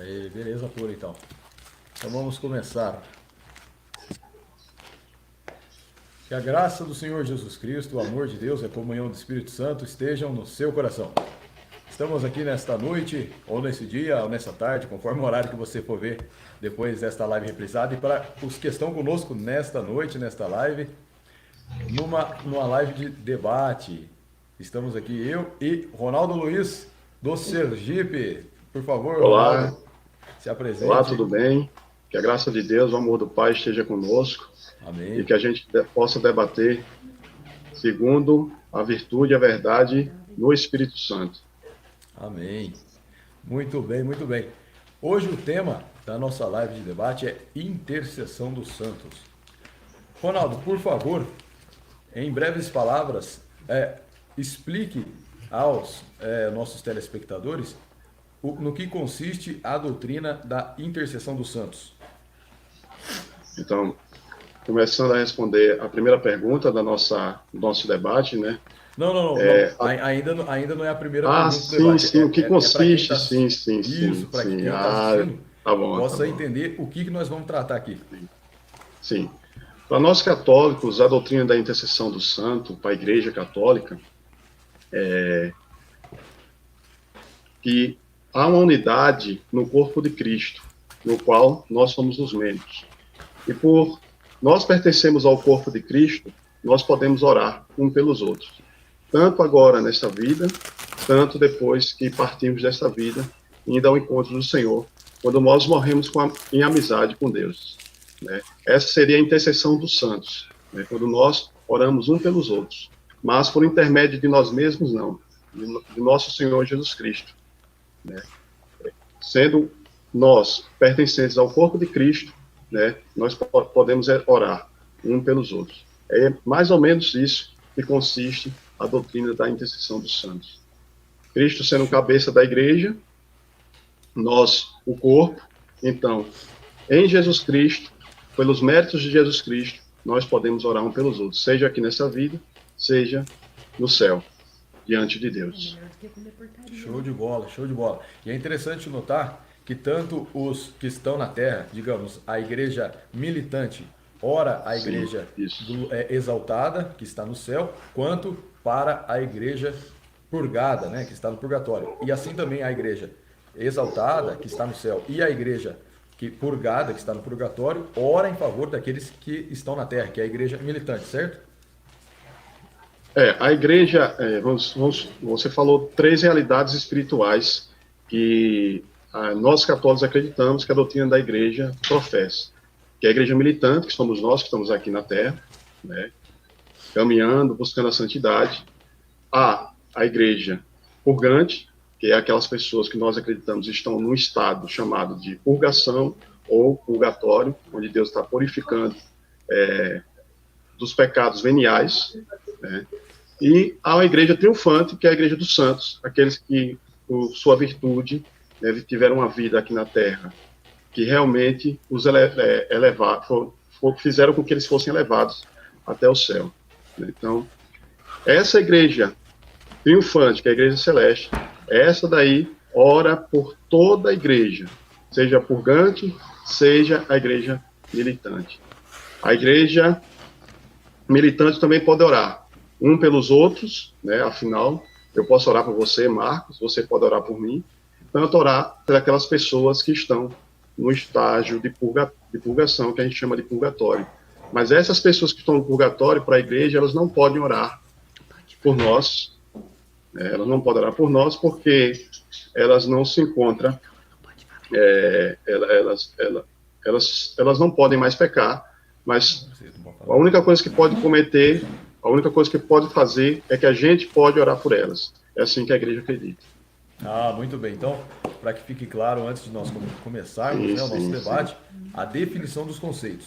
Aí, beleza pura então. Então vamos começar. Que a graça do Senhor Jesus Cristo, o amor de Deus e a comunhão do Espírito Santo estejam no seu coração. Estamos aqui nesta noite, ou nesse dia, ou nessa tarde, conforme o horário que você for ver depois desta live reprisada. E para os que estão conosco nesta noite, nesta live, numa live de debate. Estamos aqui eu e Ronaldo Luiz, do Sergipe. Por favor, Olá, Ronaldo, se olá, apresente. tudo bem? Que a graça de Deus, o amor do Pai esteja conosco e Amém. que a gente possa debater segundo a virtude e a verdade no Espírito Santo. Amém. Muito bem, muito bem. Hoje o tema da nossa live de debate é intercessão dos santos. Ronaldo, por favor, em breves palavras, explique aos nossos telespectadores no que consiste a doutrina da intercessão dos santos. Então, começando a responder a primeira pergunta do nosso debate, né? Não. Ainda não é a primeira pergunta do Sim, debate. sim, o que Para quem consiste? está Sim, assistindo. sim, Isso, sim, para que sim. quem está assistindo Tá bom, tá possa bom. entender o que nós vamos tratar aqui. Sim. Para nós católicos, a doutrina da intercessão do santo, para a Igreja Católica, que há uma unidade no corpo de Cristo, no qual nós somos os membros. E por nós pertencemos ao corpo de Cristo, nós podemos orar um pelos outros. Tanto agora nesta vida, tanto depois que partimos desta vida, indo ao encontro do Senhor, quando nós morremos em amizade com Deus. Né? Essa seria a intercessão dos santos, né? Quando nós oramos um pelos outros. Mas por intermédio de nós mesmos, não. De nosso Senhor Jesus Cristo. Né? Sendo nós pertencentes ao corpo de Cristo, né, nós podemos orar um pelos outros. É mais ou menos isso que consiste a doutrina da intercessão dos santos. Cristo sendo o cabeça da igreja, nós o corpo. Então, em Jesus Cristo, pelos méritos de Jesus Cristo, nós podemos orar um pelos outros, seja aqui nessa vida, seja no céu, diante de Deus. Show de bola, show de bola. E é interessante notar que tanto os que estão na terra, digamos, a igreja militante, ora a Sim, igreja isso. exaltada, que está no céu, quanto para a igreja purgada, né, que está no purgatório. E assim também a igreja exaltada, que está no céu, e a igreja purgada, que está no purgatório, ora em favor daqueles que estão na terra, que é a igreja militante, certo? A igreja, você falou três realidades espirituais que nós católicos acreditamos que a doutrina da igreja professa. Que é a igreja militante, que somos nós que estamos aqui na Terra, né, caminhando, buscando a santidade. A igreja purgante, que é aquelas pessoas que nós acreditamos estão num estado chamado de purgação ou purgatório, onde Deus está purificando dos pecados veniais, né? E há uma igreja triunfante, que é a igreja dos santos, aqueles que, por sua virtude, tiveram uma vida aqui na Terra, que realmente os fizeram com que eles fossem elevados até o céu. Então, essa igreja triunfante, que é a igreja celeste, essa daí ora por toda a igreja, seja purgante, seja a igreja militante. A igreja militante também pode orar um pelos outros, né? Afinal, eu posso orar por você, Marcos, você pode orar por mim, tanto orar por aquelas pessoas que estão no estágio de purgação, que a gente chama de purgatório. Mas essas pessoas que estão no purgatório, para a igreja, elas não podem orar por nós, né? Elas não podem orar por nós porque elas não se encontram, elas não podem mais pecar, mas a única coisa que pode cometer, a única coisa que pode fazer é que a gente pode orar por elas. É assim que a igreja acredita. Ah, muito bem. Então, para que fique claro, antes de nós começarmos, né, o nosso debate, a definição dos conceitos.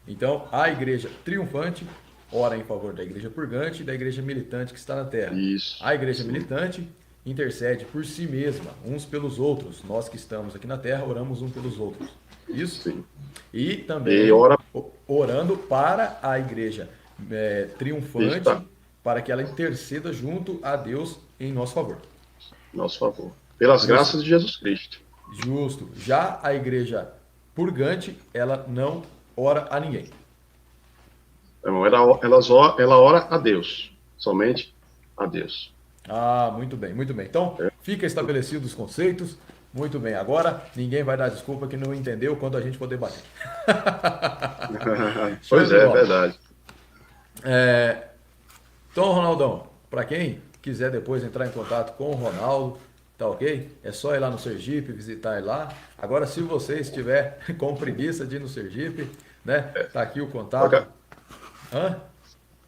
Então, a igreja triunfante ora em favor da igreja purgante e da igreja militante que está na terra. Isso. A igreja militante intercede por si mesma, uns pelos outros. Nós que estamos aqui na terra oramos uns pelos outros. Isso? Sim. E também orando para a igreja triunfante, para que ela interceda junto a Deus em nosso favor. Nosso favor. Pelas graças de Jesus Cristo. Justo. Já a igreja purgante, ela não ora a ninguém. Então, ela ora a Deus, somente a Deus. Ah, muito bem, muito bem. Então, fica estabelecidos os conceitos. Muito bem. Agora, ninguém vai dar desculpa que não entendeu quando a gente for debater. Show Pois de é, é bola. verdade. Então, Ronaldão, para quem quiser depois entrar em contato com o Ronaldo, tá ok? É só ir lá no Sergipe, visitar ele lá. Agora, se você estiver com preguiça de ir no Sergipe, né? Tá aqui o contato. Agora Hã?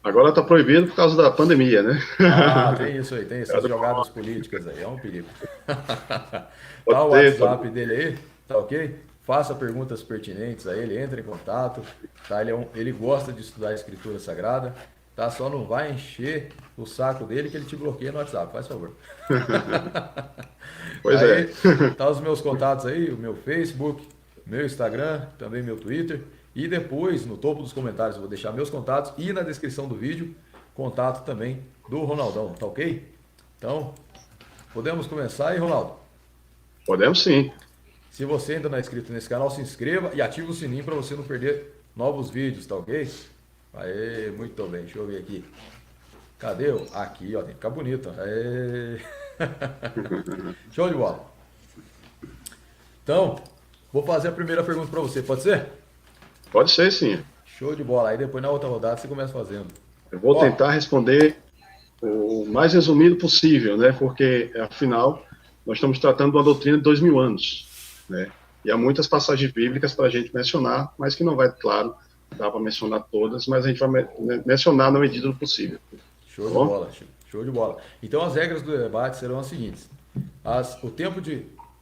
agora está proibido por causa da pandemia, né? Ah, tem isso aí, tem essas jogadas políticas aí, é um perigo. Tá Pode o ter, WhatsApp dele aí, tá ok? Faça perguntas pertinentes a ele, entre em contato, tá? Ele gosta de estudar a Escritura Sagrada, tá? Só não vai encher o saco dele que ele te bloqueia no WhatsApp, faz favor. Pois é. Aí, tá os meus contatos aí, o meu Facebook, meu Instagram, também meu Twitter. E depois, no topo dos comentários, eu vou deixar meus contatos e na descrição do vídeo, contato também do Ronaldão, tá ok? Então, podemos começar aí, Ronaldo? Podemos sim. Se você ainda não é inscrito nesse canal, se inscreva e ative o sininho para você não perder novos vídeos, tá ok? Aê, muito bem, deixa eu ver aqui. Cadê? Aqui, ó, tem que ficar bonito. Aê. Show de bola. Então, vou fazer a primeira pergunta para você, pode ser? Pode ser sim. Show de bola. Aí depois na outra rodada você começa fazendo. Eu vou Ó, tentar responder o mais resumido possível, né? Porque, afinal, nós estamos tratando de uma doutrina de 2000 anos, né? E há muitas passagens bíblicas para a gente mencionar, mas que não vai, claro, dar para mencionar todas, mas a gente vai mencionar na medida do possível. show Tá de bom? bola, show de bola. Então as regras do debate serão as seguintes.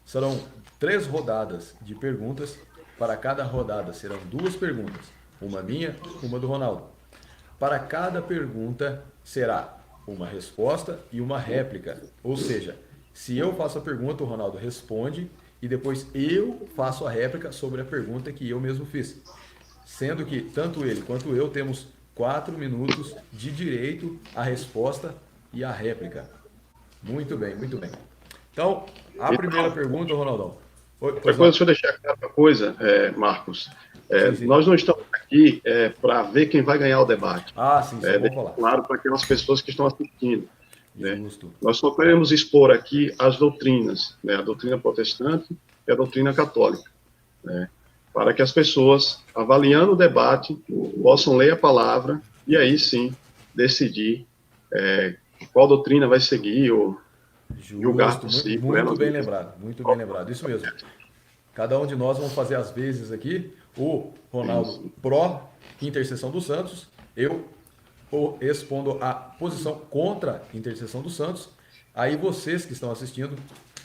Serão 3 rodadas de perguntas. Para cada rodada serão 2 perguntas. Uma minha, uma do Ronaldo. Para cada pergunta será uma resposta e uma réplica. Ou seja, se eu faço a pergunta, o Ronaldo responde e depois eu faço a réplica sobre a pergunta que eu mesmo fiz. Sendo que tanto ele quanto eu temos 4 minutos de direito à resposta e à réplica. Muito bem, muito bem. Então, a primeira pergunta, Ronaldão. Oi, Outra pois coisa, não. deixa eu deixar claro uma coisa, Marcos. Sim, sim. Nós não estamos aqui para ver quem vai ganhar o debate. Ah, sim, isso é bom Deixa falar. claro para aquelas pessoas que estão assistindo, né? Justo. Nós só queremos expor aqui as doutrinas, né? A doutrina protestante e a doutrina católica, né? Para que as pessoas, avaliando o debate, possam ler a palavra e aí sim decidir qual doutrina vai seguir ou julgar Justo, possível. muito bem lembrado, muito bem lembrado, isso mesmo. Cada um de nós vamos fazer as vezes aqui, o Ronaldo pró intercessão dos santos, eu expondo a posição contra a intercessão dos santos. Aí vocês que estão assistindo,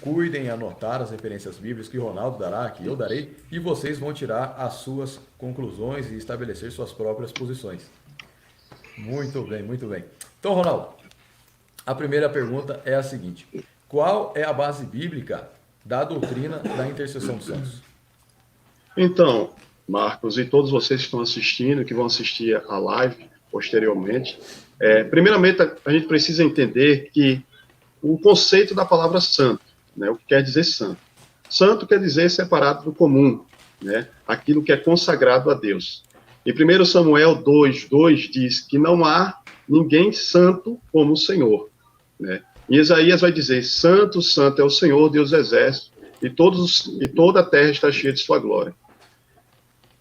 cuidem em anotar as referências bíblicas que o Ronaldo dará, que eu darei, e vocês vão tirar as suas conclusões e estabelecer suas próprias posições. Muito bem, muito bem. Então, Ronaldo, a primeira pergunta é a seguinte: qual é a base bíblica da doutrina da intercessão dos santos? Então, Marcos, e todos vocês que estão assistindo, que vão assistir a live posteriormente, primeiramente a gente precisa entender que o conceito da palavra santo, né, o que quer dizer santo. Santo quer dizer separado do comum, né, aquilo que é consagrado a Deus. E 1 Samuel 2:2 diz que não há ninguém santo como o Senhor, né? E Isaías vai dizer: Santo, Santo é o Senhor, Deus do exército, e toda a terra está cheia de sua glória.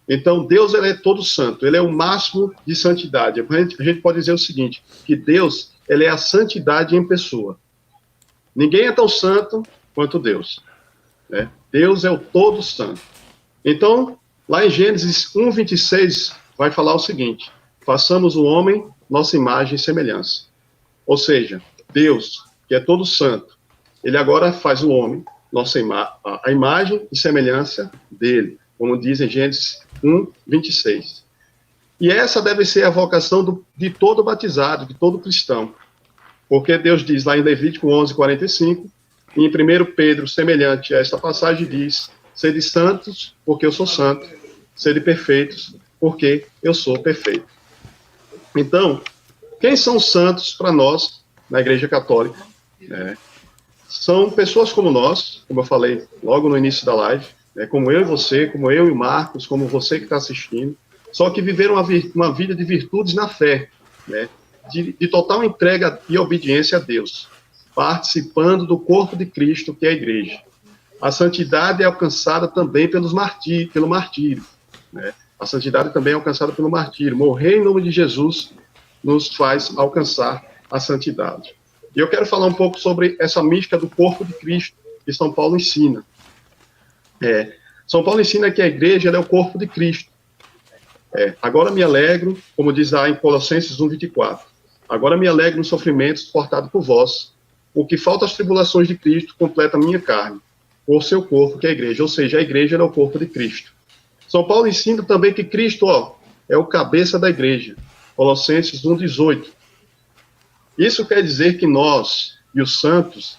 Então, Deus, ele é todo santo, ele é o máximo de santidade. A gente pode dizer o seguinte, que Deus, ele é a santidade em pessoa. Ninguém é tão santo quanto Deus, né? Deus é o todo santo. Então, lá em Gênesis 1:26, vai falar o seguinte: façamos o homem nossa imagem e semelhança. Ou seja, Deus, que é todo santo, ele agora faz o homem, a imagem e semelhança dele, como diz em Gênesis 1:26. E essa deve ser a vocação de todo batizado, de todo cristão. Porque Deus diz lá em Levítico 11:45, e em 1 Pedro, semelhante a esta passagem, diz: sede santos, porque eu sou santo, sede perfeitos, porque eu sou perfeito. Então, quem são os santos para nós, na Igreja Católica? são pessoas como nós, como eu falei logo no início da live, né, como eu e você, como eu e o Marcos, como você que está assistindo, só que viveram uma vida de virtudes na fé, né, de total entrega e obediência a Deus, participando do corpo de Cristo, que é a igreja. A santidade é alcançada também pelo martírio, né? A santidade também é alcançada pelo martírio. Morrer em nome de Jesus nos faz alcançar a santidade. E eu quero falar um pouco sobre essa mística do corpo de Cristo, que São Paulo ensina. São Paulo ensina que a igreja é o corpo de Cristo. Agora me alegro, como diz lá em Colossenses 1:24, agora me alegro nos sofrimentos suportados por vós, o que falta às tribulações de Cristo completa a minha carne, por seu corpo, que é a igreja. Ou seja, a igreja é o corpo de Cristo. São Paulo ensina também que Cristo, é o cabeça da igreja. Colossenses 1:18. Isso quer dizer que nós e os santos,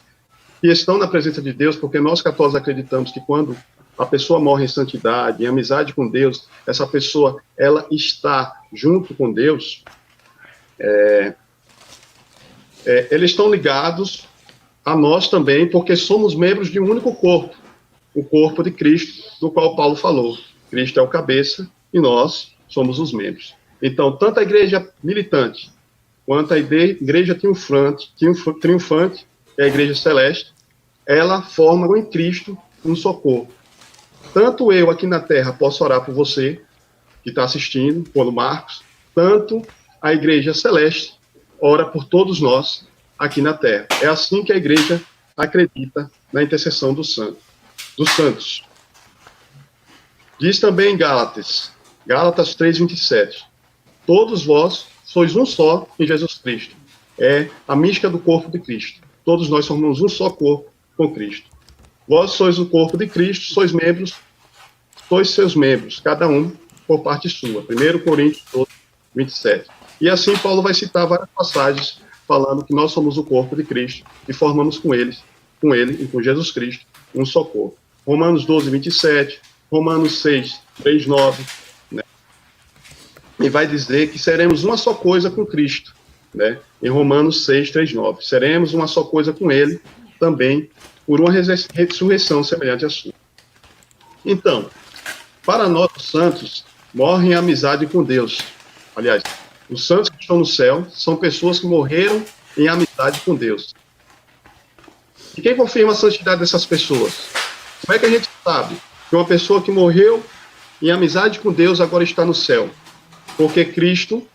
que estão na presença de Deus, porque nós católicos acreditamos que quando a pessoa morre em santidade, em amizade com Deus, essa pessoa, ela está junto com Deus, eles estão ligados a nós também, porque somos membros de um único corpo, o corpo de Cristo, do qual Paulo falou. Cristo é o cabeça e nós somos os membros. Então, tanto a igreja militante, quanto a igreja triunfante, que é a igreja celeste, ela forma em Cristo um só corpo. Tanto eu aqui na terra posso orar por você, que está assistindo, por Marcos, tanto a igreja celeste ora por todos nós aqui na terra. É assim que a igreja acredita na intercessão dos santos. Diz também em Gálatas 3:27, todos vós sois um só em Jesus Cristo. É a mística do corpo de Cristo. Todos nós formamos um só corpo com Cristo. Vós sois o corpo de Cristo, sois seus membros, cada um por parte sua. 1 Coríntios 12:27. E assim Paulo vai citar várias passagens falando que nós somos o corpo de Cristo e formamos com ele e com Jesus Cristo um só corpo. Romanos 12:27, Romanos 6:3-9, né? E vai dizer que seremos uma só coisa com Cristo, né? Em Romanos 6:3-9. Seremos uma só coisa com ele também por uma ressurreição semelhante à sua. Então, para nós, os santos morrem em amizade com Deus. Aliás, os santos que estão no céu são pessoas que morreram em amizade com Deus. E quem confirma a santidade dessas pessoas? Como é que a gente sabe que uma pessoa que morreu em amizade com Deus agora está no céu? Porque Cristo,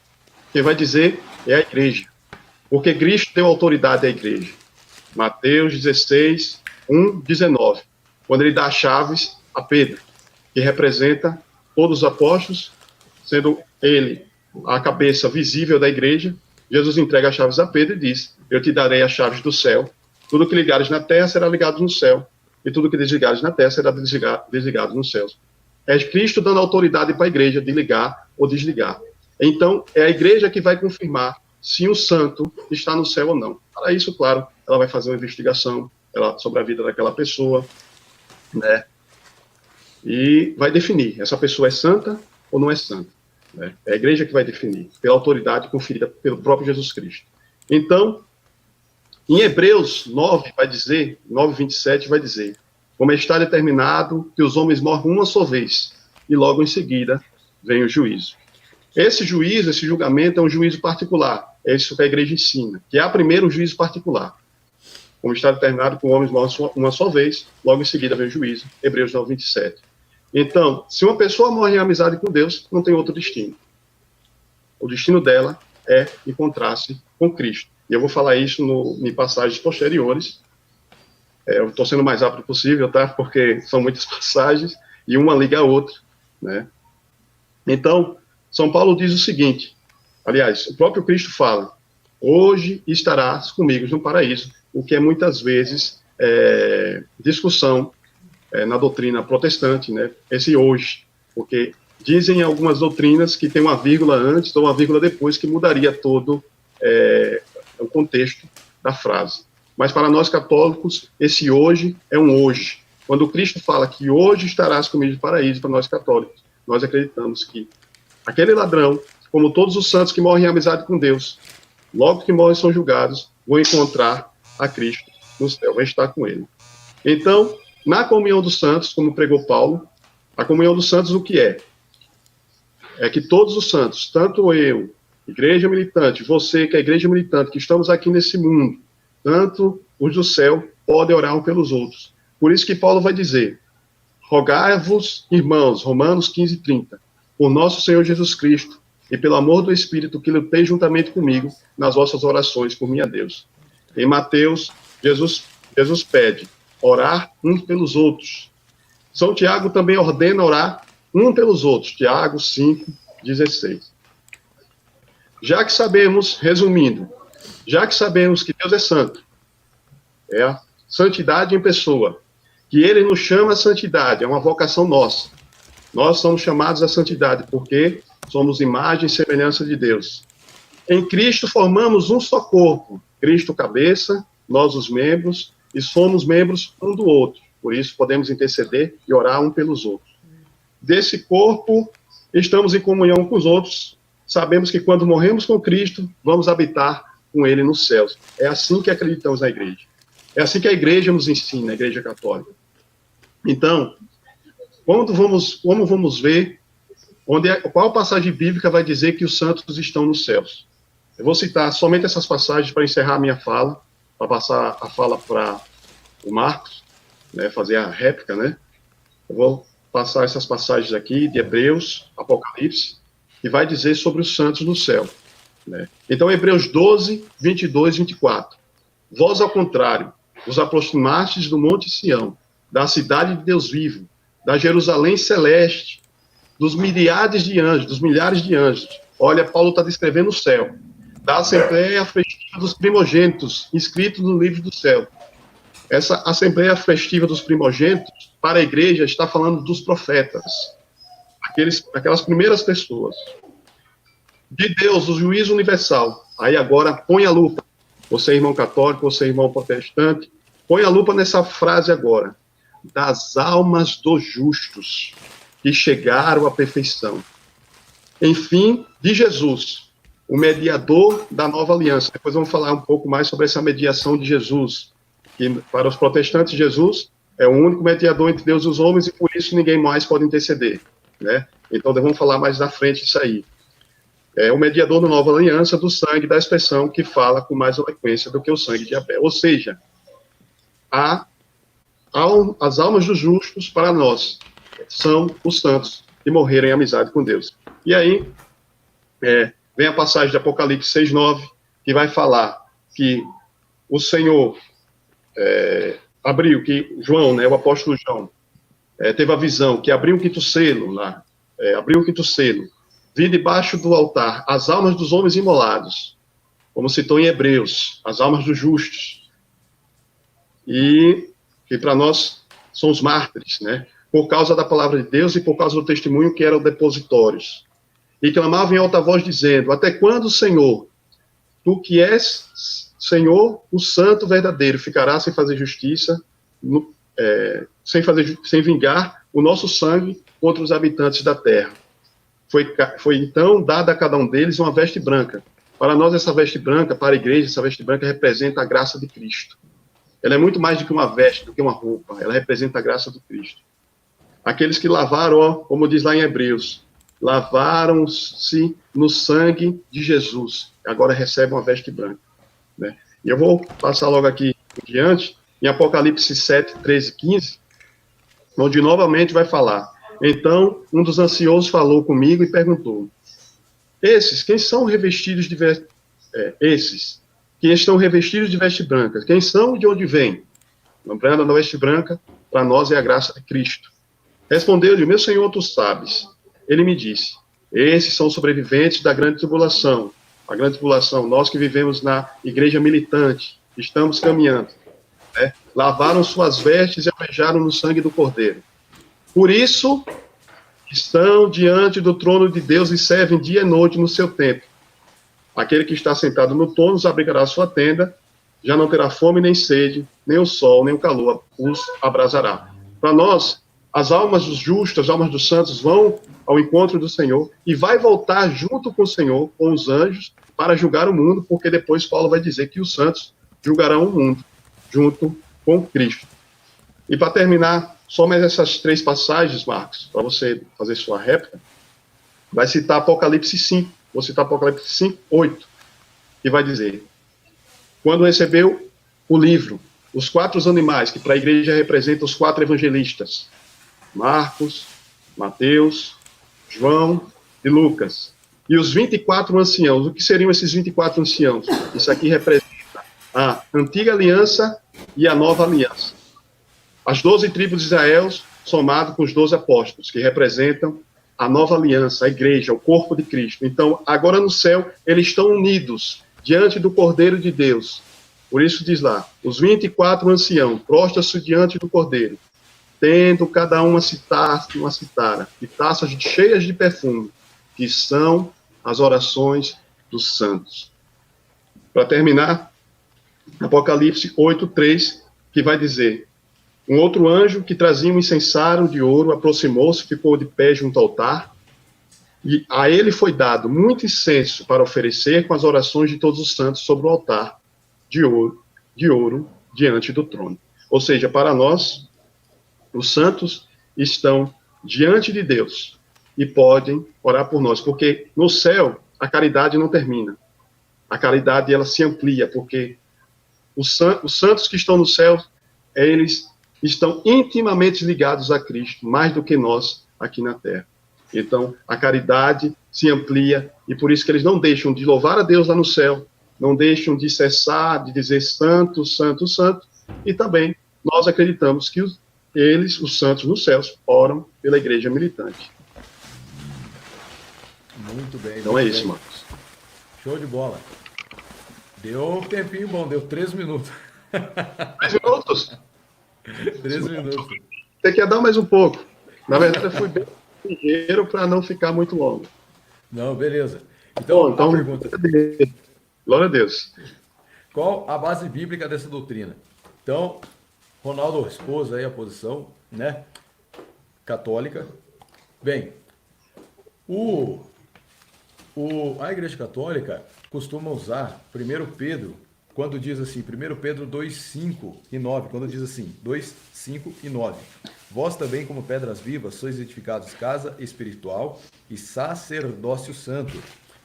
quem vai dizer, é a igreja. Porque Cristo deu autoridade à igreja. Mateus 16:1-19, quando ele dá as chaves a Pedro, que representa todos os apóstolos, sendo ele a cabeça visível da igreja. Jesus entrega as chaves a Pedro e diz, eu te darei as chaves do céu, tudo que ligares na terra será ligado no céu, e tudo que desligares na terra será desligado nos céus. É Cristo dando autoridade para a igreja de ligar ou desligar. Então, é a igreja que vai confirmar se um santo está no céu ou não. Para isso, claro, ela vai fazer uma investigação sobre a vida daquela pessoa, né? E vai definir, essa pessoa é santa ou não é santa. Né? É a igreja que vai definir, pela autoridade conferida pelo próprio Jesus Cristo. Então, em Hebreus 9:27 vai dizer, como está determinado que os homens morram uma só vez, e logo em seguida vem o juízo. Esse juízo, esse julgamento é um juízo particular, é isso que a igreja ensina, que há primeiro um juízo particular. Como está determinado que os homens morram uma só vez, logo em seguida vem o juízo, Hebreus 9:27. Então, se uma pessoa morre em amizade com Deus, não tem outro destino. O destino dela é encontrar-se com Cristo. E eu vou falar isso em passagens posteriores. Eu estou sendo o mais rápido possível, tá? Porque são muitas passagens e uma liga a outra, né? Então, São Paulo diz o seguinte, aliás, o próprio Cristo fala, hoje estarás comigo no paraíso, o que é muitas vezes discussão na doutrina protestante, né? Esse hoje, porque dizem algumas doutrinas que tem uma vírgula antes ou uma vírgula depois que mudaria todo o contexto da frase. Mas para nós católicos, esse hoje é um hoje. Quando Cristo fala que hoje estarás comigo no paraíso, para nós católicos, nós acreditamos que aquele ladrão, como todos os santos que morrem em amizade com Deus, logo que morrem são julgados, vão encontrar a Cristo no céu, vai estar com ele. Então, na comunhão dos santos, como pregou Paulo, a comunhão dos santos o que é? É que todos os santos, tanto eu, igreja militante, você que é igreja militante, que estamos aqui nesse mundo, tanto os do céu, podem orar uns pelos outros. Por isso que Paulo vai dizer, rogai-vos, irmãos, Romanos 15:30, por nosso Senhor Jesus Cristo, e pelo amor do Espírito, que lutei juntamente comigo nas vossas orações por mim a Deus. Em Mateus, Jesus pede, orar uns pelos outros. São Tiago também ordena orar um pelos outros, Tiago 5:16. Já que sabemos, resumindo, já que sabemos que Deus é santo, é a santidade em pessoa, que ele nos chama a santidade, é uma vocação nossa. Nós somos chamados à santidade porque somos imagem e semelhança de Deus. Em Cristo formamos um só corpo, Cristo cabeça, nós os membros, e somos membros um do outro. Por isso podemos interceder e orar um pelos outros. Desse corpo, estamos em comunhão com os outros, sabemos que quando morremos com Cristo, vamos habitar com Ele nos céus. É assim que acreditamos na igreja. É assim que a igreja nos ensina, a igreja católica. Então, como vamos ver, qual passagem bíblica vai dizer que os santos estão nos céus? Eu vou citar somente essas passagens para encerrar a minha fala, para passar a fala para o Marcos, né, fazer a réplica, né? Eu vou passar essas passagens aqui de Hebreus, Apocalipse, que vai dizer sobre os santos no céu, né? Então, Hebreus 12, 22, 24. Vós, ao contrário, vos aproximastes do Monte Sião, da cidade de Deus vivo, da Jerusalém celeste, dos milhares de anjos. Olha, Paulo está descrevendo o céu. Da Assembleia Festiva dos Primogênitos, inscrito no livro do céu. Essa Assembleia Festiva dos Primogênitos, para a igreja, está falando dos profetas. Aquelas primeiras pessoas. De Deus, o juízo universal. Aí agora, põe a lupa. Você, irmão católico, você, irmão protestante, põe a lupa nessa frase agora. Das almas dos justos que chegaram à perfeição. Enfim, de Jesus, o mediador da nova aliança. Depois vamos falar um pouco mais sobre essa mediação de Jesus. Que para os protestantes, Jesus é o único mediador entre Deus e os homens e por isso ninguém mais pode interceder, né? Então, vamos falar mais na frente disso aí. É o mediador da nova aliança do sangue da expressão que fala com mais eloquência do que o sangue de Abel. Ou seja, as almas dos justos, para nós, são os santos que morreram em amizade com Deus. E aí, vem a passagem de Apocalipse 6:9, que vai falar que o Senhor abriu, que João, né, o apóstolo João, teve a visão, que abriu o quinto selo lá, abriu o quinto selo, vi debaixo do altar as almas dos homens imolados, como citou em Hebreus, as almas dos justos, e que para nós são os mártires, né, por causa da palavra de Deus e por causa do testemunho que eram depositórios, e clamavam em alta voz dizendo, até quando, Senhor, tu que és Senhor, o santo verdadeiro, ficará sem fazer justiça, sem vingar o nosso sangue contra os habitantes da terra. Foi então dada a cada um deles uma veste branca. Para nós, essa veste branca, para a igreja, essa veste branca representa a graça de Cristo. Ela é muito mais do que uma veste, do que uma roupa. Ela representa a graça do Cristo. Aqueles que lavaram, como diz lá em Hebreus, lavaram-se no sangue de Jesus. Agora recebem uma veste branca, né? E eu vou passar logo aqui em diante, em Apocalipse 7, 13 e 15, onde novamente vai falar. Então, um dos anciãos falou comigo e perguntou, quem estão revestidos de veste branca, quem são e de onde vêm? Lembrando, a veste branca, para nós é a graça de Cristo. Respondeu-lhe, meu Senhor, tu sabes. Ele me disse, esses são sobreviventes da grande tribulação. A grande tribulação, nós que vivemos na igreja militante, estamos caminhando, né? Lavaram suas vestes e alvejaram no sangue do Cordeiro. Por isso, estão diante do trono de Deus e servem dia e noite no seu templo. Aquele que está sentado no trono os abrigará a sua tenda, já não terá fome nem sede, nem o sol, nem o calor os abrasará. Para nós, as almas dos justos, as almas dos santos vão ao encontro do Senhor e vai voltar junto com o Senhor, com os anjos, para julgar o mundo, porque depois Paulo vai dizer que os santos julgarão o mundo. junto com Cristo. E para terminar, só mais essas 3 passagens, Marcos, para você fazer sua réplica, vai citar Apocalipse 5, vou citar Apocalipse 5, 8, que vai dizer: quando recebeu o livro, os 4 animais, que para a igreja representam os 4 evangelistas, Marcos, Mateus, João e Lucas, e os 24 anciãos. O que seriam esses 24 anciãos? Isso aqui representa a antiga aliança e a nova aliança. As 12 tribos de Israel, somado com os 12 apóstolos, que representam a nova aliança, a igreja, o corpo de Cristo. Então, agora no céu, eles estão unidos diante do Cordeiro de Deus. Por isso diz lá, os 24 anciãos prostram-se diante do Cordeiro, tendo cada um uma citara e taças cheias de perfume, que são as orações dos santos. Para terminar, Apocalipse 8:3, que vai dizer: um outro anjo que trazia um incensário de ouro aproximou-se, ficou de pé junto ao altar, e a ele foi dado muito incenso para oferecer com as orações de todos os santos sobre o altar de ouro diante do trono. Ou seja, para nós, os santos estão diante de Deus e podem orar por nós, porque no céu a caridade não termina. A caridade, ela se amplia, porque os santos que estão no céu, eles estão intimamente ligados a Cristo, mais do que nós aqui na terra. Então, a caridade se amplia, e por isso que eles não deixam de louvar a Deus lá no céu, não deixam de cessar, de dizer santo, santo, santo, e também nós acreditamos que eles, os santos nos céus, oram pela igreja militante. Muito bem. Então muito é isso, bem. Marcos. Show de bola. Deu um tempinho bom, deu 3 minutos. 3 minutos? 3 minutos. Você quer dar mais um pouco? Na verdade, eu fui bem ligeiro para não ficar muito longo. Não, beleza. Então, a pergunta: glória a Deus. qual a base bíblica dessa doutrina? Então, Ronaldo expôs aí a posição, né, católica. Bem, a Igreja Católica costuma usar 1 Pedro, quando diz assim, 1 Pedro 2, 5 e 9, quando diz assim, 2, 5 e 9. Vós também, como pedras vivas, sois edificados casa espiritual e sacerdócio santo,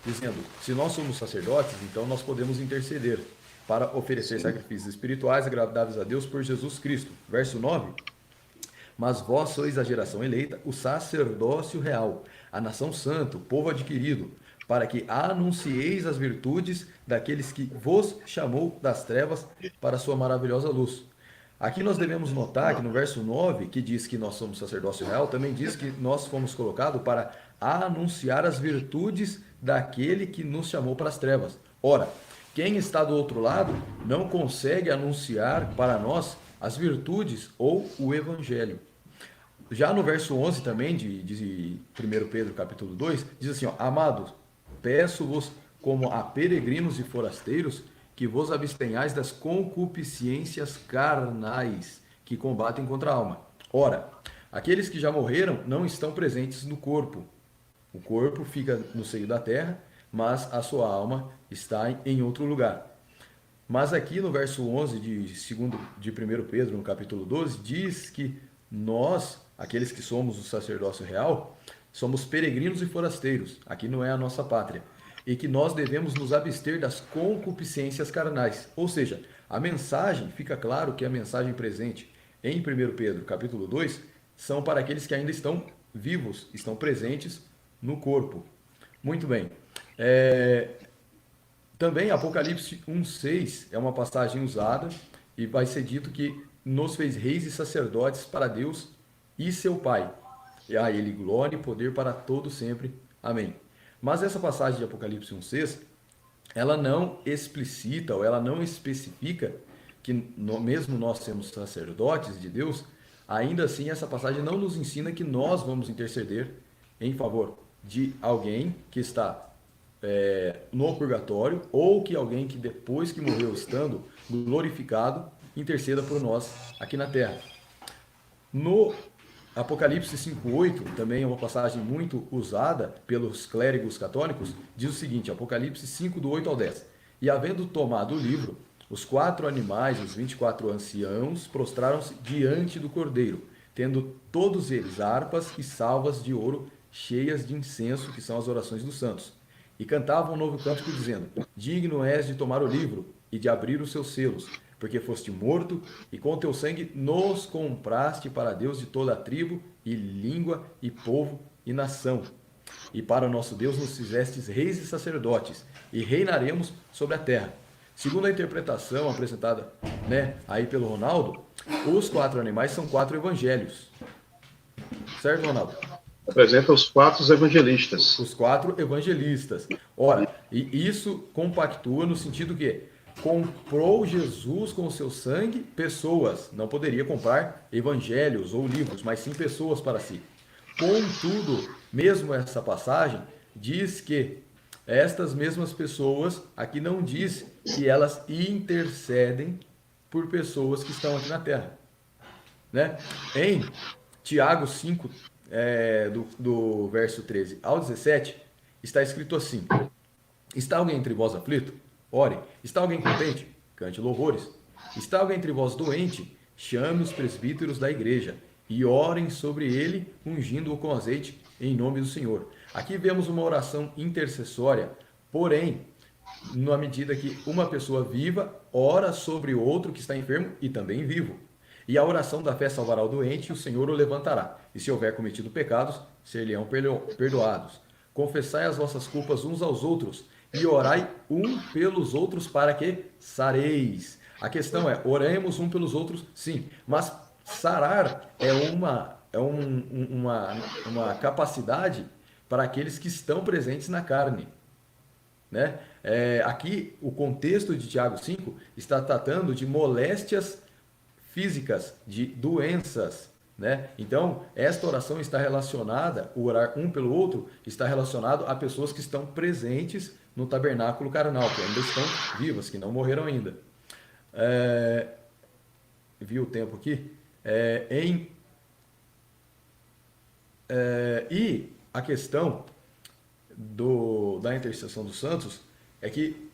dizendo, se nós somos sacerdotes, então nós podemos interceder para oferecer sacrifícios espirituais agradáveis a Deus por Jesus Cristo. Verso 9. Mas vós sois a geração eleita, o sacerdócio real, a nação santa, o povo adquirido, para que anuncieis as virtudes daqueles que vos chamou das trevas para a sua maravilhosa luz. Aqui nós devemos notar que no verso 9, que diz que nós somos sacerdócio real, também diz que nós fomos colocados para anunciar as virtudes daquele que nos chamou para as trevas. Ora, quem está do outro lado não consegue anunciar para nós as virtudes ou o evangelho. Já no verso 11 também de 1 Pedro capítulo 2, diz assim, ó, amados, peço-vos como a peregrinos e forasteiros que vos abstenhais das concupiscências carnais que combatem contra a alma. Ora, aqueles que já morreram não estão presentes no corpo. O corpo fica no seio da terra, mas a sua alma está em outro lugar. Mas aqui no verso 11 de 1 Pedro, no capítulo 12, diz que nós, aqueles que somos o sacerdócio real, somos peregrinos e forasteiros. Aqui não é a nossa pátria. E que nós devemos nos abster das concupiscências carnais. Ou seja, a mensagem, fica claro que a mensagem presente em 1 Pedro, capítulo 2, são para aqueles que ainda estão vivos, estão presentes no corpo. Muito bem. Também Apocalipse 1,6 é uma passagem usada e vai ser dito que nos fez reis e sacerdotes para Deus e seu Pai. E a Ele glória e poder para todo sempre. Amém. Mas essa passagem de Apocalipse 1,6, ela não explicita ou ela não especifica que mesmo nós sermos sacerdotes de Deus, ainda assim essa passagem não nos ensina que nós vamos interceder em favor de alguém que está no purgatório ou que alguém que depois que morreu estando glorificado interceda por nós aqui na terra. No Apocalipse 5:8, também é uma passagem muito usada pelos clérigos católicos, diz o seguinte, Apocalipse 5, do 8 ao 10. E havendo tomado o livro, Os 4 animais, os 24 anciãos, prostraram-se diante do Cordeiro, tendo todos eles harpas e salvas de ouro cheias de incenso, que são as orações dos santos. E cantavam um novo cântico, dizendo: Digno és de tomar o livro e de abrir os seus selos, porque foste morto, e com teu sangue nos compraste para Deus de toda a tribo, e língua, e povo, e nação. E para o nosso Deus nos fizestes reis e sacerdotes, e reinaremos sobre a terra. Segundo a interpretação apresentada, né, aí pelo Ronaldo, os 4 animais são 4 evangelhos. Certo, Ronaldo? Apresenta os 4 evangelistas. Os 4 evangelistas. Ora, e isso compactua no sentido que comprou Jesus com o seu sangue pessoas. Não poderia comprar evangelhos ou livros, mas sim pessoas para si. Contudo, mesmo essa passagem diz que estas mesmas pessoas, aqui não diz que elas intercedem por pessoas que estão aqui na terra. Né? Em Tiago 5, do verso 13 ao 17, está escrito assim: Está alguém entre vós aflito? Ore. Está alguém contente? Cante louvores. Está alguém entre vós doente? Chame os presbíteros da igreja e orem sobre ele, ungindo-o com azeite em nome do Senhor. Aqui vemos uma oração intercessória, porém, na medida que uma pessoa viva ora sobre outro que está enfermo e também vivo. E a oração da fé salvará o doente, e o Senhor o levantará. E se houver cometido pecados, ser-lhe-ão perdoados. Confessai as vossas culpas uns aos outros, e orai um pelos outros para que sareis. A questão é, oremos um pelos outros, sim, mas sarar é uma capacidade para aqueles que estão presentes na carne. Né? Aqui, o contexto de Tiago 5 está tratando de moléstias físicas, de doenças. Né? Então, esta oração está relacionada, o orar um pelo outro, está relacionado a pessoas que estão presentes no tabernáculo carnal, que ainda estão vivas, que não morreram ainda. Viu o tempo aqui? E a questão da intercessão dos santos é que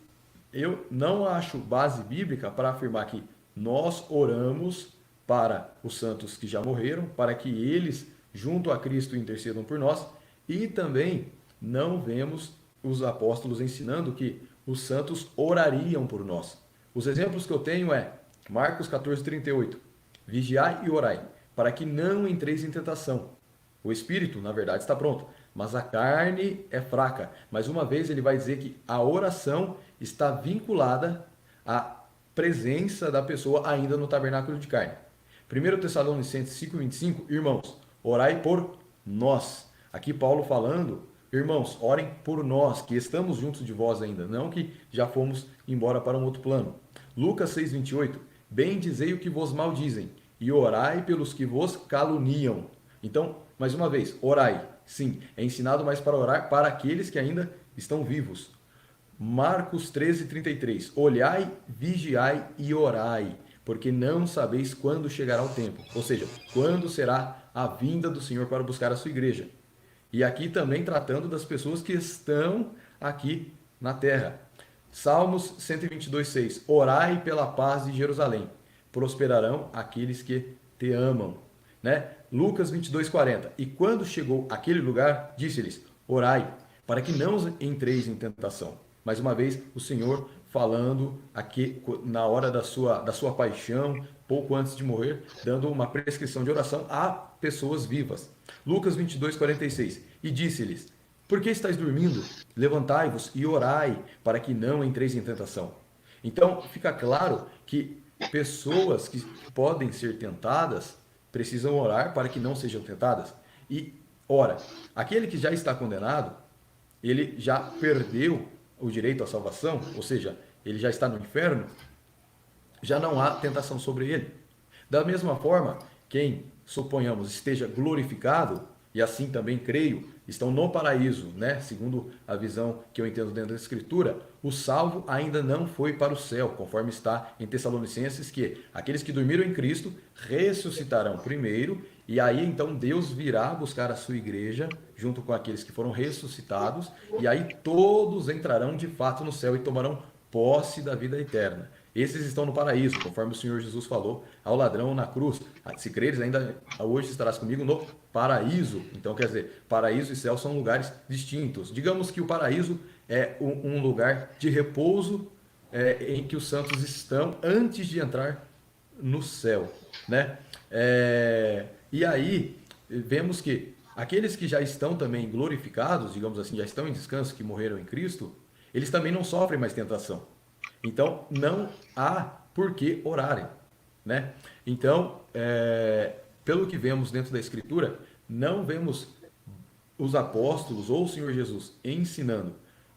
eu não acho base bíblica para afirmar que nós oramos para os santos que já morreram, para que eles, junto a Cristo, intercedam por nós, e também não vemos os apóstolos ensinando que os santos orariam por nós. Os exemplos que eu tenho é Marcos 14:38, vigiai e orai, para que não entreis em tentação. O espírito, na verdade, está pronto, mas a carne é fraca. Mais uma vez, ele vai dizer que a oração está vinculada à presença da pessoa ainda no tabernáculo de carne. 1 Tessalonicenses 5:25, irmãos, orai por nós. Aqui Paulo falando, irmãos, orem por nós, que estamos juntos de vós ainda, não que já fomos embora para um outro plano. Lucas 6:28, bendizei o que vos maldizem, e orai pelos que vos caluniam. Então, mais uma vez, orai. Sim, é ensinado mais para orar para aqueles que ainda estão vivos. Marcos 13:33, olhai, vigiai e orai, porque não sabeis quando chegará o tempo. Ou seja, quando será a vinda do Senhor para buscar a sua igreja. E aqui também tratando das pessoas que estão aqui na terra. Salmos 122:6, orai pela paz de Jerusalém, prosperarão aqueles que te amam. Né? Lucas 22:40, e quando chegou àquele lugar, disse-lhes, orai, para que não entreis em tentação. Mais uma vez, o Senhor falando aqui na hora da sua paixão, pouco antes de morrer, dando uma prescrição de oração a pessoas vivas. Lucas 22:46, e disse-lhes, por que estáis dormindo? Levantai-vos e orai, para que não entreis em tentação. Então, fica claro que pessoas que podem ser tentadas precisam orar para que não sejam tentadas. E, ora, aquele que já está condenado, ele já perdeu o direito à salvação, ou seja, ele já está no inferno, já não há tentação sobre ele. Da mesma forma, quem, suponhamos, esteja glorificado, e assim também creio, estão no paraíso, né? Segundo a visão que eu entendo dentro da Escritura, o salvo ainda não foi para o céu, conforme está em Tessalonicenses, que aqueles que dormiram em Cristo ressuscitarão primeiro, e aí então Deus virá buscar a sua igreja, junto com aqueles que foram ressuscitados, e aí todos entrarão de fato no céu e tomarão posse da vida eterna. Esses estão no paraíso, conforme o Senhor Jesus falou ao ladrão na cruz. Se creres, ainda hoje estarás comigo no paraíso. Então, quer dizer, paraíso e céu são lugares distintos. Digamos que o paraíso é um lugar de repouso em que os santos estão antes de entrar no céu, né? E aí vemos que aqueles que já estão também glorificados, digamos assim, já estão em descanso, que morreram em Cristo, eles também não sofrem mais tentação. Então não há por que orarem, né? Então, pelo que vemos dentro da Escritura, não vemos os apóstolos ou o Senhor Jesus ensinando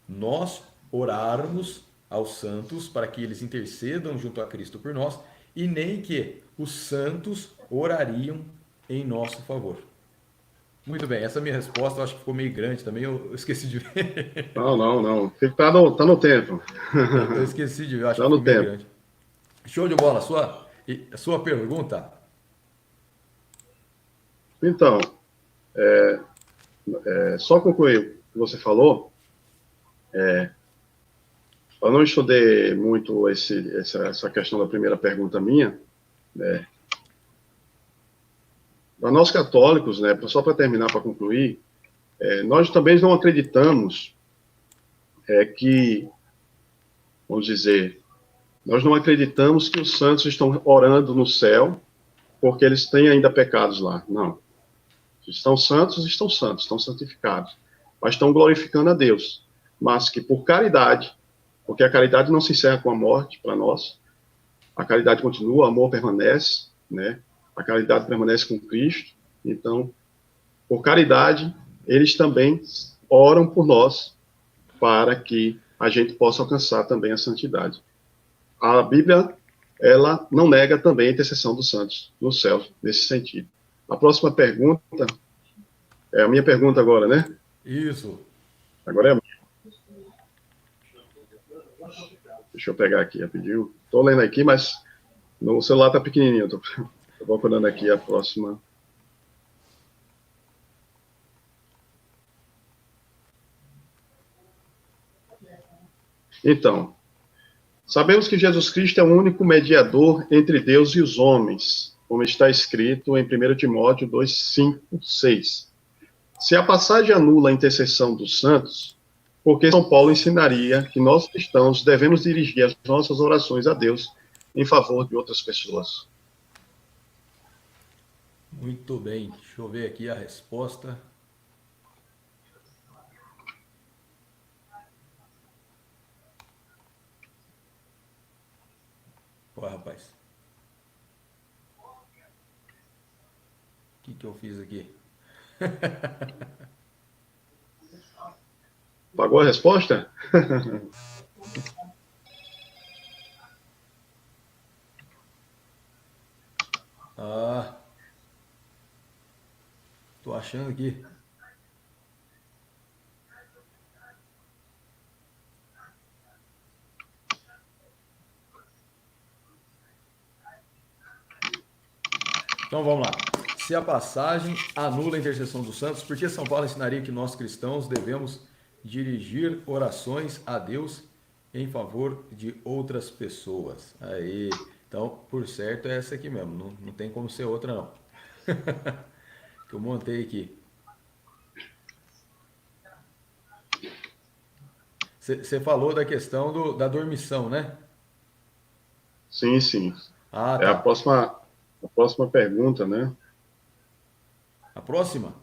nós orarmos aos santos para que eles intercedam junto a Cristo por nós e nem que os santos orariam em nosso favor. Muito bem, essa minha resposta eu acho que ficou meio grande também, eu esqueci de ver. Não, não, não. Tá no tempo. Eu esqueci de ver, eu acho que Tá ficou no meio tempo. grande. Show de bola, sua pergunta? Então, só concluir o que você falou. Eu não estudei muito essa questão da primeira pergunta minha. Para nós católicos, né, só para terminar, para concluir, nós também não acreditamos que, vamos dizer, nós não acreditamos que os santos estão orando no céu porque eles têm ainda pecados lá. Não. Estão santos, estão santificados, mas estão glorificando a Deus. Mas que por caridade, porque a caridade não se encerra com a morte para nós, a caridade continua, o amor permanece, né? A caridade permanece com Cristo. Então, por caridade, eles também oram por nós para que a gente possa alcançar também a santidade. A Bíblia, ela não nega também a intercessão dos santos no céu, nesse sentido. A próxima pergunta, é a minha pergunta agora, né? Isso. Agora é a minha. Deixa eu pegar aqui rapidinho. Estou lendo aqui, mas no celular está pequenininho. Estou procurando aqui a próxima. Então, sabemos que Jesus Cristo é o único mediador entre Deus e os homens, como está escrito em 1 Timóteo 2, 5, 6. Se a passagem anula a intercessão dos santos, porque São Paulo ensinaria que nós cristãos devemos dirigir as nossas orações a Deus em favor de outras pessoas. Muito bem, deixa eu ver aqui a resposta. Pô, rapaz. O que eu fiz aqui? Pagou a resposta? Ah, tô achando aqui. Então vamos lá. Se a passagem anula a intercessão dos santos, por que São Paulo ensinaria que nós cristãos devemos dirigir orações a Deus em favor de outras pessoas? Aí, então, por certo, é essa aqui mesmo. Não tem como ser outra, não. Que eu montei aqui. Você falou da questão da dormição, né? Sim, sim. Ah, É a tá. próxima pergunta, né? A próxima?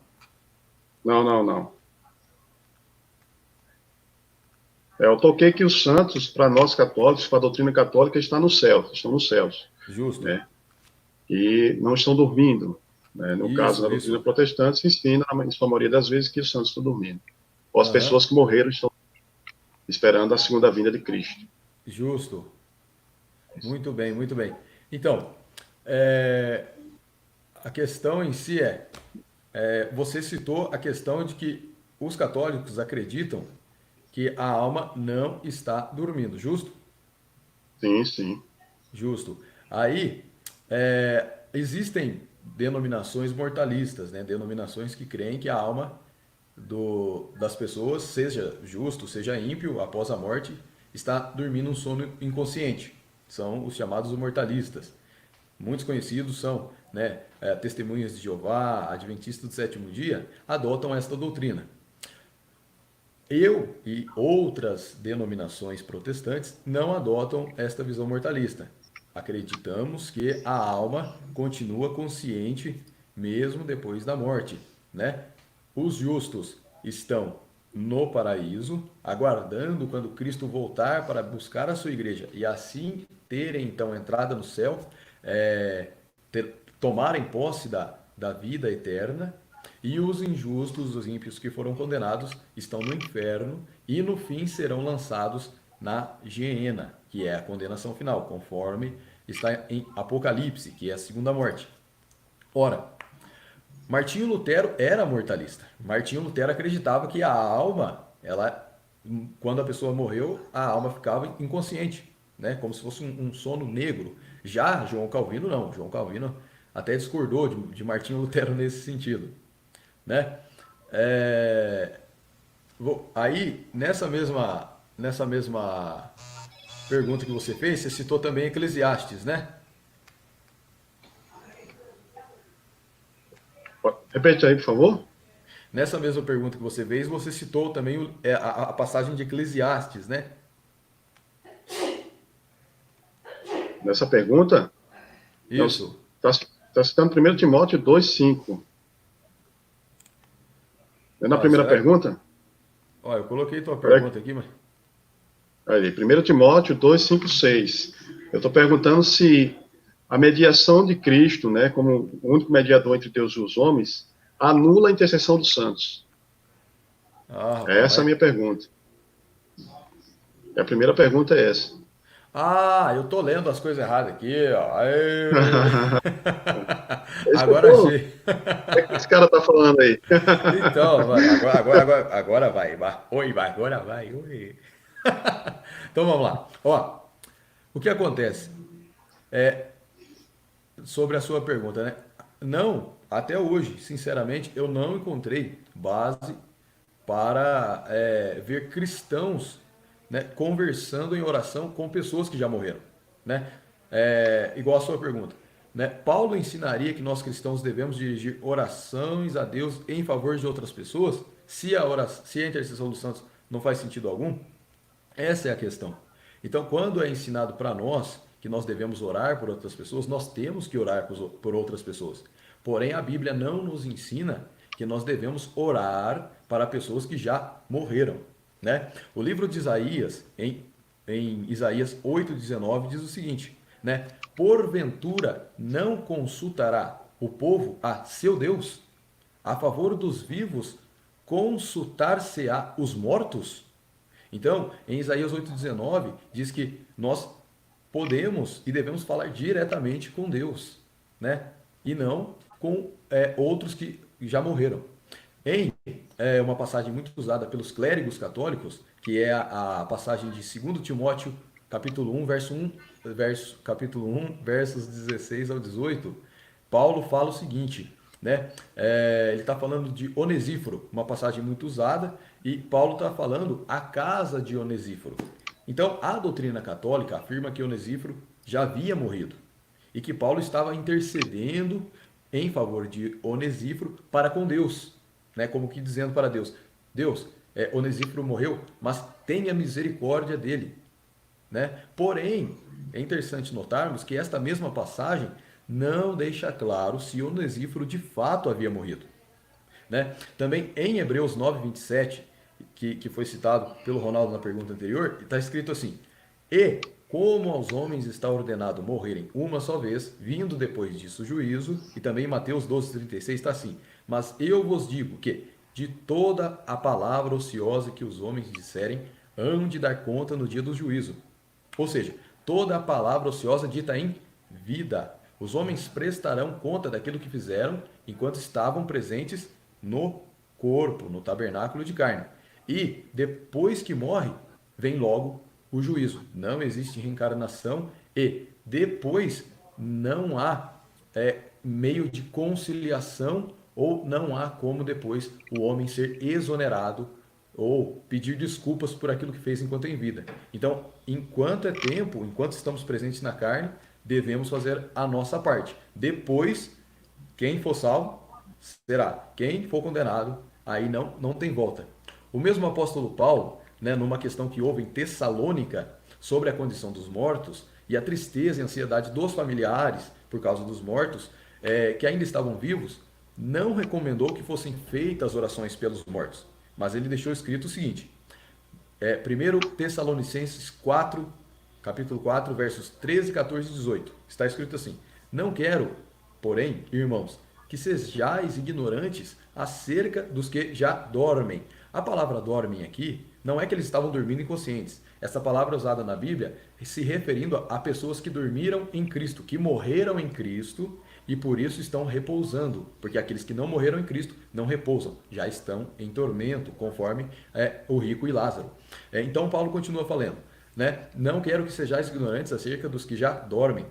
Não, não, não. Eu toquei que os santos, para nós católicos, para a doutrina católica, estão nos céus, Justo. né? E não estão dormindo. Né? No caso, Isso, na doutrina isso. protestante, se ensina, em sua maioria das vezes, que os santos estão dormindo. Ou as Aham. pessoas que morreram estão esperando a segunda vinda de Cristo. Justo. Muito bem, muito bem. Então, é, a questão em si você citou a questão de que os católicos acreditam que a alma não está dormindo, justo? Sim, sim. Justo. Aí, existem denominações mortalistas, né? Denominações que creem que a alma das pessoas, seja justo, seja ímpio, após a morte, está dormindo um sono inconsciente. são os chamados mortalistas. Muitos conhecidos são, né, Testemunhas de Jeová, Adventistas do Sétimo Dia, adotam esta doutrina. Eu e outras denominações protestantes não adotam esta visão mortalista. Acreditamos que a alma continua consciente mesmo depois da morte, né? Os justos estão no paraíso, aguardando quando Cristo voltar para buscar a sua igreja e assim terem então entrada no céu, tomarem posse da vida eterna. E os injustos, os ímpios que foram condenados, estão no inferno e no fim serão lançados na Geena, que é a condenação final, conforme está em Apocalipse, que é a segunda morte. Ora, Martinho Lutero era mortalista. Martinho Lutero acreditava que a alma, quando a pessoa morreu, a alma ficava inconsciente, né? Como se fosse um sono negro. Já João Calvino não. João Calvino até discordou de Martinho Lutero nesse sentido, né? Aí, nessa mesma pergunta que você fez, você citou também Eclesiastes, né? Repete aí, por favor. Nessa mesma pergunta que você fez, você citou também a passagem de Eclesiastes, né? Nessa pergunta, Isso. está citando 1 Timóteo 2,5. É na primeira pergunta? Olha, eu coloquei tua pergunta aqui, mas... Aí, 1 Timóteo 2, 5, 6. Eu estou perguntando se a mediação de Cristo, né, como o único mediador entre Deus e os homens, anula a intercessão dos santos. Essa é a minha pergunta. E a primeira pergunta é essa. Ah, eu tô lendo as coisas erradas aqui, ó. Agora achei. O que é que esse cara tá falando aí? Então, mano, agora vai. Oi, vai, agora vai. Oi. Então vamos lá. Ó, o que acontece sobre a sua pergunta, né? Não, até hoje, sinceramente, eu não encontrei base para ver cristãos, né, conversando em oração com pessoas que já morreram, né? Igual a sua pergunta, né? Paulo ensinaria que nós cristãos devemos dirigir orações a Deus em favor de outras pessoas, se a intercessão dos santos não faz sentido algum? Essa é a questão. Então, quando é ensinado para nós que nós devemos orar por outras pessoas, nós temos que orar por outras pessoas. Porém, a Bíblia não nos ensina que nós devemos orar para pessoas que já morreram, né? O livro de Isaías, em Isaías 8,19, diz o seguinte, né? Porventura não consultará o povo a seu Deus? A favor dos vivos consultar-se-á os mortos? Então, em Isaías 8,19, diz que nós podemos e devemos falar diretamente com Deus, né? E não com outros que já morreram. Em uma passagem muito usada pelos clérigos católicos, que é a passagem de 2 Timóteo, capítulo 1, capítulo 1, versos 16 ao 18, Paulo fala o seguinte, né? Ele está falando de Onesíforo, uma passagem muito usada, e Paulo está falando a casa de Onesíforo. Então, a doutrina católica afirma que Onesíforo já havia morrido e que Paulo estava intercedendo em favor de Onesíforo para com Deus, né? Como que dizendo para Deus, Deus, Onesíforo morreu, mas tenha misericórdia dele, né? Porém, é interessante notarmos que esta mesma passagem não deixa claro se Onesíforo de fato havia morrido, né? Também em Hebreus 9:27, que foi citado pelo Ronaldo na pergunta anterior, está escrito assim: e como aos homens está ordenado morrerem uma só vez, vindo depois disso o juízo, e também em Mateus 12:36 está assim: mas eu vos digo que de toda a palavra ociosa que os homens disserem, hão de dar conta no dia do juízo. Ou seja, toda a palavra ociosa dita em vida. Os homens prestarão conta daquilo que fizeram enquanto estavam presentes no corpo, no tabernáculo de carne. E depois que morre, vem logo o juízo. Não existe reencarnação e depois não há meio de conciliação ou não há como depois o homem ser exonerado ou pedir desculpas por aquilo que fez enquanto é em vida. Então, enquanto é tempo, enquanto estamos presentes na carne, devemos fazer a nossa parte. Depois, quem for salvo, será. Quem for condenado, aí não tem volta. O mesmo apóstolo Paulo, né, numa questão que houve em Tessalônica, sobre a condição dos mortos, e a tristeza e a ansiedade dos familiares por causa dos mortos, que ainda estavam vivos, não recomendou que fossem feitas orações pelos mortos. Mas ele deixou escrito o seguinte, 1 Tessalonicenses 4, capítulo 4, versos 13, 14 e 18. Está escrito assim: Não quero, porém, irmãos, que sejais ignorantes acerca dos que já dormem. A palavra dormem aqui não é que eles estavam dormindo inconscientes. Essa palavra é usada na Bíblia se referindo a pessoas que dormiram em Cristo, que morreram em Cristo e por isso estão repousando, porque aqueles que não morreram em Cristo não repousam, já estão em tormento, conforme o rico e Lázaro. Então Paulo continua falando, né? Não quero que sejais ignorantes acerca dos que já dormem,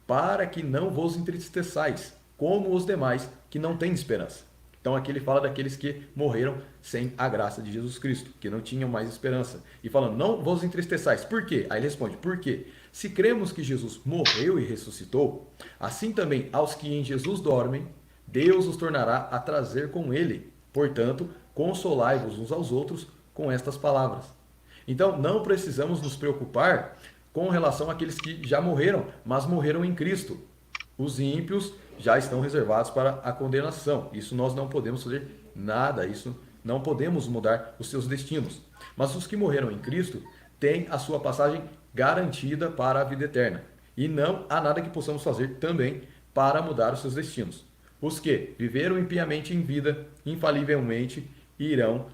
para que não vos entristeçais, como os demais que não têm esperança. Então aqui ele fala daqueles que morreram sem a graça de Jesus Cristo, que não tinham mais esperança. E falando, não vos entristeçais. Por quê? Aí ele responde, por quê? Se cremos que Jesus morreu e ressuscitou, assim também aos que em Jesus dormem, Deus os tornará a trazer com ele. Portanto, consolai-vos uns aos outros com estas palavras. Então, não precisamos nos preocupar com relação àqueles que já morreram, mas morreram em Cristo. Os ímpios já estão reservados para a condenação. Isso nós não podemos fazer nada, isso não podemos mudar os seus destinos. Mas os que morreram em Cristo têm a sua passagem garantida para a vida eterna. E não há nada que possamos fazer também para mudar os seus destinos. Os que viveram impiamente em vida, infalivelmente irão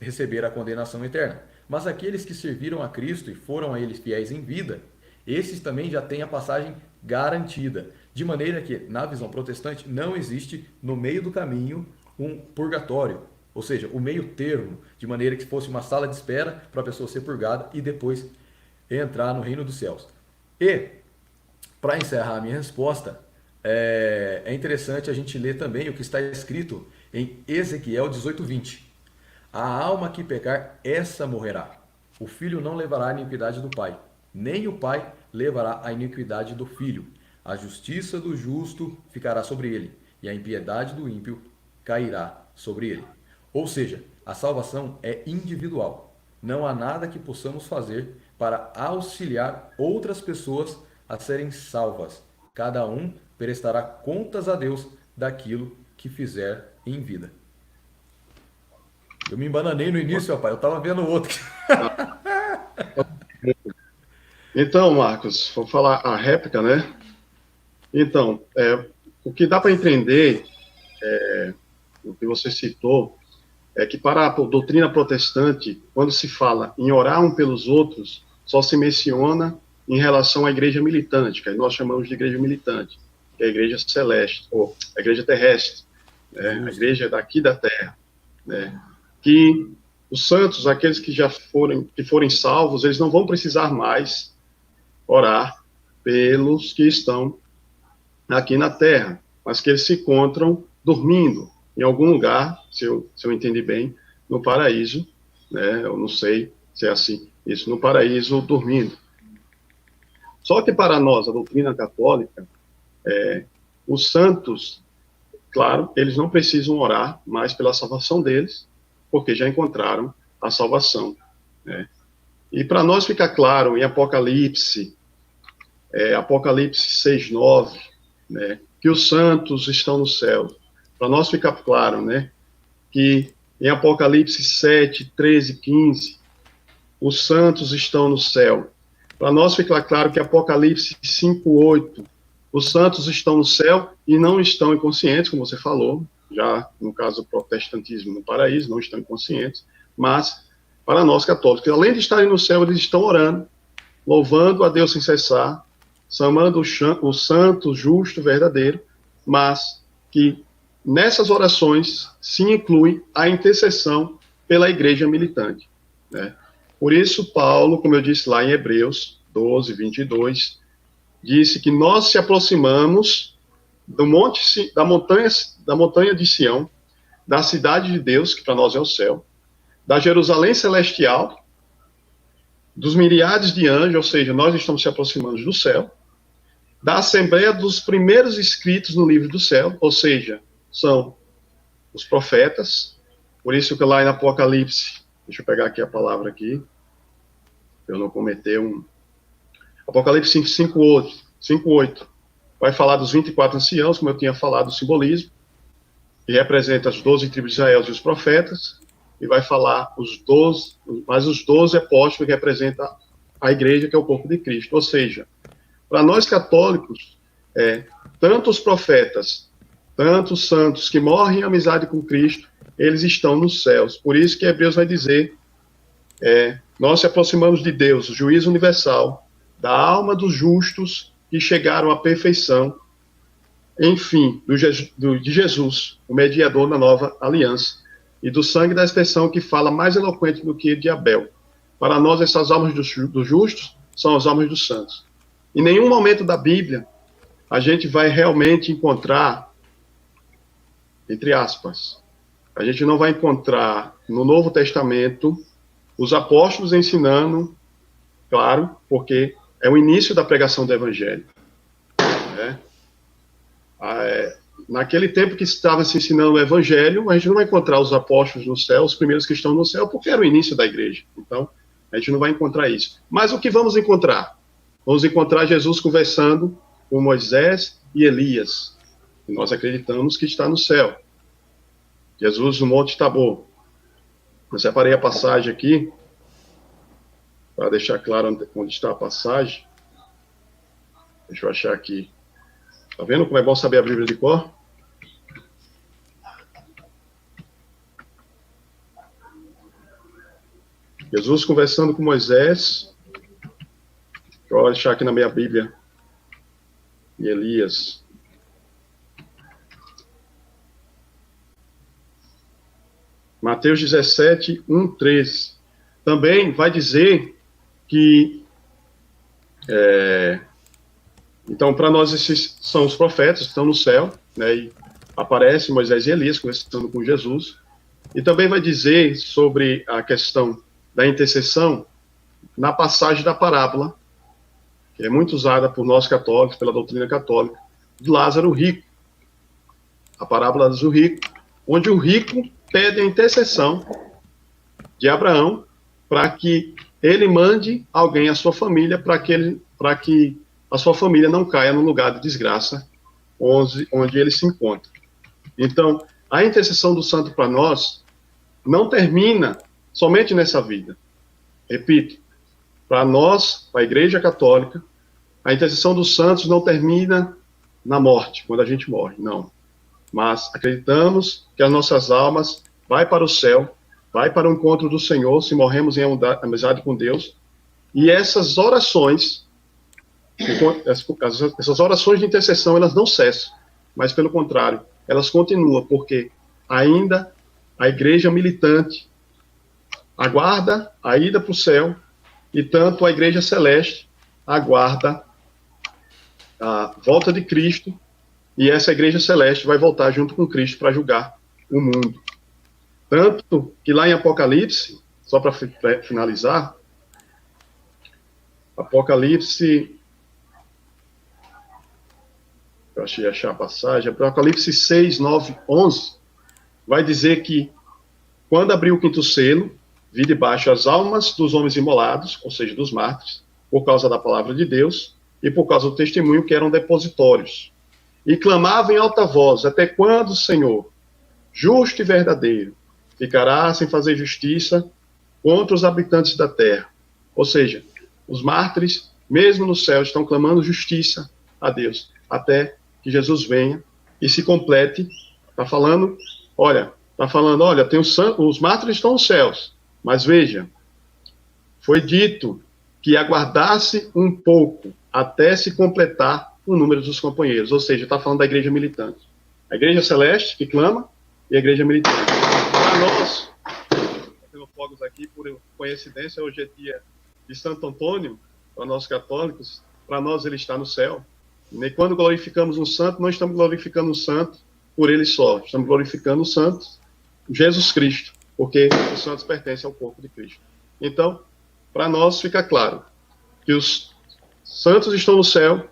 receber a condenação eterna. Mas aqueles que serviram a Cristo e foram a Ele fiéis em vida, esses também já têm a passagem garantida. De maneira que, na visão protestante, não existe no meio do caminho um purgatório, ou seja, o meio termo, de maneira que fosse uma sala de espera para a pessoa ser purgada e depois entrar no reino dos céus. E, para encerrar a minha resposta, é interessante a gente ler também o que está escrito em Ezequiel 18:20. A alma que pecar, essa morrerá. O filho não levará a iniquidade do pai, nem o pai levará a iniquidade do filho. A justiça do justo ficará sobre ele, e a impiedade do ímpio cairá sobre ele. Ou seja, a salvação é individual. Não há nada que possamos fazer para auxiliar outras pessoas a serem salvas. Cada um prestará contas a Deus daquilo que fizer em vida. Eu me embananei no início, rapaz. Eu estava vendo o outro. Então, Marcos, vou falar a réplica, né? Então, o que dá para entender, o que você citou, é que para a doutrina protestante, quando se fala em orar um pelos outros, só se menciona em relação à igreja militante, que nós chamamos de igreja militante, que é a igreja celeste, ou a igreja terrestre, né? A igreja daqui da terra, né? Que os santos, aqueles que já forem salvos, eles não vão precisar mais orar pelos que estão aqui na terra, mas que eles se encontram dormindo em algum lugar, se eu entendi bem, no paraíso, né? Eu não sei se é assim, isso, no paraíso dormindo. Só que para nós, a doutrina católica, os santos, claro, eles não precisam orar mais pela salvação deles, porque já encontraram a salvação, né? E para nós fica claro em Apocalipse 6:9, né, que os santos estão no céu. Para nós fica claro, né, que em Apocalipse 7:13-15, os santos estão no céu. Para nós fica claro que Apocalipse 5:8, os santos estão no céu e não estão inconscientes, como você falou, já no caso do protestantismo no paraíso, não estão inconscientes, mas para nós católicos, além de estarem no céu, eles estão orando, louvando a Deus sem cessar, chamando o santo, justo, verdadeiro, mas que nessas orações se inclui a intercessão pela igreja militante, né? Por isso, Paulo, como eu disse lá em Hebreus 12:22, disse que nós se aproximamos da montanha de Sião, da cidade de Deus, que para nós é o céu, da Jerusalém celestial, dos milhares de anjos, ou seja, nós estamos se aproximando do céu, da assembleia dos primeiros escritos no livro do céu, ou seja, são os profetas, por isso que lá em Apocalipse, deixa eu pegar aqui a palavra aqui, para eu não cometer um... Apocalipse 5:8, vai falar dos 24 anciãos, como eu tinha falado, o simbolismo, que representa as 12 tribos de Israel e os profetas, e vai falar os 12 apóstolos, que representam a igreja, que é o corpo de Cristo. Ou seja, para nós católicos, tanto os profetas, tanto os santos que morrem em amizade com Cristo, eles estão nos céus. Por isso que Hebreus vai dizer, nós se aproximamos de Deus, o juiz universal, da alma dos justos que chegaram à perfeição, enfim, de Jesus, o mediador da nova aliança, e do sangue da expressão que fala mais eloquente do que de Abel. Para nós, essas almas dos justos são as almas dos santos. Em nenhum momento da Bíblia, a gente vai realmente encontrar, entre aspas, a gente não vai encontrar no Novo Testamento os apóstolos ensinando, claro, porque é o início da pregação do Evangelho. Né? Naquele tempo que estava se ensinando o Evangelho, a gente não vai encontrar os apóstolos no céu, os primeiros que estão no céu, porque era o início da igreja. Então, a gente não vai encontrar isso. Mas o que vamos encontrar? Vamos encontrar Jesus conversando com Moisés e Elias. E nós acreditamos que está no céu. Jesus no Monte Tabor. Eu separei a passagem aqui, para deixar claro onde está a passagem. Deixa eu achar aqui. Tá vendo como é bom saber a Bíblia de cor? Jesus conversando com Moisés. Deixa eu deixar aqui na minha Bíblia. E Elias. Mateus 17, 1, 13. Também vai dizer que... Então, para nós, esses são os profetas que estão no céu, né, e aparece Moisés e Elias conversando com Jesus. E também vai dizer sobre a questão da intercessão na passagem da parábola, que é muito usada por nós católicos, pela doutrina católica, de Lázaro rico. A parábola do rico, onde o rico pede a intercessão de Abraão para que ele mande alguém à sua família para que a sua família não caia no lugar de desgraça onde ele se encontra. Então, a intercessão do santo para nós não termina somente nessa vida. Repito, para nós, para a Igreja Católica, a intercessão dos santos não termina na morte, quando a gente morre, não. Mas acreditamos que as nossas almas vai para o céu, vai para o encontro do Senhor, se morremos em amizade com Deus, e essas orações de intercessão, elas não cessam, mas pelo contrário, elas continuam, porque ainda a igreja militante aguarda a ida para o céu, e tanto a igreja celeste aguarda a volta de Cristo, e essa igreja celeste vai voltar junto com Cristo para julgar o mundo. Tanto que lá em Apocalipse, só para finalizar, Apocalipse... Eu achei achar a passagem, Apocalipse 6, 9, 11, vai dizer que, quando abriu o quinto selo, vi debaixo as almas dos homens imolados, ou seja, dos mártires, por causa da palavra de Deus, e por causa do testemunho que eram depositórios. E clamavam em alta voz, até quando, Senhor, justo e verdadeiro, ficará sem fazer justiça contra os habitantes da terra? Ou seja, os mártires, mesmo no céu, estão clamando justiça a Deus, até que Jesus venha e se complete. Está falando, olha, tem os mártires estão nos céus, mas veja, foi dito que aguardasse um pouco até se completar o número dos companheiros, ou seja, está falando da igreja militante. A igreja celeste que clama e a igreja militante. Para nós, tendo fogos aqui, por coincidência, hoje é dia de Santo Antônio, para nós católicos, para nós ele está no céu. E quando glorificamos um santo, não estamos glorificando um santo por ele só, estamos glorificando o santo Jesus Cristo, porque os santos pertencem ao corpo de Cristo. Então, para nós fica claro que os santos estão no céu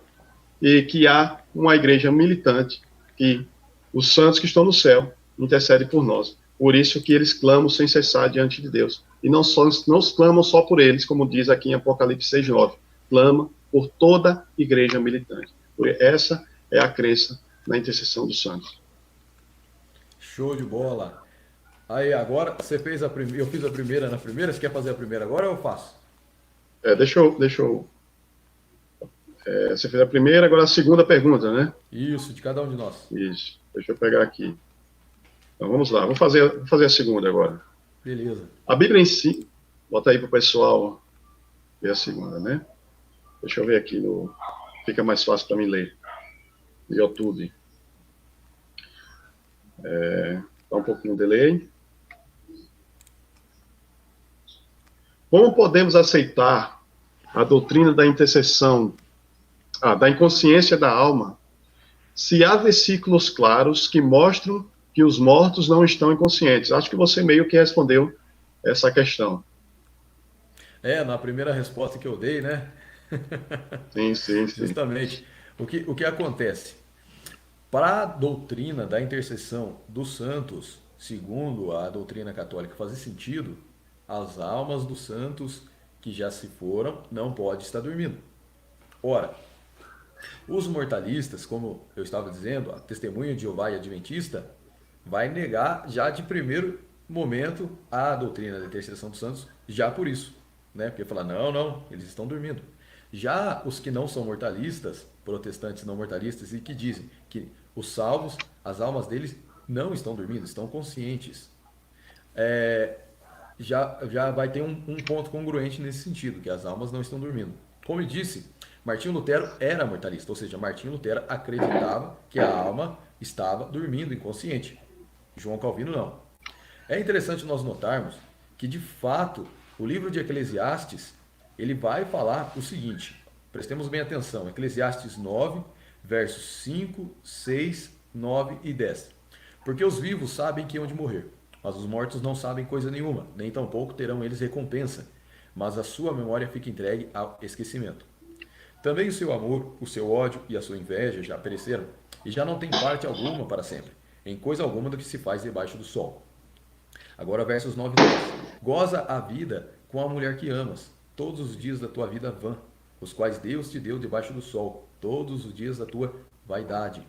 e que há uma igreja militante, que os santos que estão no céu intercedem por nós. Por isso que eles clamam sem cessar diante de Deus. E não clamam só por eles, como diz aqui em Apocalipse 6:9. Clama por toda a igreja militante. Essa é a crença na intercessão dos santos. Show de bola. Aí, agora, você fez a primeira, eu fiz a primeira na primeira, você quer fazer a primeira agora ou eu faço? Você fez a primeira, agora a segunda pergunta, né? Isso, de cada um de nós. Isso. Deixa eu pegar aqui. Então, vamos lá. Vou fazer a segunda agora. Beleza. A Bíblia em si, bota aí para o pessoal ver a segunda, né? Deixa eu ver aqui, fica mais fácil para mim ler. No YouTube. Dá um pouquinho de delay. Como podemos aceitar a doutrina da intercessão, da inconsciência da alma, se há versículos claros que mostram que os mortos não estão inconscientes? Acho que você meio que respondeu essa questão. Na primeira resposta que eu dei, né? Sim. Justamente. O que acontece? Para a doutrina da intercessão dos santos, segundo a doutrina católica fazer sentido, as almas dos santos que já se foram não podem estar dormindo. Ora, os mortalistas, como eu estava dizendo, a testemunha de Jeová e Adventista, vai negar já de primeiro momento a doutrina da intercessão dos santos, já por isso, né? Porque fala, não, eles estão dormindo. Já os que não são mortalistas, protestantes não mortalistas, e que dizem que os salvos, as almas deles não estão dormindo, estão conscientes. Já vai ter um ponto congruente nesse sentido, que as almas não estão dormindo. Como eu disse, Martinho Lutero era mortalista, ou seja, Martinho Lutero acreditava que a alma estava dormindo, inconsciente. João Calvino não. É interessante nós notarmos que, de fato, o livro de Eclesiastes, ele vai falar o seguinte, prestemos bem atenção, Eclesiastes 9, versos 5, 6, 9 e 10. Porque os vivos sabem que hão de morrer, mas os mortos não sabem coisa nenhuma, nem tampouco terão eles recompensa, mas a sua memória fica entregue ao esquecimento. Também o seu amor, o seu ódio e a sua inveja já pereceram, e já não tem parte alguma para sempre, em coisa alguma do que se faz debaixo do sol. Agora versos 9 e 10. Goza a vida com a mulher que amas, todos os dias da tua vida vã, os quais Deus te deu debaixo do sol, todos os dias da tua vaidade.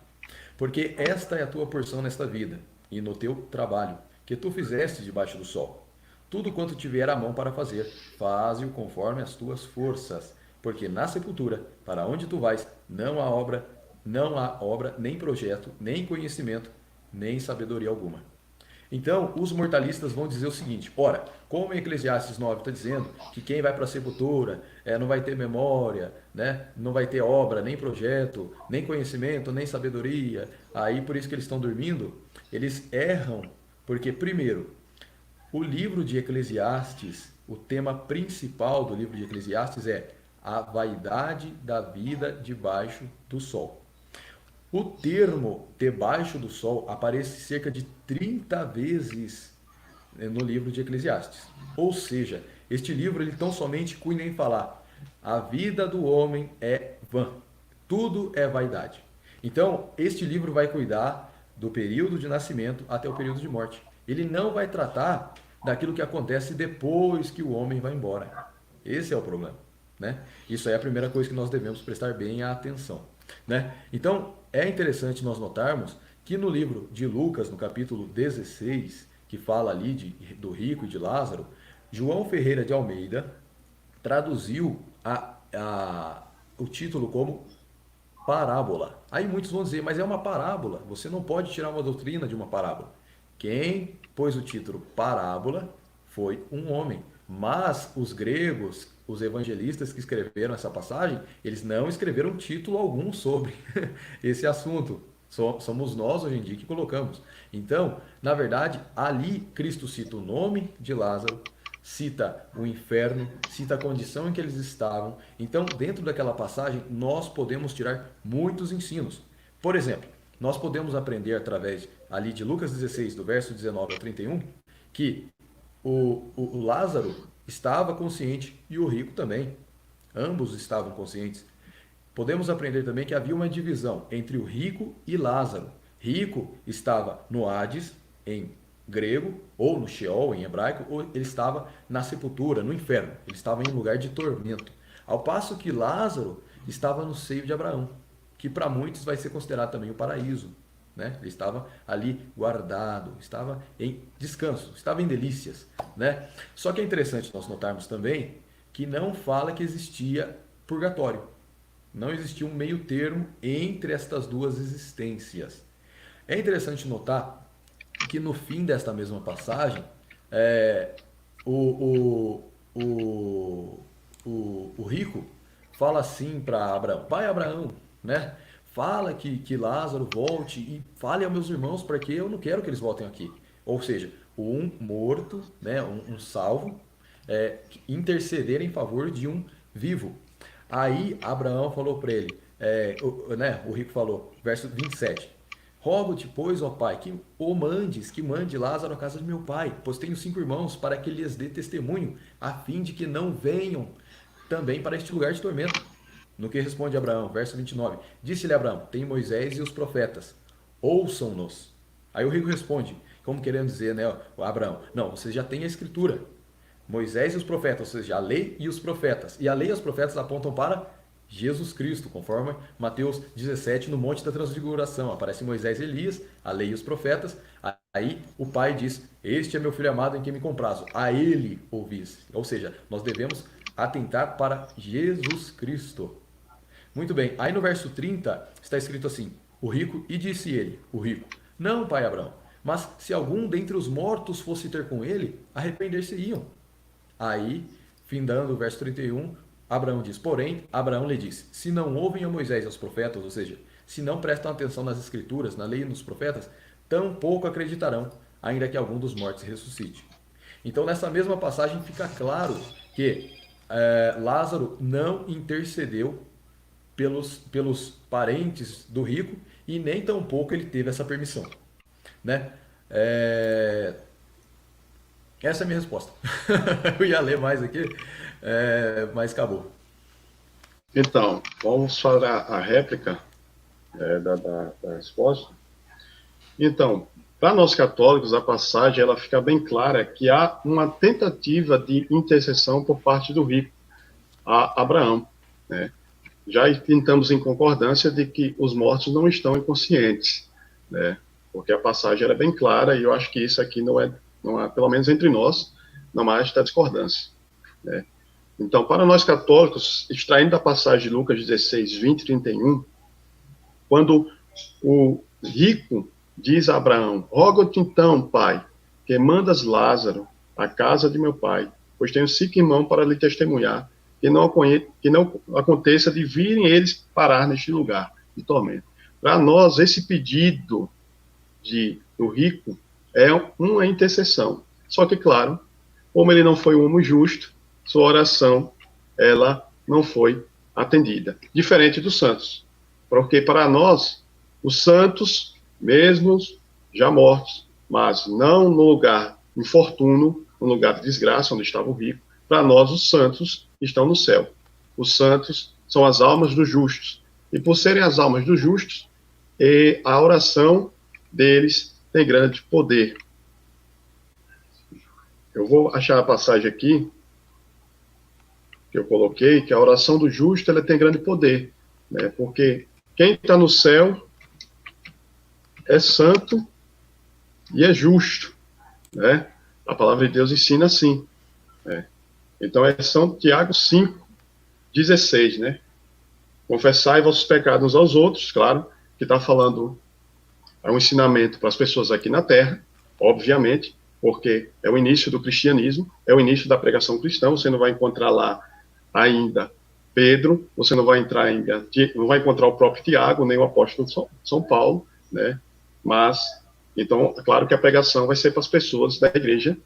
Porque esta é a tua porção nesta vida, e no teu trabalho, que tu fizeste debaixo do sol. Tudo quanto tiver a mão para fazer, faze-o conforme as tuas forças. Porque na sepultura, para onde tu vais, não há obra, nem projeto, nem conhecimento, nem sabedoria alguma. Então, os mortalistas vão dizer o seguinte, ora, como em Eclesiastes 9 está dizendo que quem vai para a sepultura não vai ter memória, né? Não vai ter obra, nem projeto, nem conhecimento, nem sabedoria, aí por isso que eles estão dormindo, eles erram, porque primeiro, o livro de Eclesiastes, o tema principal do livro de Eclesiastes é a vaidade da vida debaixo do sol. O termo debaixo do sol aparece cerca de 30 vezes no livro de Eclesiastes. Ou seja, este livro ele tão somente cuida em falar a vida do homem é vã, tudo é vaidade. Então, este livro vai cuidar do período de nascimento até o período de morte. Ele não vai tratar daquilo que acontece depois que o homem vai embora. Esse é o problema, né? Isso aí é a primeira coisa que nós devemos prestar bem atenção, né? Então, é interessante nós notarmos que no livro de Lucas, no capítulo 16, que fala ali do rico e de Lázaro, João Ferreira de Almeida traduziu o título como parábola. Aí muitos vão dizer, mas é uma parábola, você não pode tirar uma doutrina de uma parábola. Quem pôs o título parábola foi um homem, mas os gregos, os evangelistas que escreveram essa passagem, eles não escreveram título algum sobre esse assunto. Somos nós hoje em dia que colocamos. Então, na verdade, ali Cristo cita o nome de Lázaro, cita o inferno, cita a condição em que eles estavam. Então, dentro daquela passagem, nós podemos tirar muitos ensinos. Por exemplo, nós podemos aprender através ali de Lucas 16, do verso 19 ao 31, que o Lázaro estava consciente e o rico também. Ambos estavam conscientes. Podemos aprender também que havia uma divisão entre o rico e Lázaro. Rico estava no Hades, em grego, ou no Sheol, em hebraico, ou ele estava na sepultura, no inferno. Ele estava em um lugar de tormento. Ao passo que Lázaro estava no seio de Abraão, que para muitos vai ser considerado também o paraíso. Né? Ele estava ali guardado, estava em descanso, estava em delícias. Né? Só que é interessante nós notarmos também que não fala que existia purgatório. Não existia um meio termo entre estas duas existências. É interessante notar que no fim desta mesma passagem, é, o, o, o, o rico fala assim para Abraão: Pai Abraão, né? Fala que Lázaro volte e fale aos meus irmãos, porque eu não quero que eles voltem aqui. Ou seja, um morto, né, um salvo, interceder em favor de um vivo. Aí Abraão falou para ele, o rico falou, verso 27. Rogo-te, pois, ó pai, que o mandes, que mande Lázaro à casa de meu pai, pois tenho 5 irmãos, para que lhes dê testemunho, a fim de que não venham também para este lugar de tormento. No que responde Abraão, verso 29. Disse-lhe Abraão: tem Moisés e os profetas, ouçam-nos. Aí o rico responde, como querendo dizer, né, Abraão: não, você já tem a escritura. Moisés e os profetas, ou seja, a lei e os profetas. E a lei e os profetas apontam para Jesus Cristo, conforme Mateus 17, no Monte da Transfiguração. Aparece Moisés e Elias, a lei e os profetas. Aí o pai diz: este é meu filho amado em quem me comprazo. A ele ouvis. Ou seja, nós devemos atentar para Jesus Cristo. Muito bem. Aí no verso 30 está escrito assim: o rico, e disse ele, o rico: não, pai Abraão, mas se algum dentre os mortos fosse ter com ele, arrepender-se-iam. Aí, findando o verso 31, Abraão diz: porém, Abraão lhe disse: se não ouvem a Moisés e aos profetas, ou seja, se não prestam atenção nas escrituras, na lei e nos profetas, tampouco acreditarão, ainda que algum dos mortos ressuscite. Então, nessa mesma passagem fica claro que Lázaro não intercedeu pelos parentes do rico e nem tampouco ele teve essa permissão. Né? Essa é a minha resposta. Eu ia ler mais aqui, mas acabou. Então, vamos para a réplica da resposta. Então, para nós católicos, a passagem ela fica bem clara que há uma tentativa de intercessão por parte do rico a Abraão. Né? Já estamos em concordância de que os mortos não estão inconscientes, né? Porque a passagem era bem clara e eu acho que isso aqui não há, pelo menos entre nós, não há esta discordância. Né? Então, para nós católicos, extraindo da passagem de Lucas 16, 20 e 31, quando o rico diz a Abraão: rogo-te então, pai, que mandas Lázaro à casa de meu pai, pois tenho 5 irmãos para lhe testemunhar, que não aconteça de virem eles parar neste lugar de tormento. Para nós, esse pedido do rico é uma intercessão. Só que, claro, como ele não foi um homem justo, sua oração, ela não foi atendida. Diferente dos santos. Porque para nós, os santos, mesmo já mortos, mas não no lugar infortúnio, no lugar de desgraça, onde estava o rico, para nós, os santos estão no céu. Os santos são as almas dos justos. E por serem as almas dos justos, a oração deles tem grande poder. Eu vou achar a passagem aqui, que eu coloquei, que a oração do justo ela tem grande poder. Né? Porque quem está no céu é santo e é justo. Né? A palavra de Deus ensina assim. Né? Então é São Tiago 5, 16, né? Confessai vossos pecados uns aos outros, claro, que está falando, é um ensinamento para as pessoas aqui na Terra, obviamente, porque é o início do cristianismo, é o início da pregação cristã, você não vai encontrar lá ainda Pedro, você não vai encontrar o próprio Tiago, nem o apóstolo São Paulo, né? Mas, então, é claro que a pregação vai ser para as pessoas da igreja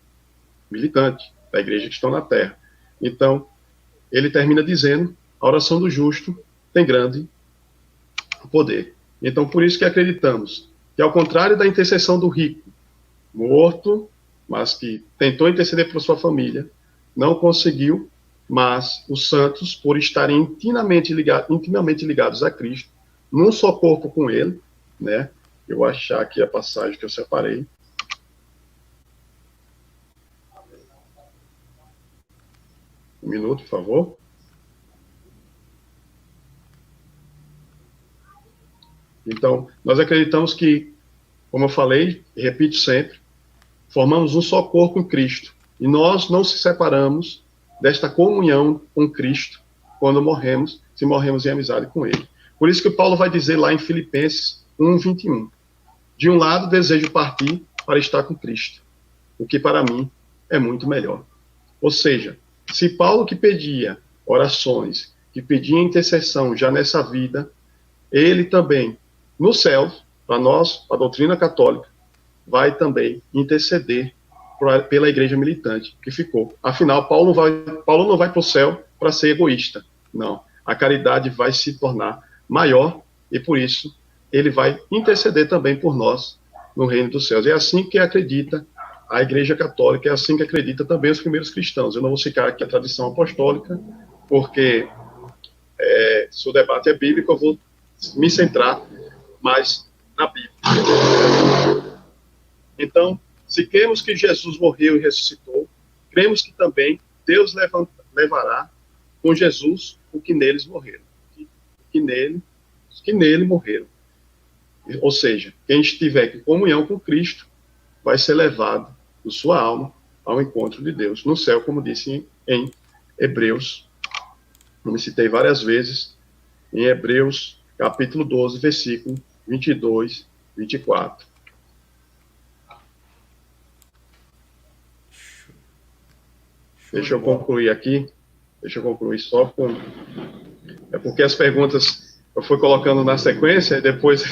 militante, da igreja que estão na Terra. Então, ele termina dizendo: a oração do justo tem grande poder. Então, por isso que acreditamos que, ao contrário da intercessão do rico, morto, mas que tentou interceder por sua família, não conseguiu, mas os santos, por estarem intimamente ligados a Cristo, num só corpo com ele, né? Eu vou achar aqui a passagem que eu separei. Um minuto, por favor. Então, nós acreditamos que, como eu falei, e repito sempre, formamos um só corpo em Cristo. E nós não se separamos desta comunhão com Cristo quando morremos, se morremos em amizade com Ele. Por isso que Paulo vai dizer lá em Filipenses 1:21. De um lado, desejo partir para estar com Cristo, o que para mim é muito melhor. Ou seja, se Paulo que pedia orações, que pedia intercessão já nessa vida, ele também, no céu, para nós, a doutrina católica, vai também interceder pela igreja militante que ficou. Afinal, Paulo não vai para o céu para ser egoísta. Não. A caridade vai se tornar maior e, por isso, ele vai interceder também por nós no reino dos céus. É assim que acredita a Igreja Católica, é assim que acredita também os primeiros cristãos. Eu não vou citar aqui a tradição apostólica, porque se o debate é bíblico, eu vou me centrar mais na Bíblia. Então, se cremos que Jesus morreu e ressuscitou, cremos que também Deus levará com Jesus o que neles morreram, que nele morreram. Ou seja, quem estiver em comunhão com Cristo vai ser levado por sua alma ao encontro de Deus no céu, como disse em Hebreus. Eu me citei várias vezes em Hebreus, capítulo 12, versículo 22, 24. Deixa eu concluir aqui. Deixa eu concluir só com... É porque as perguntas eu fui colocando na sequência e depois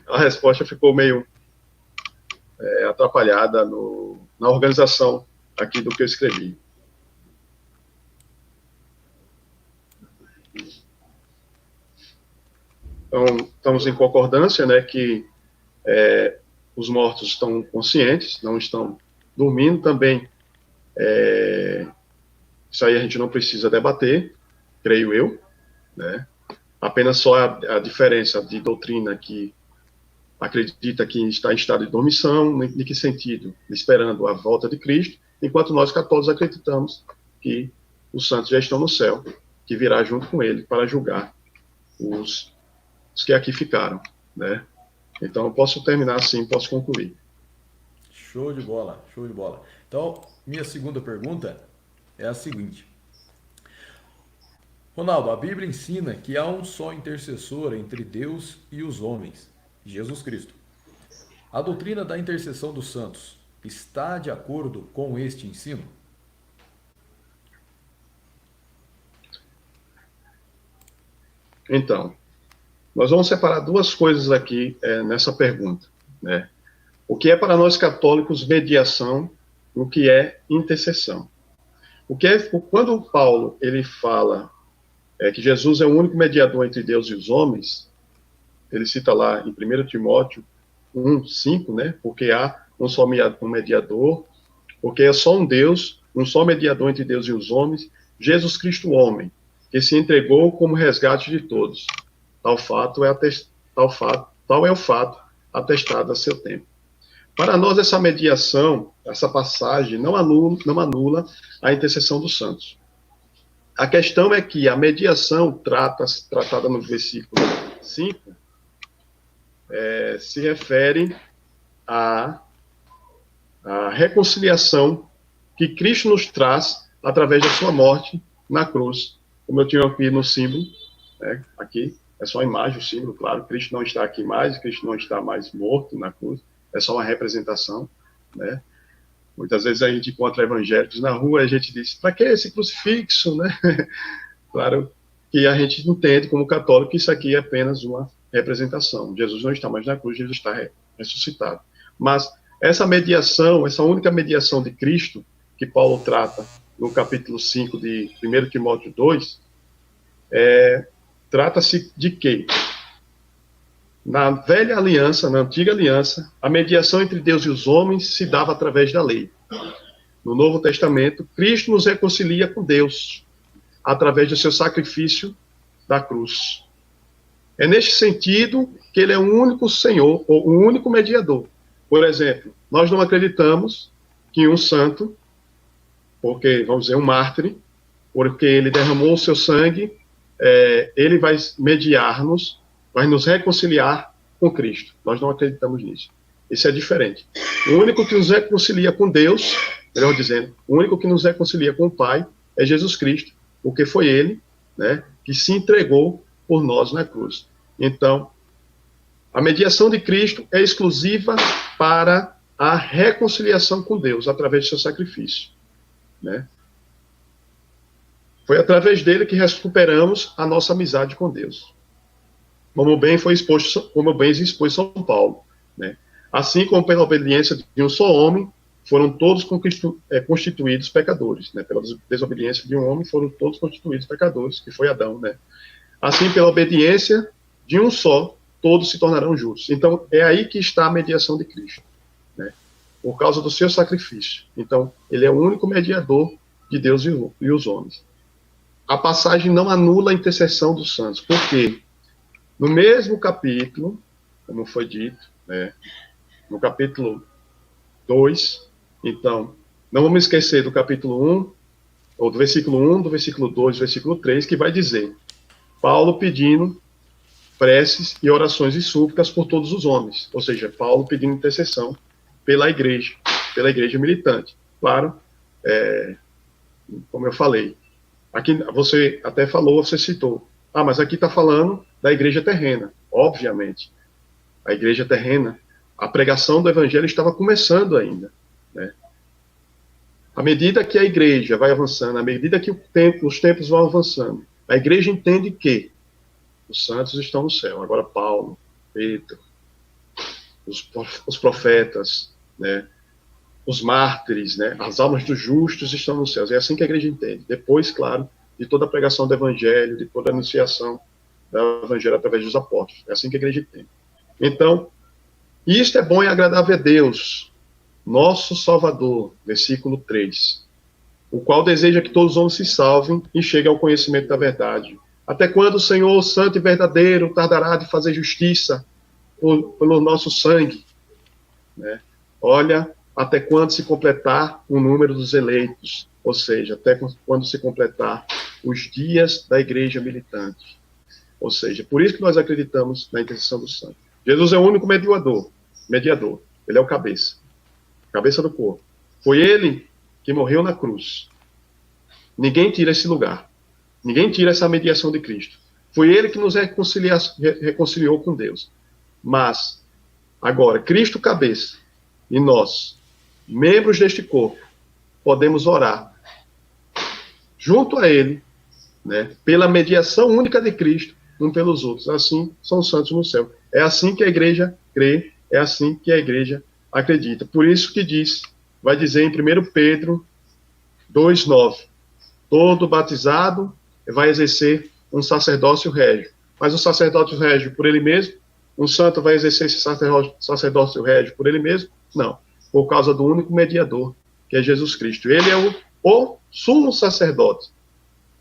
a resposta ficou meio atrapalhada na organização aqui do que eu escrevi. Então, estamos em concordância, né, que os mortos estão conscientes, não estão dormindo também. Isso aí a gente não precisa debater, creio eu, né? Apenas só a diferença de doutrina que acredita que está em estado de dormição, em que sentido? Esperando a volta de Cristo, enquanto nós católicos acreditamos que os santos já estão no céu, que virá junto com ele para julgar os que aqui ficaram, né? Então, eu posso terminar assim, posso concluir. Show de bola, show de bola. Então, minha segunda pergunta é a seguinte. Ronaldo, a Bíblia ensina que há um só intercessor entre Deus e os homens, Jesus Cristo. A doutrina da intercessão dos santos está de acordo com este ensino? Então, nós vamos separar duas coisas aqui nessa pergunta, né? O que é para nós católicos mediação, o que é intercessão. Quando Paulo ele fala que Jesus é o único mediador entre Deus e os homens, ele cita lá em 1 Timóteo 1:5, né? Porque há um só mediador, porque é só um Deus, um só mediador entre Deus e os homens, Jesus Cristo homem, que se entregou como resgate de todos. Tal é o fato atestado a seu tempo. Para nós, essa mediação, essa passagem, não anula a intercessão dos santos. A questão é que a mediação tratada no versículo 5 se refere à reconciliação que Cristo nos traz através da sua morte na cruz. Como eu tinha aqui no símbolo, aqui, é só a imagem, o símbolo, claro, Cristo não está aqui mais, Cristo não está mais morto na cruz, é só uma representação, né? Muitas vezes a gente encontra evangélicos na rua e a gente diz, para que esse crucifixo, né? Claro que a gente entende como católico que isso aqui é apenas uma representação. Jesus não está mais na cruz, Jesus está ressuscitado. Mas essa mediação, essa única mediação de Cristo, que Paulo trata no capítulo 5 de 1 Timóteo 2, trata-se de quê? Na velha aliança, na antiga aliança, a mediação entre Deus e os homens se dava através da lei. No Novo Testamento, Cristo nos reconcilia com Deus através do seu sacrifício da cruz. É neste sentido que ele é o único Senhor, ou o único mediador. Por exemplo, nós não acreditamos que um santo, porque, vamos dizer, um mártir, porque ele derramou o seu sangue, ele vai mediar-nos, vai nos reconciliar com Cristo. Nós não acreditamos nisso. Isso é diferente. O único que nos reconcilia com Deus, melhor dizendo, o único que nos reconcilia com o Pai é Jesus Cristo, porque foi ele, né, que se entregou por nós na cruz. Então, a mediação de Cristo é exclusiva para a reconciliação com Deus, através do seu sacrifício, né? Foi através dele que recuperamos a nossa amizade com Deus. Como bem expôs São Paulo, né? Assim como pela obediência de um só homem, foram todos constituídos pecadores, né? Pela desobediência de um homem, foram todos constituídos pecadores, que foi Adão, né? Assim, pela obediência de um só, todos se tornarão justos. Então, é aí que está a mediação de Cristo, né? Por causa do seu sacrifício. Então, ele é o único mediador de Deus e os homens. A passagem não anula a intercessão dos santos. Por quê? No mesmo capítulo, como foi dito, né, no capítulo 2, então, não vamos esquecer do capítulo 1, ou do versículo 1, do versículo 2, do versículo 3, que vai dizer, Paulo pedindo preces e orações e súplicas por todos os homens, ou seja, Paulo pedindo intercessão pela igreja militante. Claro, como eu falei, aqui você até falou, você citou, mas aqui está falando da igreja terrena, obviamente. A igreja terrena, a pregação do evangelho estava começando ainda, né? À medida que a igreja vai avançando, à medida que os tempos vão avançando, a igreja entende que os santos estão no céu. Agora Paulo, Pedro, os profetas, né, os mártires, né, as almas dos justos estão nos céus. É assim que a igreja entende. Depois, claro, de toda a pregação do evangelho, de toda a anunciação do evangelho através dos apóstolos. É assim que a igreja entende. Então, isto é bom e agradável a Deus, nosso Salvador, versículo 3, o qual deseja que todos os homens se salvem e cheguem ao conhecimento da verdade. Até quando o Senhor, santo e verdadeiro, tardará de fazer justiça pelo nosso sangue? Né? Olha, até quando se completar o número dos eleitos, ou seja, até quando se completar os dias da igreja militante. Ou seja, por isso que nós acreditamos na intercessão do santo. Jesus é o único mediador. Ele é o cabeça do corpo. Foi ele que morreu na cruz. Ninguém tira esse lugar. Ninguém tira essa mediação de Cristo. Foi ele que nos reconciliou com Deus. Mas, agora, Cristo cabeça e nós, membros deste corpo, podemos orar junto a ele, né, pela mediação única de Cristo, um pelos outros. Assim são os santos no céu. É assim que a igreja crê, é assim que a igreja acredita. Por isso que vai dizer em 1 Pedro 2,9, todo batizado vai exercer um sacerdócio régio. Mas o sacerdócio régio por ele mesmo? Um santo vai exercer esse sacerdócio régio por ele mesmo? Não. Por causa do único mediador, que é Jesus Cristo. Ele é o sumo sacerdote.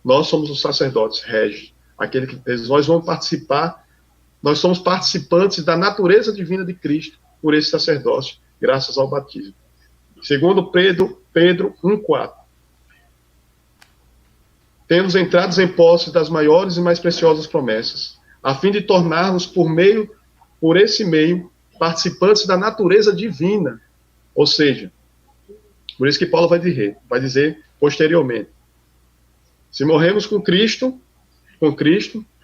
Nós somos os sacerdotes régios. Nós vamos participar, nós somos participantes da natureza divina de Cristo por esse sacerdócio, graças ao batismo. Segundo Pedro 1,4. Temos entrados em posse das maiores e mais preciosas promessas, a fim de tornarmos por esse meio, participantes da natureza divina. Ou seja, por isso que Paulo vai dizer posteriormente, se morremos com Cristo,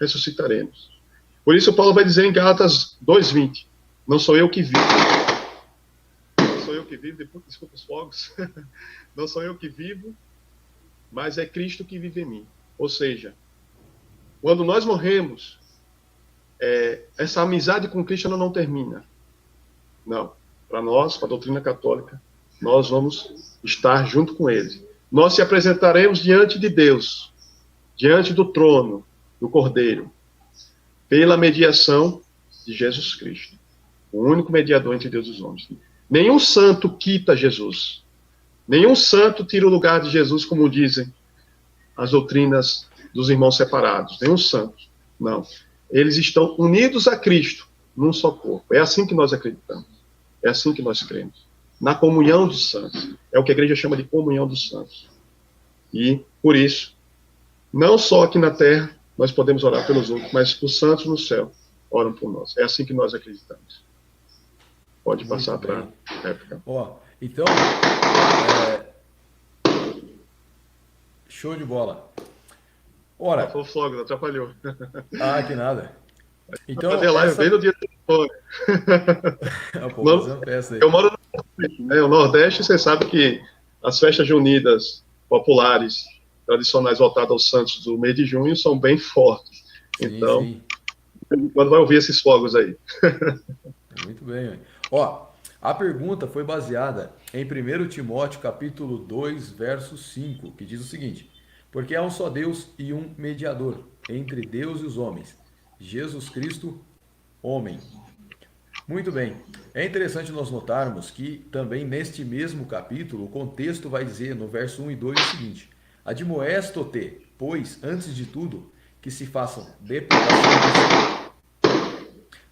ressuscitaremos. Por isso Paulo vai dizer em Gálatas 2,20, não sou eu que vivo. Não sou eu que vivo, desculpa os fogos. Não sou eu que vivo, mas é Cristo que vive em mim. Ou seja, quando nós morremos, essa amizade com Cristo ela não termina. Não. Para nós, para a doutrina católica, nós vamos estar junto com ele. Nós se apresentaremos diante de Deus, diante do trono do Cordeiro, pela mediação de Jesus Cristo, o único mediador entre Deus e os homens. Nenhum santo quita Jesus. Nenhum santo tira o lugar de Jesus, como dizem as doutrinas dos irmãos separados. Nenhum santo. Não. Eles estão unidos a Cristo, num só corpo. É assim que nós acreditamos. É assim que nós cremos. Na comunhão dos santos. É o que a igreja chama de comunhão dos santos. E, por isso, não só aqui na terra nós podemos orar pelos outros, mas os santos no céu oram por nós. É assim que nós acreditamos. Pode Muito passar para bem. a réplica. Ó, então, show de bola. Ora, Foi o flog, atrapalhou. que nada. Fazer Então, live bem no dia do flog. Pô, fazendo festa aí. Eu moro no Nordeste, né? O Nordeste, você sabe que as festas juninas populares, tradicionais voltadas aos santos do mês de junho, são bem fortes. Sim, Então, sim. quando vai ouvir esses fogos aí? Muito bem. Ó, a pergunta foi baseada em 1 Timóteo capítulo 2, verso 5, que diz o seguinte: porque há um só Deus e um mediador entre Deus e os homens, Jesus Cristo, homem. Muito bem. É interessante nós notarmos que também neste mesmo capítulo, o contexto vai dizer no verso 1 e 2 o seguinte: admoesto-te, pois, antes de tudo, que se façam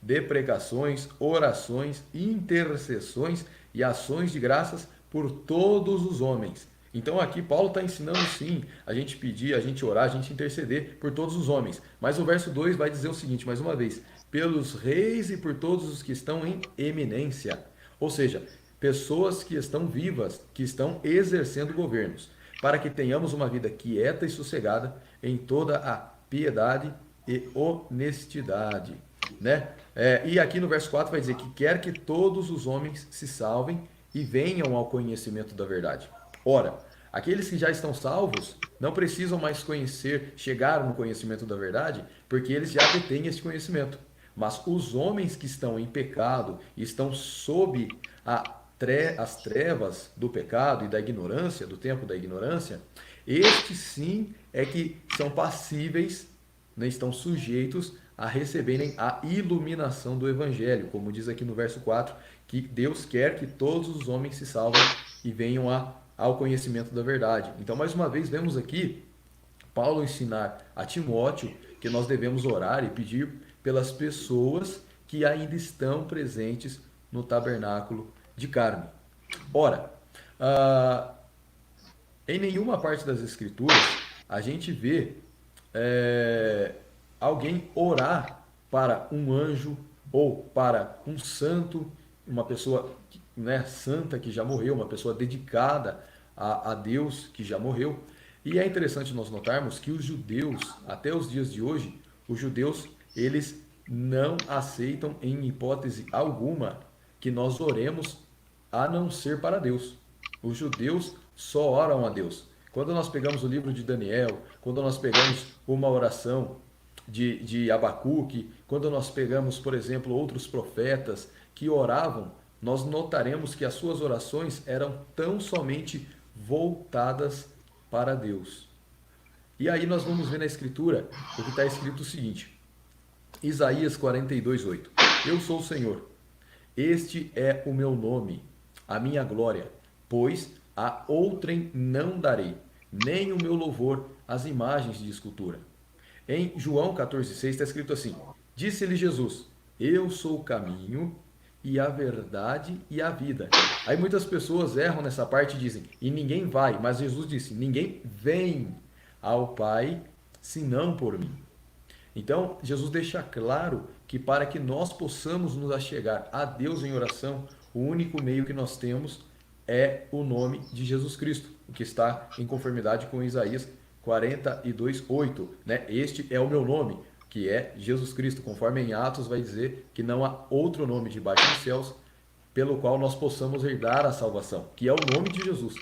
deprecações, orações, intercessões e ações de graças por todos os homens. Então aqui Paulo está ensinando sim a gente pedir, a gente orar, a gente interceder por todos os homens. Mas o verso 2 vai dizer o seguinte, mais uma vez: pelos reis e por todos os que estão em eminência. Ou seja, pessoas que estão vivas, que estão exercendo governos, para que tenhamos uma vida quieta e sossegada em toda a piedade e honestidade, né? E aqui no verso 4 vai dizer que quer que todos os homens se salvem e venham ao conhecimento da verdade. Ora, aqueles que já estão salvos não precisam mais conhecer, chegar no conhecimento da verdade, porque eles já detêm esse conhecimento. Mas os homens que estão em pecado, estão sob as trevas do pecado e da ignorância, do tempo da ignorância, estes sim é que são passíveis, né, estão sujeitos a receberem a iluminação do Evangelho, como diz aqui no verso 4, que Deus quer que todos os homens se salvem e venham ao conhecimento da verdade. Então, mais uma vez, vemos aqui Paulo ensinar a Timóteo que nós devemos orar e pedir pelas pessoas que ainda estão presentes no tabernáculo de carne. Ora, em nenhuma parte das Escrituras a gente vê alguém orar para um anjo ou para um santo, uma pessoa, né, santa que já morreu, uma pessoa dedicada a Deus que já morreu. E é interessante nós notarmos que os judeus, até os dias de hoje, os judeus, eles não aceitam em hipótese alguma que nós oremos a não ser para Deus. Os judeus só oram a Deus. Quando nós pegamos o livro de Daniel, quando nós pegamos uma oração de Abacuque, quando nós pegamos, por exemplo, outros profetas que oravam, nós notaremos que as suas orações eram tão somente voltadas para Deus. E aí nós vamos ver na Escritura o que está escrito o seguinte, Isaías 42:8. Eu sou o Senhor, este é o meu nome, a minha glória, pois a outrem não darei, nem o meu louvor às imagens de escultura. Em João 14,6 está escrito assim: disse-lhe Jesus, eu sou o caminho e a verdade e a vida. Aí muitas pessoas erram nessa parte e dizem, e ninguém vai, mas Jesus disse, ninguém vem ao Pai senão por mim. Então, Jesus deixa claro que para que nós possamos nos achegar a Deus em oração, o único meio que nós temos é o nome de Jesus Cristo, o que está em conformidade com Isaías 42:8, né? Este é o meu nome, que é Jesus Cristo, conforme em Atos vai dizer que não há outro nome debaixo dos céus pelo qual nós possamos herdar a salvação, que é o nome de Jesus.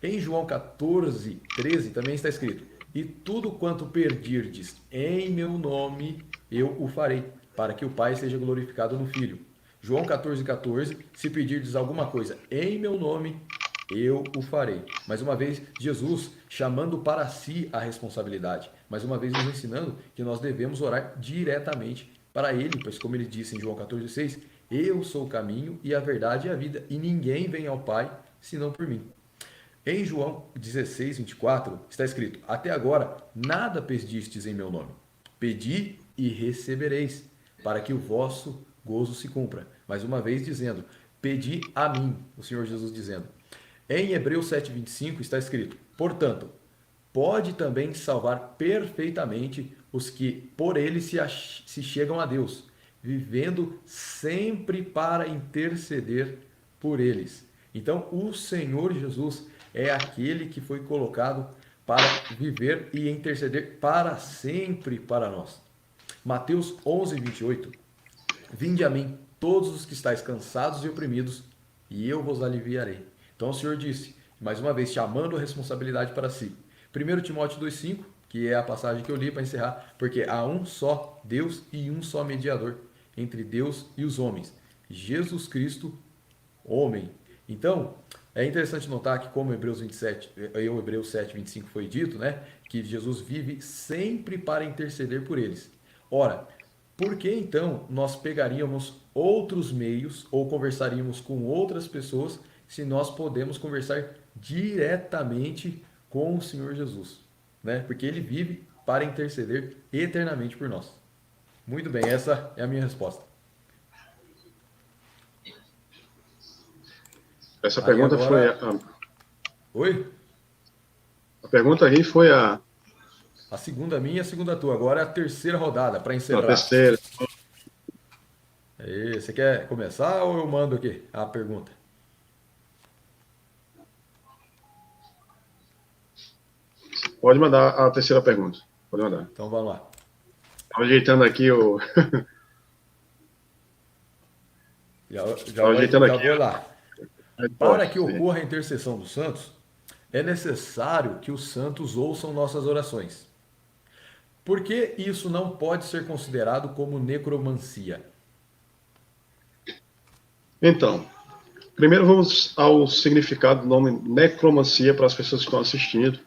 Em João 14:13 também está escrito, e tudo quanto pedirdes em meu nome, eu o farei, para que o Pai seja glorificado no Filho. João 14:14, se pedirdes alguma coisa em meu nome, eu o farei. Mais uma vez, Jesus chamando para si a responsabilidade. Mais uma vez, nos ensinando que nós devemos orar diretamente para Ele, pois como Ele disse em João 14,6, eu sou o caminho e a verdade e a vida, e ninguém vem ao Pai senão por mim. Em João 16, 24, está escrito: Até agora nada pedistes em meu nome. Pedi e recebereis, para que o vosso gozo se cumpra. Mais uma vez dizendo: Pedi a mim, o Senhor Jesus dizendo. Em Hebreus 7, 25 está escrito: Portanto, pode também salvar perfeitamente os que por ele se chegam a Deus, vivendo sempre para interceder por eles. Então, o Senhor Jesus é aquele que foi colocado para viver e interceder para sempre para nós. Mateus 11, 28. Vinde a mim, todos os que estáis cansados e oprimidos, e eu vos aliviarei. Então o Senhor disse, mais uma vez, chamando a responsabilidade para si. 1 Timóteo 2,5, que é a passagem que eu li para encerrar, porque há um só Deus e um só mediador entre Deus e os homens, Jesus Cristo, homem. Então, é interessante notar que, como Hebreus 7, 25 foi dito, né, que Jesus vive sempre para interceder por eles. Ora, por que então nós pegaríamos outros meios ou conversaríamos com outras pessoas se nós podemos conversar diretamente com o Senhor Jesus, né? Porque ele vive para interceder eternamente por nós. Muito bem, essa é a minha resposta. Essa Aí pergunta agora... foi Oi? a pergunta aí foi a segunda minha e a segunda tua. Agora é a terceira rodada para encerrar. terceira. Aí, você quer começar ou eu mando aqui a pergunta? Pode mandar a terceira pergunta. Pode mandar. Então vamos lá. Estava ajeitando aqui o. Já ajeitando aqui. vou lá. Para que ocorra a intercessão dos santos, é necessário que os santos ouçam nossas orações. Por que isso não pode ser considerado como necromancia? Então, primeiro vamos ao significado do nome necromancia para as pessoas que estão assistindo.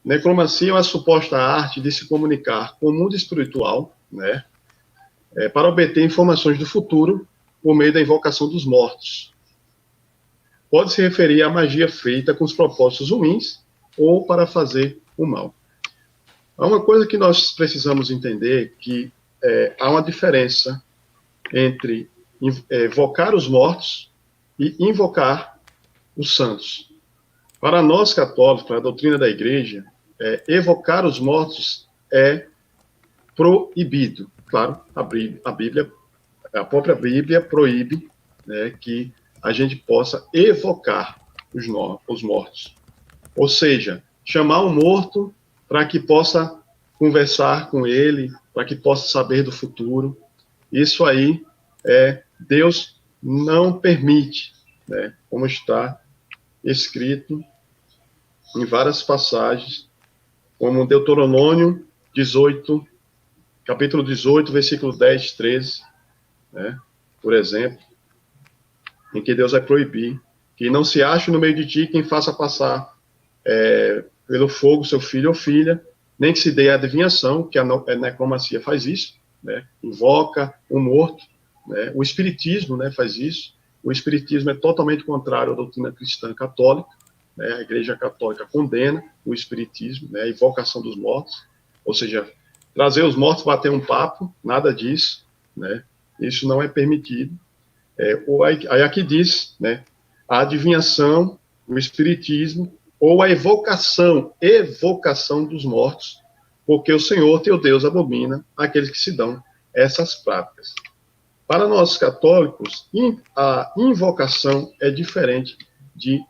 Necromancia é uma suposta arte de se comunicar com o mundo espiritual, né, para obter informações do futuro por meio da invocação dos mortos. Pode se referir à magia feita com os propósitos ruins ou para fazer o mal. Há uma coisa que nós precisamos entender, que há uma diferença entre evocar os mortos e invocar os santos. Para nós católicos, para a doutrina da igreja, evocar os mortos é proibido. Claro, a Bíblia, a própria Bíblia proíbe, né, que a gente possa evocar os mortos. Ou seja, chamar um morto para que possa conversar com ele, para que possa saber do futuro. Isso aí, Deus não permite, né, como está escrito em várias passagens, como Deuteronômio 18, capítulo 18, versículo 10, 13, né, por exemplo, em que Deus vai proibir que não se ache no meio de ti quem faça passar pelo fogo seu filho ou filha, nem que se dê a adivinhação, que a necromancia faz isso, né, invoca um morto, né, o espiritismo, né, faz isso. O espiritismo é totalmente contrário à doutrina cristã católica, né, a Igreja Católica condena o espiritismo, né, a invocação dos mortos, ou seja, trazer os mortos, bater um papo, nada disso, né, isso não é permitido. Aí aqui diz, né, a adivinhação, o espiritismo, ou a evocação dos mortos, porque o Senhor, teu Deus, abomina aqueles que se dão essas práticas. Para nós católicos, a invocação é diferente de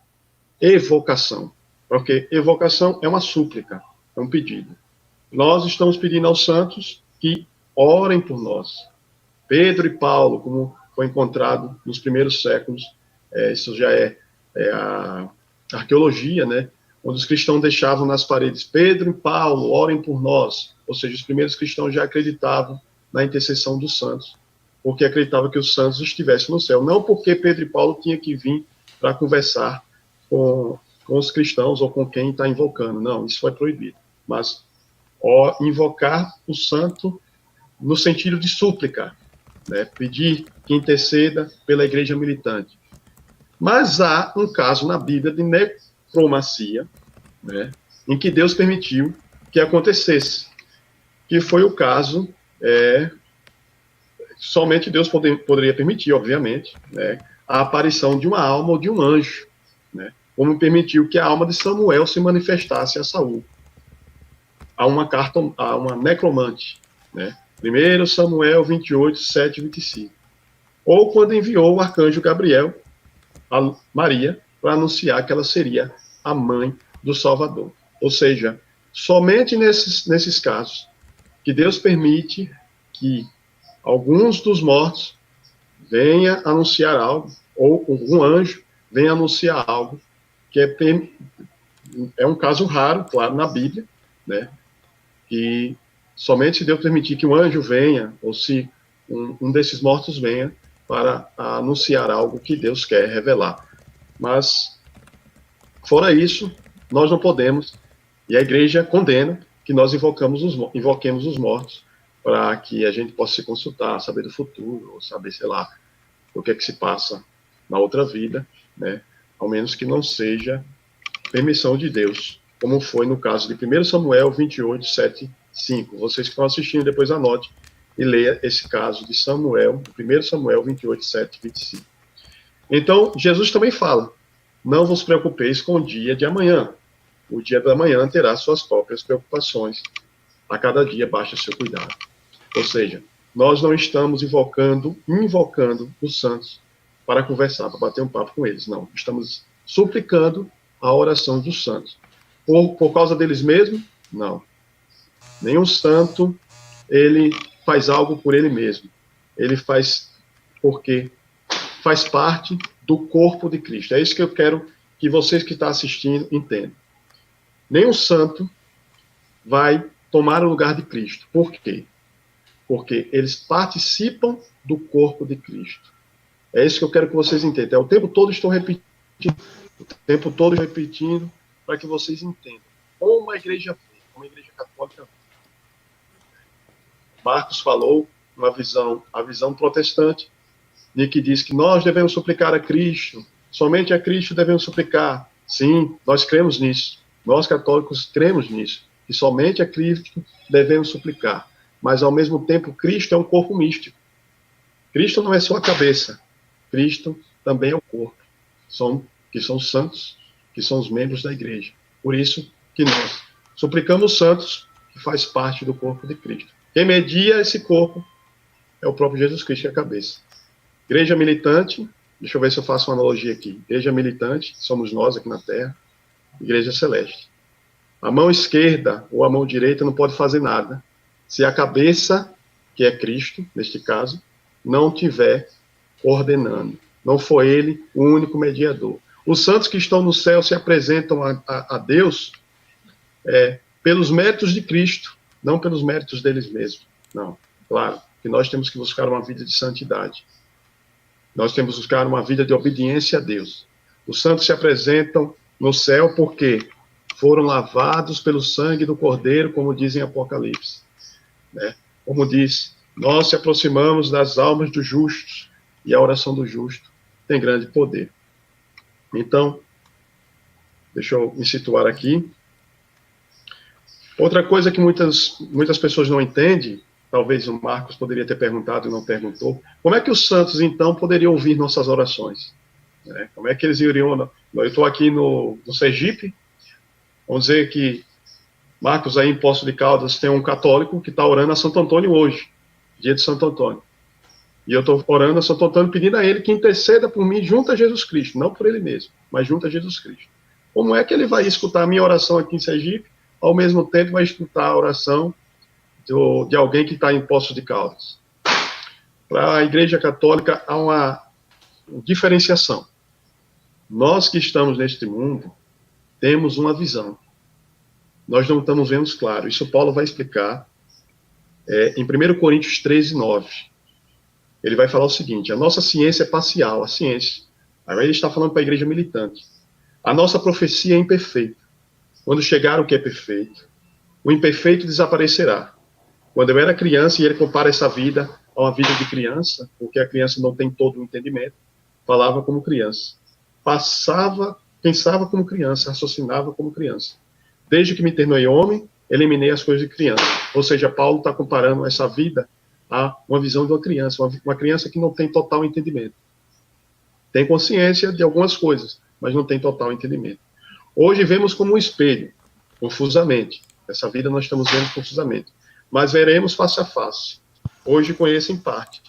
evocação, porque evocação é uma súplica, é um pedido. Nós estamos pedindo aos santos que orem por nós. Pedro e Paulo, como foi encontrado nos primeiros séculos, isso já é a arqueologia, né, onde os cristãos deixavam nas paredes: Pedro e Paulo, orem por nós. Ou seja, os primeiros cristãos já acreditavam na intercessão dos santos, porque acreditavam que os santos estivessem no céu. Não porque Pedro e Paulo tinham que vir para conversar com os cristãos ou com quem está invocando. Não, isso foi proibido. Mas invocar o santo no sentido de súplica, né, pedir que interceda pela igreja militante. Mas há um caso na Bíblia necromancia, né, em que Deus permitiu que acontecesse, que foi o caso, somente Deus poderia permitir, obviamente, né, a aparição de uma alma ou de um anjo, né, como permitiu que a alma de Samuel se manifestasse a Saul, a uma necromante, né, 1 Samuel 28, 7 e 25. Ou quando enviou o arcanjo Gabriel a Maria para anunciar que ela seria a mãe do Salvador. Ou seja, somente nesses casos que Deus permite que alguns dos mortos venha anunciar algo, ou um anjo venha anunciar algo, que é um caso raro, claro, na Bíblia, né? Que somente se Deus permitir que um anjo venha, ou se um desses mortos venha, para anunciar algo que Deus quer revelar. Mas, fora isso, nós não podemos, e a igreja condena que nós invoquemos os mortos, para que a gente possa se consultar, saber do futuro, ou saber, sei lá, o que é que se passa na outra vida, né? Ao menos que não seja permissão de Deus, como foi no caso de 1 Samuel 28, 7, 5. Vocês que estão assistindo, depois anote e leia esse caso de Samuel, 1 Samuel 28, 7 e 25. Então, Jesus também fala, não vos preocupeis com o dia de amanhã. O dia da manhã terá suas próprias preocupações. A cada dia baixa seu cuidado. Ou seja, nós não estamos invocando os santos para conversar, para bater um papo com eles. Não, estamos suplicando a oração dos santos. Por causa deles mesmos? Não. Nenhum santo, ele faz algo por ele mesmo. Ele faz porque faz parte do corpo de Cristo. É isso que eu quero que vocês que estão assistindo entendam. Nenhum santo vai tomar o lugar de Cristo. Por quê? Porque eles participam do corpo de Cristo. É isso que eu quero que vocês entendam. O tempo todo estou repetindo, para que vocês entendam. Como a igreja vê, como a igreja católica vê. Marcos falou a visão protestante, de que diz que nós devemos suplicar a Cristo, somente a Cristo devemos suplicar. Sim, nós cremos nisso. Nós católicos cremos nisso, que somente a Cristo devemos suplicar. Mas, ao mesmo tempo, Cristo é um corpo místico. Cristo não é só a cabeça. Cristo também é o corpo. Que são os santos, que são os membros da igreja. Por isso que nós suplicamos os santos, que faz parte do corpo de Cristo. Quem media esse corpo é o próprio Jesus Cristo, que é a cabeça. Igreja militante, deixa eu ver se eu faço uma analogia aqui. Igreja militante, somos nós aqui na Terra. Igreja celeste. A mão esquerda ou a mão direita não pode fazer nada se a cabeça, que é Cristo, neste caso, não tiver ordenando. Não foi ele o único mediador. Os santos que estão no céu se apresentam a Deus pelos méritos de Cristo, não pelos méritos deles mesmos. Não, claro, que nós temos que buscar uma vida de santidade. Nós temos que buscar uma vida de obediência a Deus. Os santos se apresentam no céu porque foram lavados pelo sangue do Cordeiro, como diz em Apocalipse. Né? Como diz, nós se aproximamos das almas dos justos, e a oração do justo tem grande poder. Então, deixa eu me situar aqui. Outra coisa que muitas pessoas não entendem, talvez o Marcos poderia ter perguntado e não perguntou, como é que os santos, então, poderiam ouvir nossas orações? Como é que eles iriam... Eu estou aqui no Sergipe, vamos dizer que Marcos, aí em Poços de Caldas, tem um católico que está orando a Santo Antônio hoje, dia de Santo Antônio. E eu estou orando a Santo Antônio, pedindo a ele que interceda por mim junto a Jesus Cristo, não por ele mesmo, mas junto a Jesus Cristo. Como é que ele vai escutar a minha oração aqui em Sergipe, ao mesmo tempo vai escutar a oração de alguém que está em Poços de Caldas? Para a Igreja Católica há uma diferenciação. Nós que estamos neste mundo temos uma visão. Nós não estamos vendo claro. Isso Paulo vai explicar em 1 Coríntios 13, 9. Ele vai falar o seguinte: a nossa ciência é parcial, a ciência. Aí ele está falando para a igreja militante. A nossa profecia é imperfeita. Quando chegar o que é perfeito, o imperfeito desaparecerá. Quando eu era criança, e ele compara essa vida a uma vida de criança, porque a criança não tem todo o entendimento, falava como criança. Passava pensava como criança, raciocinava como criança. Desde que me tornei homem, eliminei as coisas de criança. Ou seja, Paulo está comparando essa vida a uma visão de uma criança que não tem total entendimento. Tem consciência de algumas coisas, mas não tem total entendimento. Hoje vemos como um espelho, confusamente. Essa vida nós estamos vendo confusamente. Mas veremos face a face. Hoje conheço em parte,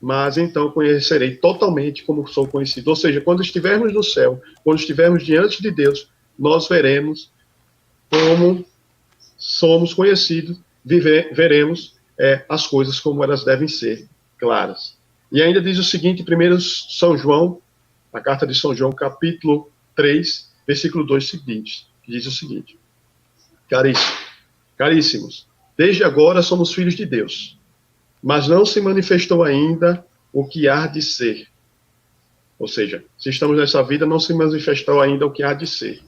mas então conhecerei totalmente como sou conhecido. Ou seja, quando estivermos no céu, quando estivermos diante de Deus, nós veremos como somos conhecidos, veremos as coisas como elas devem ser, claras. E ainda diz o seguinte, primeiro São João, na carta de São João, capítulo 3, versículo 2 seguinte, que diz o seguinte: caríssimos, desde agora somos filhos de Deus, mas não se manifestou ainda o que há de ser. Ou seja, se estamos nessa vida, não se manifestou ainda o que há de ser.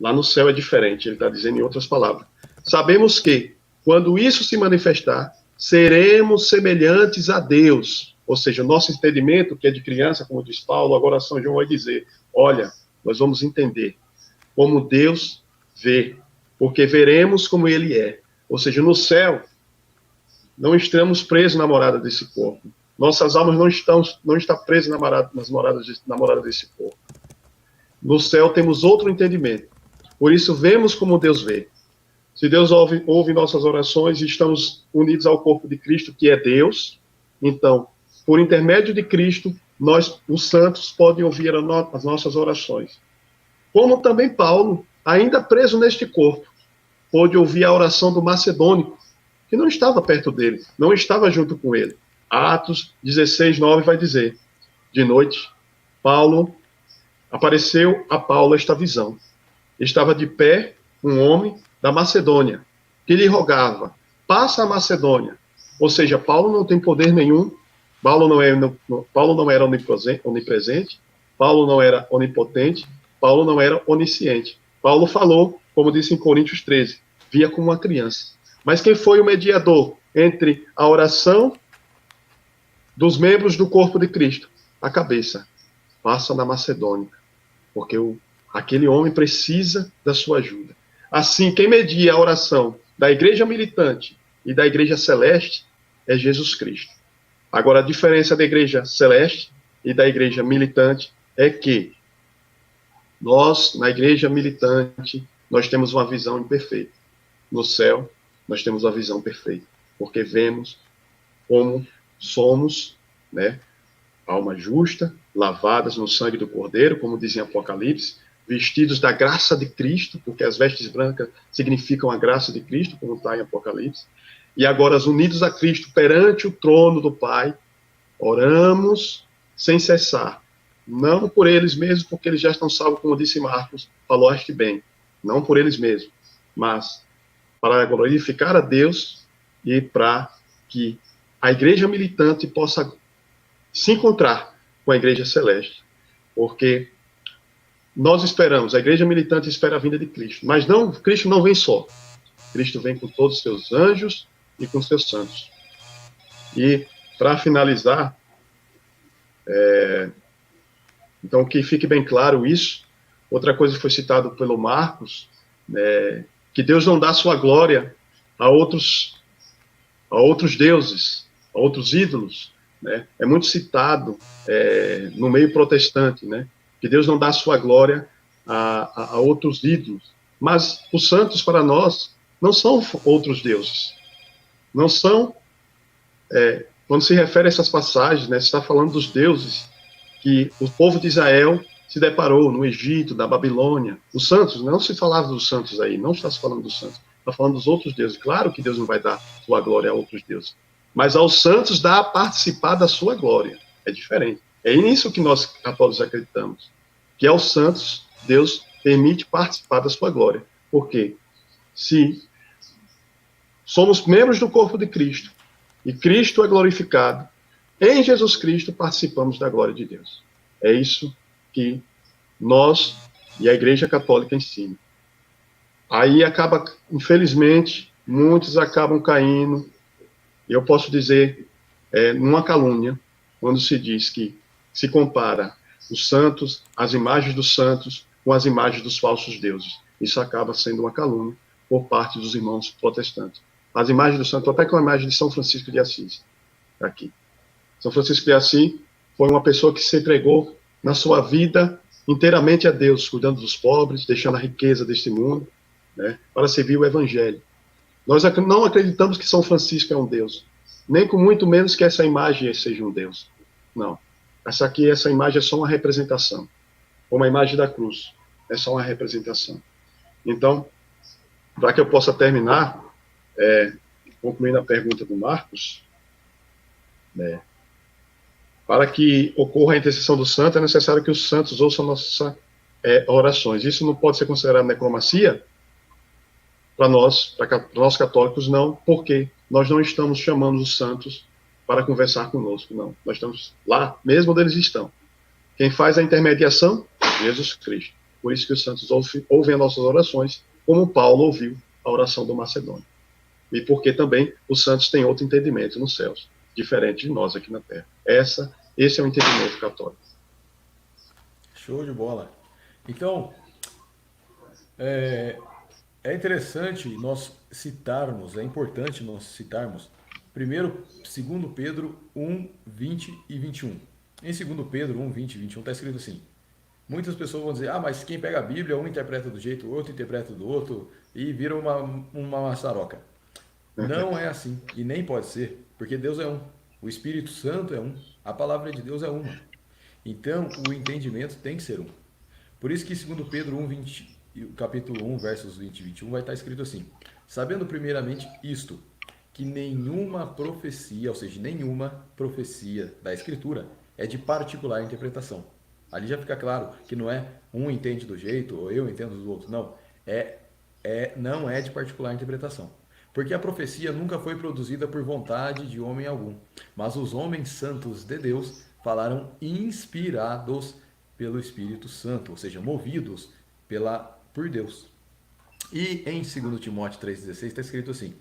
Lá no céu é diferente, ele está dizendo em outras palavras. Sabemos que, quando isso se manifestar, seremos semelhantes a Deus. Ou seja, o nosso entendimento, que é de criança, como diz Paulo, agora São João vai dizer, olha, nós vamos entender como Deus vê, porque veremos como ele é. Ou seja, no céu, não estamos presos na morada desse corpo. Nossas almas não estão presas nas moradas desse corpo. No céu temos outro entendimento. Por isso, vemos como Deus vê. Se Deus ouve nossas orações e estamos unidos ao corpo de Cristo, que é Deus, então, por intermédio de Cristo, nós, os santos, podem ouvir as nossas orações. Como também Paulo, ainda preso neste corpo, pôde ouvir a oração do macedônico, que não estava perto dele, não estava junto com ele. Atos 16, 9 vai dizer, de noite, apareceu a Paulo esta visão. Estava de pé um homem da Macedônia, que lhe rogava, passa a Macedônia. Ou seja, Paulo não tem poder nenhum, Paulo não era onipresente, Paulo não era onipotente, Paulo não era onisciente. Paulo falou, como disse em Coríntios 13, via como uma criança. Mas quem foi o mediador entre a oração dos membros do corpo de Cristo? A cabeça. Passa na Macedônia, porque aquele homem precisa da sua ajuda. Assim, quem media a oração da igreja militante e da igreja celeste é Jesus Cristo. Agora, a diferença da igreja celeste e da igreja militante é que nós, na igreja militante, nós temos uma visão imperfeita. No céu, nós temos uma visão perfeita, porque vemos como somos, né, alma justa, lavadas no sangue do Cordeiro, como diz em Apocalipse, vestidos da graça de Cristo, porque as vestes brancas significam a graça de Cristo, como está em Apocalipse, e agora unidos a Cristo perante o trono do Pai, oramos sem cessar, não por eles mesmos, porque eles já estão salvos, como disse Marcos, falaste bem, não por eles mesmos, mas para glorificar a Deus e para que a igreja militante possa se encontrar com a igreja celeste, porque nós esperamos, a igreja militante espera a vinda de Cristo, mas não, Cristo não vem só, Cristo vem com todos os seus anjos e com seus santos. E, para finalizar, então que fique bem claro isso, outra coisa que foi citado pelo Marcos, que Deus não dá sua glória a outros deuses, a outros ídolos, né? É muito citado no meio protestante, né? Que Deus não dá sua glória a outros ídolos. Mas os santos, para nós, não são outros deuses. Não são, quando se refere a essas passagens, né, se está falando dos deuses que o povo de Israel se deparou no Egito, na Babilônia. Os santos, não se falava dos santos aí, não está se falando dos santos, está falando dos outros deuses. Claro que Deus não vai dar sua glória a outros deuses, mas aos santos dá a participar da sua glória. É diferente. É nisso que nós católicos acreditamos, que aos santos Deus permite participar da sua glória. Por quê? Se somos membros do corpo de Cristo e Cristo é glorificado, em Jesus Cristo participamos da glória de Deus. É isso que nós e a Igreja Católica ensinam. Aí acaba, infelizmente, muitos acabam caindo, e eu posso dizer, numa calúnia, quando se diz que se compara os santos, as imagens dos santos, com as imagens dos falsos deuses. Isso acaba sendo uma calúnia por parte dos irmãos protestantes. As imagens do santo, até com a imagem de São Francisco de Assis, aqui. São Francisco de Assis foi uma pessoa que se entregou na sua vida inteiramente a Deus, cuidando dos pobres, deixando a riqueza deste mundo, né, para servir o Evangelho. Nós não acreditamos que São Francisco é um Deus, nem com muito menos que essa imagem seja um Deus. Não. Essa imagem é só uma representação, como a imagem da cruz. É só uma representação. Então, para que eu possa terminar, concluindo a pergunta do Marcos, né, para que ocorra a intercessão do santo, é necessário que os santos ouçam nossas orações. Isso não pode ser considerado necromancia? Para nós católicos, não, porque nós não estamos chamando os santos para conversar conosco, não. Nós estamos lá, mesmo onde eles estão. Quem faz a intermediação? Jesus Cristo. Por isso que os santos ouvem as nossas orações, como Paulo ouviu a oração do Macedônio. E porque também os santos têm outro entendimento nos céus, diferente de nós aqui na Terra. Esse é o entendimento católico. Show de bola. Então, é interessante nós citarmos, é importante nós citarmos, primeiro, 2 Pedro 1, 20 e 21. Em 2 Pedro 1, 20 e 21 está escrito assim: muitas pessoas vão dizer, mas quem pega a Bíblia, um interpreta do jeito, o outro interpreta do outro, e vira uma maçaroca. Não é assim, e nem pode ser, porque Deus é um, o Espírito Santo é um, a palavra de Deus é uma. Então, o entendimento tem que ser um. Por isso que 2 Pedro 1, 20, capítulo 1, versos 20 e 21, vai estar escrito assim: sabendo primeiramente isto, que nenhuma profecia, ou seja, nenhuma profecia da Escritura é de particular interpretação. Ali já fica claro que não é um entende do jeito, ou eu entendo do outro. Não, não é de particular interpretação. Porque a profecia nunca foi produzida por vontade de homem algum, mas os homens santos de Deus falaram inspirados pelo Espírito Santo, ou seja, movidos por Deus. E em 2 Timóteo 3,16 está escrito assim: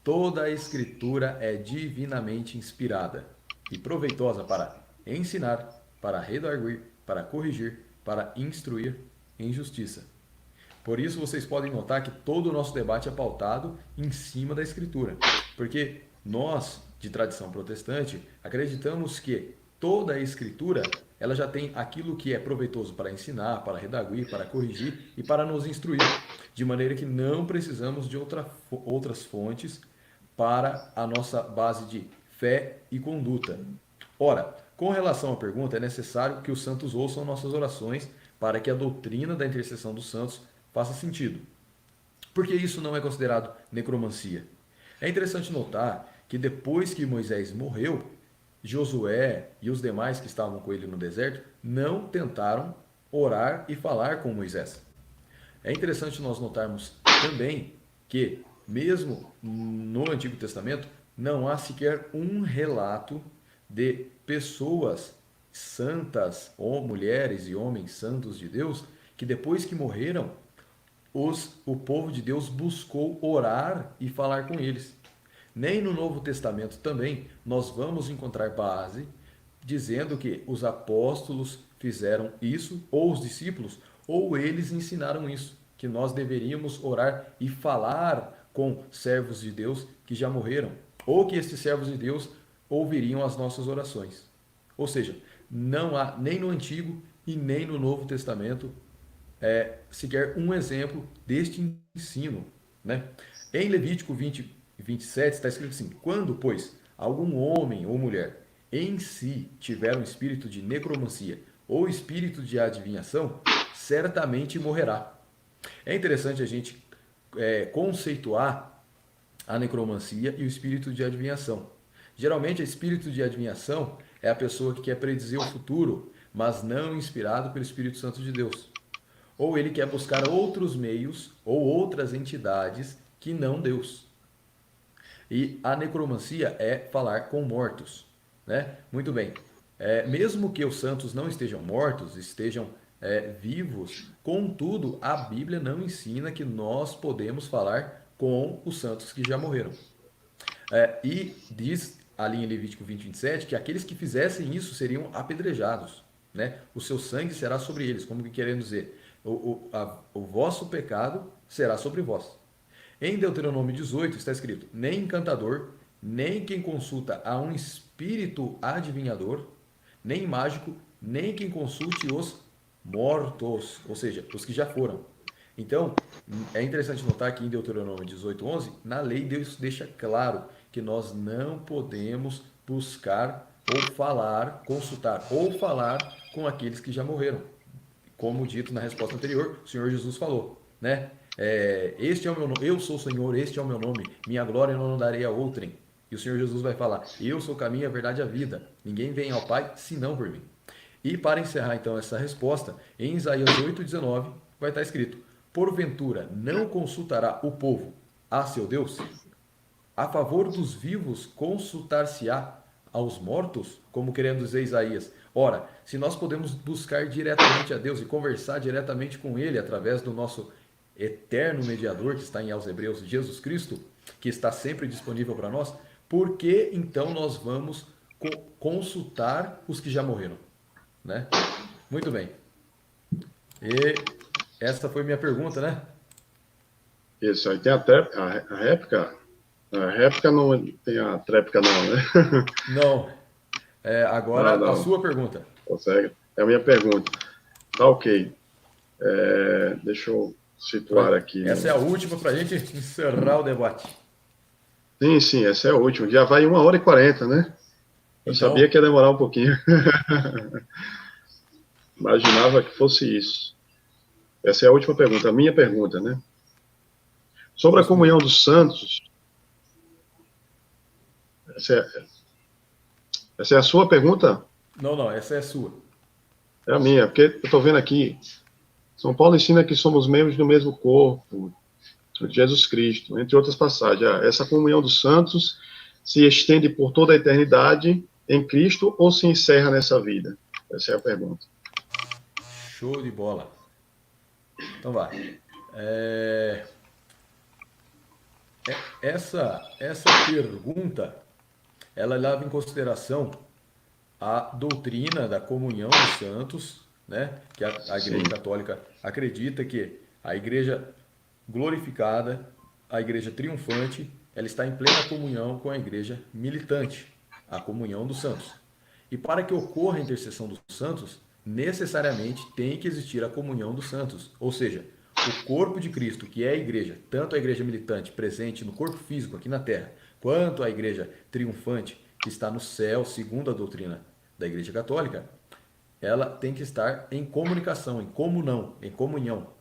toda a Escritura é divinamente inspirada e proveitosa para ensinar, para redarguir, para corrigir, para instruir em justiça. Por isso vocês podem notar que todo o nosso debate é pautado em cima da Escritura, porque nós, de tradição protestante, acreditamos que toda a Escritura ela já tem aquilo que é proveitoso para ensinar, para redarguir, para corrigir e para nos instruir, de maneira que não precisamos de outras fontes para a nossa base de fé e conduta. Ora, com relação à pergunta, é necessário que os santos ouçam nossas orações para que a doutrina da intercessão dos santos faça sentido. Porque isso não é considerado necromancia. É interessante notar que depois que Moisés morreu, Josué e os demais que estavam com ele no deserto não tentaram orar e falar com Moisés. É interessante nós notarmos também que, mesmo no Antigo Testamento, não há sequer um relato de pessoas santas, ou mulheres e homens santos de Deus, que depois que morreram, o povo de Deus buscou orar e falar com eles. Nem no Novo Testamento também nós vamos encontrar base dizendo que os apóstolos fizeram isso, ou os discípulos, ou eles ensinaram isso, que nós deveríamos orar e falar com servos de Deus que já morreram, ou que estes servos de Deus ouviriam as nossas orações. Ou seja, não há nem no Antigo e nem no Novo Testamento sequer um exemplo deste ensino, né? Em Levítico 20, 27 está escrito assim: quando, pois, algum homem ou mulher em si tiver um espírito de necromancia ou espírito de adivinhação, certamente morrerá. É interessante a gente conceituar a necromancia e o espírito de adivinhação. Geralmente, o espírito de adivinhação é a pessoa que quer predizer o futuro, mas não inspirado pelo Espírito Santo de Deus. Ou ele quer buscar outros meios ou outras entidades que não Deus. E a necromancia é falar com mortos, né? Muito bem. Mesmo que os santos não estejam mortos, estejam vivos, contudo, a Bíblia não ensina que nós podemos falar com os santos que já morreram. E diz ali em Levítico 20, 27 que aqueles que fizessem isso seriam apedrejados, né? O seu sangue será sobre eles, como que querendo dizer, o vosso pecado será sobre vós. Em Deuteronômio 18 está escrito: nem encantador, nem quem consulta a um espírito adivinhador, nem mágico, nem quem consulte os mortos, ou seja, os que já foram. Então, é interessante notar que em Deuteronômio 18:11, na lei Deus deixa claro que nós não podemos buscar ou falar, consultar ou falar com aqueles que já morreram. Como dito na resposta anterior, o Senhor Jesus falou, né? Este é o meu nome, eu sou o Senhor, este é o meu nome, minha glória eu não darei a outrem. E o Senhor Jesus vai falar: eu sou o caminho, a verdade e a vida. Ninguém vem ao Pai senão por mim. E para encerrar então essa resposta, em Isaías 8:19 vai estar escrito: porventura não consultará o povo a seu Deus? A favor dos vivos consultar-se-á aos mortos? Como querendo dizer Isaías. Ora, se nós podemos buscar diretamente a Deus e conversar diretamente com Ele através do nosso eterno mediador, que está em aos Hebreus, Jesus Cristo, que está sempre disponível para nós, por que então nós vamos consultar os que já morreram? Né? Muito bem. E essa foi minha pergunta, né? Isso, aí tem a réplica. A réplica não tem a tréplica, não, né? Não. Ah, Agora a não, sua pergunta. consegue. É a minha pergunta. Tá ok. Deixa eu situar aqui. Essa é a última para a gente encerrar o debate. Sim, sim, essa é a última. Já vai 1h40, né? Eu sabia Então, que ia demorar um pouquinho. Imaginava que fosse isso. Essa é a última pergunta, a minha pergunta, né? Sobre a isso mesmo. comunhão dos santos, essa é, essa é a sua pergunta? Não, não, essa é a sua. É a minha, porque eu estou vendo aqui, São Paulo ensina que somos membros do mesmo corpo, de Jesus Cristo, entre outras passagens. Essa comunhão dos santos se estende por toda a eternidade em Cristo ou se encerra nessa vida? Essa é a pergunta. Show de bola. Então vai. É, essa pergunta, ela leva em consideração a doutrina da comunhão dos santos, né? Que a Sim, Igreja Católica acredita que a Igreja glorificada, a Igreja triunfante, ela está em plena comunhão com a Igreja militante, a comunhão dos santos. E para que ocorra a intercessão dos santos, necessariamente tem que existir a comunhão dos santos, ou seja, o corpo de Cristo, que é a igreja, tanto a igreja militante presente no corpo físico aqui na terra, quanto a igreja triunfante que está no céu, segundo a doutrina da Igreja Católica, ela tem que estar em comunicação, em comunhão,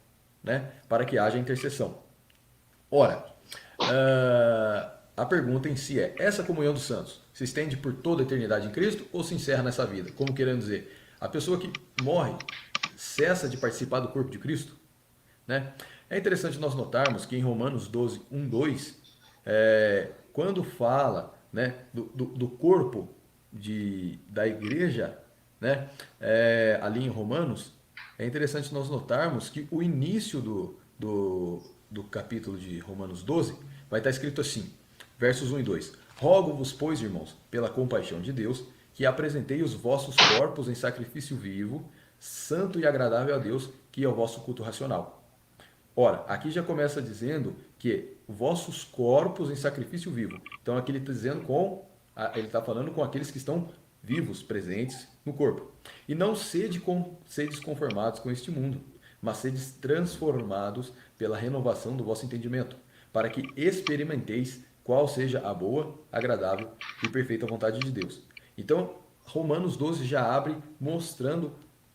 né, para que haja intercessão. Ora, a pergunta em si é: essa comunhão dos santos se estende por toda a eternidade em Cristo ou se encerra nessa vida? Como querendo dizer, a pessoa que morre cessa de participar do corpo de Cristo? Né? É interessante nós notarmos que em Romanos 12, 1, 2, quando fala, né, do corpo da igreja, né, ali em Romanos, é interessante nós notarmos que o início do capítulo de Romanos 12 vai estar escrito assim, versos 1 e 2: rogo-vos, pois, irmãos, pela compaixão de Deus, que apresentei os vossos corpos em sacrifício vivo, santo e agradável a Deus, que é o vosso culto racional. Ora, aqui já começa dizendo que vossos corpos em sacrifício vivo. Então aqui ele está dizendo ele está falando com aqueles que estão vivos, presentes no corpo. E não sedes conformados com este mundo, mas sedes transformados pela renovação do vosso entendimento, para que experimenteis qual seja a boa, agradável e perfeita vontade de Deus. Então, Romanos 12 já abre mostrando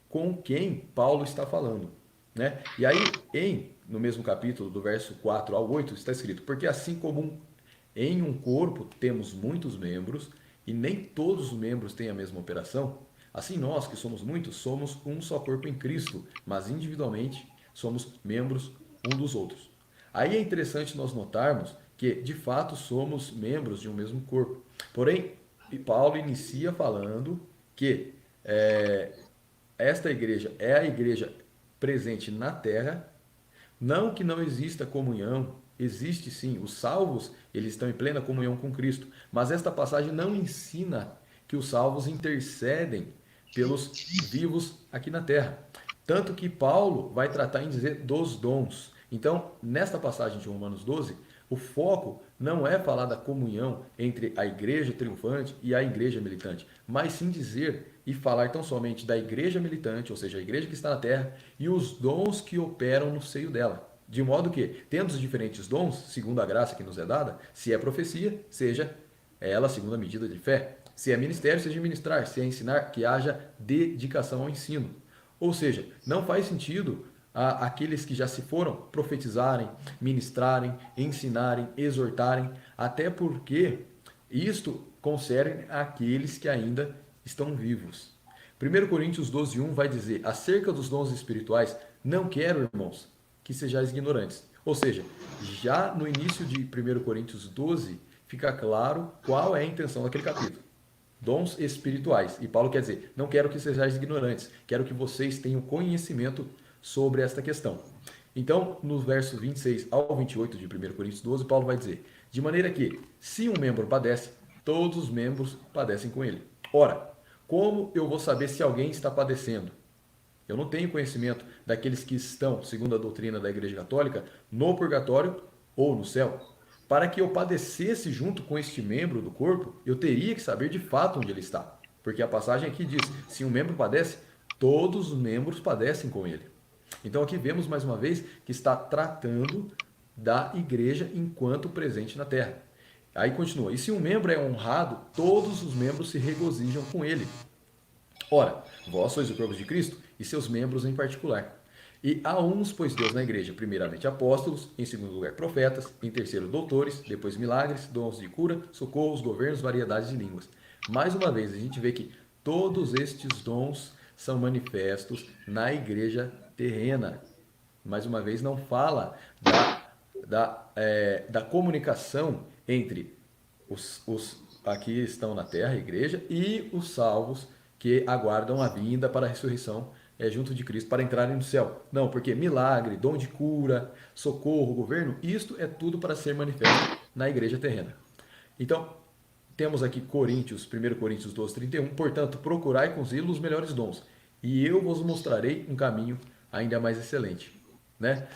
com quem Paulo está falando. Né? E aí, no mesmo capítulo, do verso 4 ao 8, está escrito: porque assim como em um corpo temos muitos membros, e nem todos os membros têm a mesma operação, assim nós, que somos muitos, somos um só corpo em Cristo, mas individualmente somos membros um dos outros. Aí é interessante nós notarmos que, de fato, somos membros de um mesmo corpo. Porém, Paulo inicia falando que esta igreja é a igreja presente na terra, não que não exista comunhão, existe sim, os salvos, eles estão em plena comunhão com Cristo, mas esta passagem não ensina que os salvos intercedem pelos vivos aqui na terra. Tanto que Paulo vai tratar em dizer dos dons. Então, nesta passagem de Romanos 12, o foco não é falar da comunhão entre a igreja triunfante e a igreja militante, mas sim dizer e falar tão somente da igreja militante, ou seja, a igreja que está na terra, e os dons que operam no seio dela. De modo que, tendo os diferentes dons, segundo a graça que nos é dada, se é profecia, seja ela segundo a medida de fé. Se é ministério, seja ministrar. Se é ensinar, que haja dedicação ao ensino. Ou seja, não faz sentido aqueles que já se foram profetizarem, ministrarem, ensinarem, exortarem, até porque isto concerne àqueles que ainda estão vivos. 1 Coríntios 12:1 vai dizer: acerca dos dons espirituais, não quero, irmãos, que sejais ignorantes. Ou seja, já no início de 1 Coríntios 12, fica claro qual é a intenção daquele capítulo. Dons espirituais. E Paulo quer dizer, não quero que sejais ignorantes, quero que vocês tenham conhecimento sobre esta questão. Então, no verso 26 ao 28 de 1 Coríntios 12, Paulo vai dizer, de maneira que, se um membro padece, todos os membros padecem com ele. Ora, como eu vou saber se alguém está padecendo? Eu não tenho conhecimento daqueles que estão, segundo a doutrina da Igreja Católica, no purgatório ou no céu. Para que eu padecesse junto com este membro do corpo, eu teria que saber de fato onde ele está. Porque a passagem aqui diz, se um membro padece, todos os membros padecem com ele. Então aqui vemos mais uma vez que está tratando da igreja enquanto presente na terra. Aí continua, e se um membro é honrado, todos os membros se regozijam com ele. Ora, vós sois o corpo de Cristo e seus membros em particular. E há uns, pois Deus na igreja, primeiramente apóstolos, em segundo lugar profetas, em terceiro doutores, depois milagres, dons de cura, socorros, governos, variedades de línguas. Mais uma vez, a gente vê que todos estes dons são manifestos na igreja terrena. Mais uma vez, não fala da comunicação entre os aqui estão na terra, a igreja, e os salvos que aguardam a vinda para a ressurreição junto de Cristo para entrarem no céu. Não, porque milagre, dom de cura, socorro, governo, isto é tudo para ser manifesto na igreja terrena. Então, temos aqui Coríntios, 1 Coríntios 12:31, portanto, procurai com zelo os melhores dons, e eu vos mostrarei um caminho ainda mais excelente. Né?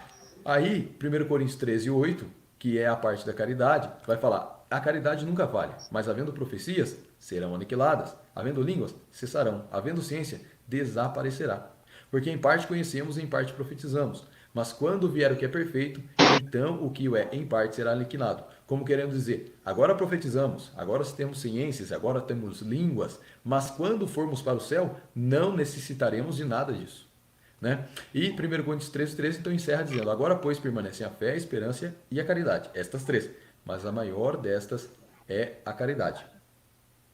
Aí, 1 Coríntios 13:8, que é a parte da caridade, vai falar, a caridade nunca vale, mas havendo profecias, serão aniquiladas, havendo línguas, cessarão, havendo ciência, desaparecerá. Porque em parte conhecemos e em parte profetizamos, mas quando vier o que é perfeito, então o que o é em parte será aniquilado. Como querendo dizer, agora profetizamos, agora temos ciências, agora temos línguas, mas quando formos para o céu, não necessitaremos de nada disso. Né? E 1 Coríntios 13:13 então encerra dizendo, agora pois permanecem a fé, a esperança e a caridade, estas três, mas a maior destas é a caridade.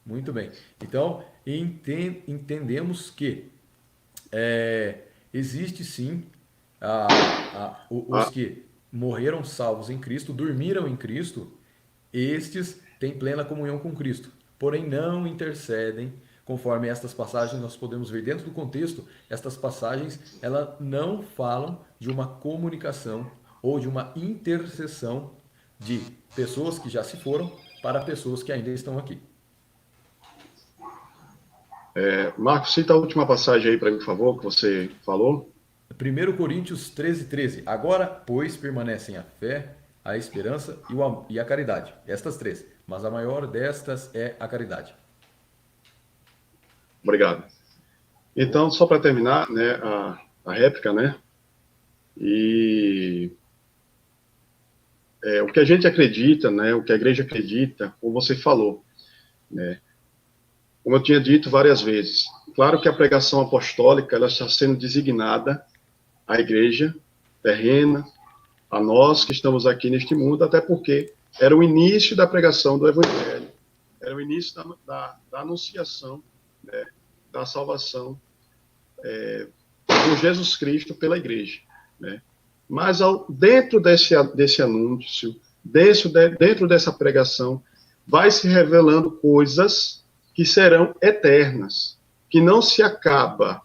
Muito bem, então entendemos que existe sim os que morreram salvos em Cristo, dormiram em Cristo, estes têm plena comunhão com Cristo, porém não intercedem. Conforme estas passagens nós podemos ver dentro do contexto, estas passagens elas não falam de uma comunicação ou de uma intercessão de pessoas que já se foram para pessoas que ainda estão aqui. Marcos, cita a última passagem aí para mim, por favor, que você falou. 1 Coríntios 13:13. Agora, pois, permanecem a fé, a esperança e a caridade. Estas três. Mas a maior destas é a caridade. Obrigado. Então, só para terminar, né, a réplica, né? E o que a gente acredita, né, o que a igreja acredita, como você falou, né? Como eu tinha dito várias vezes, claro que a pregação apostólica ela está sendo designada à igreja terrena, a nós que estamos aqui neste mundo, até porque era o início da pregação do Evangelho, era o início da anunciação, né, da salvação por Jesus Cristo pela igreja. Né? Mas dentro desse anúncio, dentro dessa pregação, vai se revelando coisas que serão eternas, que não se acaba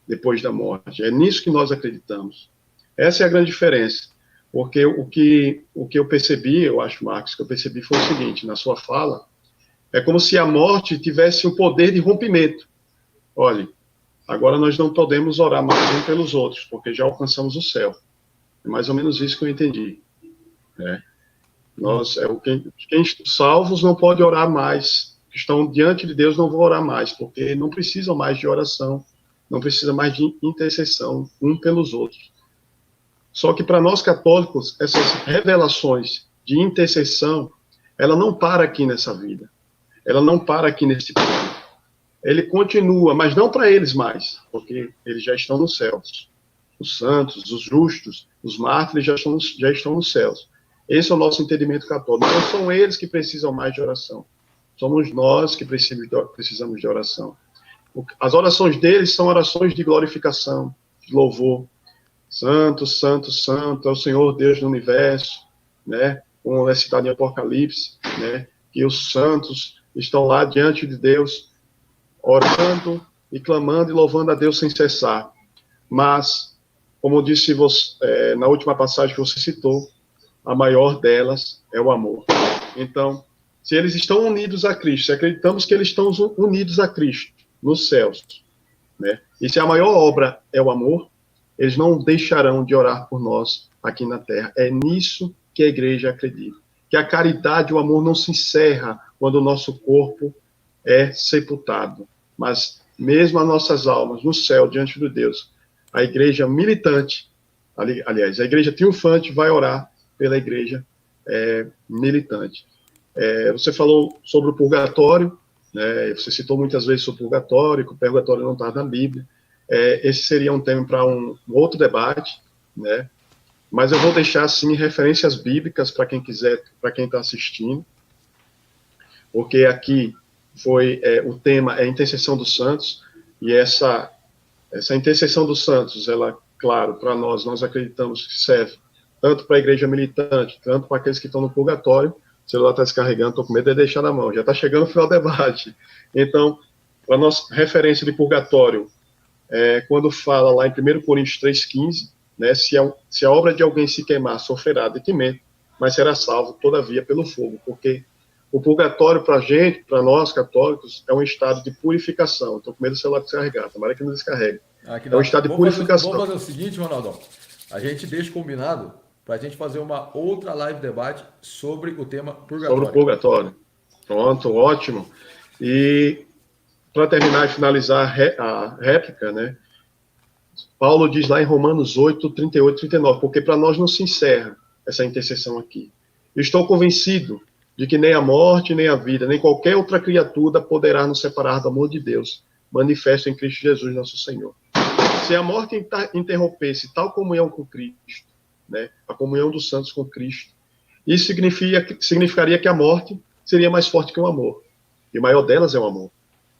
depois da morte. É nisso que nós acreditamos. Essa é a grande diferença. Porque o que eu percebi, eu acho, Marcos, que eu percebi foi o seguinte, na sua fala, é como se a morte tivesse um poder de rompimento. Olha, agora nós não podemos orar mais uns pelos outros, porque já alcançamos o céu. É mais ou menos isso que eu entendi. Né? Quem salvos não pode orar mais, que estão diante de Deus não vão orar mais, porque não precisam mais de oração, não precisa mais de intercessão um pelos outros. Só que para nós católicos, essas revelações de intercessão, ela não para aqui nessa vida. Ela não para aqui nesse plano. Ele continua, mas não para eles mais, porque eles já estão nos céus. Os santos, os justos, os mártires já estão nos céus. Esse é o nosso entendimento católico. Não são eles que precisam mais de oração. Somos nós que precisamos de oração. As orações deles são orações de glorificação, de louvor. Santo, santo, santo é o Senhor Deus do universo, né? Como é citado em Apocalipse, né? Que os santos estão lá diante de Deus, orando e clamando e louvando a Deus sem cessar. Mas, como disse você, na última passagem que você citou, a maior delas é o amor. Então, se eles estão unidos a Cristo, se acreditamos que eles estão unidos a Cristo nos céus, né? E se a maior obra é o amor, eles não deixarão de orar por nós aqui na terra. É nisso que a igreja acredita. Que a caridade e o amor não se encerra quando o nosso corpo é sepultado. Mas mesmo as nossas almas no céu, diante de Deus, a igreja militante, aliás, a igreja triunfante vai orar pela igreja militante. Você falou sobre o purgatório, né? Você citou muitas vezes sobre o purgatório, que o purgatório não está na Bíblia. Esse seria um tema para um outro debate, né? Mas eu vou deixar, assim, referências bíblicas para quem quiser, para quem está assistindo, porque aqui o tema é a intercessão dos santos, e essa intercessão dos santos, ela, claro, para nós acreditamos que serve tanto para a igreja militante, tanto para aqueles que estão no purgatório. O celular está descarregando, estou com medo de deixar na mão, já está chegando o final do debate. Então, a nossa referência de purgatório, quando fala lá em 1 Coríntios 3,15, né, se a obra de alguém se queimar, sofrerá detimento, mas será salvo, todavia, pelo fogo, porque o purgatório para a gente, para nós católicos, é um estado de purificação. Estou com medo do celular descarregar, tomara que não descarregue. É um estado de purificação. Vamos fazer o seguinte, Ronaldão, a gente deixa combinado para a gente fazer uma outra live debate sobre o tema purgatório. Sobre o purgatório. Pronto, ótimo. E para terminar e finalizar a réplica, né? Paulo diz lá em Romanos 8, 38 e 39, porque para nós não se encerra essa intercessão aqui. Eu estou convencido de que nem a morte, nem a vida, nem qualquer outra criatura poderá nos separar do amor de Deus, manifesto em Cristo Jesus, nosso Senhor. Se a morte interrompesse tal comunhão com Cristo, né, a comunhão dos santos com Cristo, isso significaria que a morte seria mais forte que o amor. E o maior delas é o amor.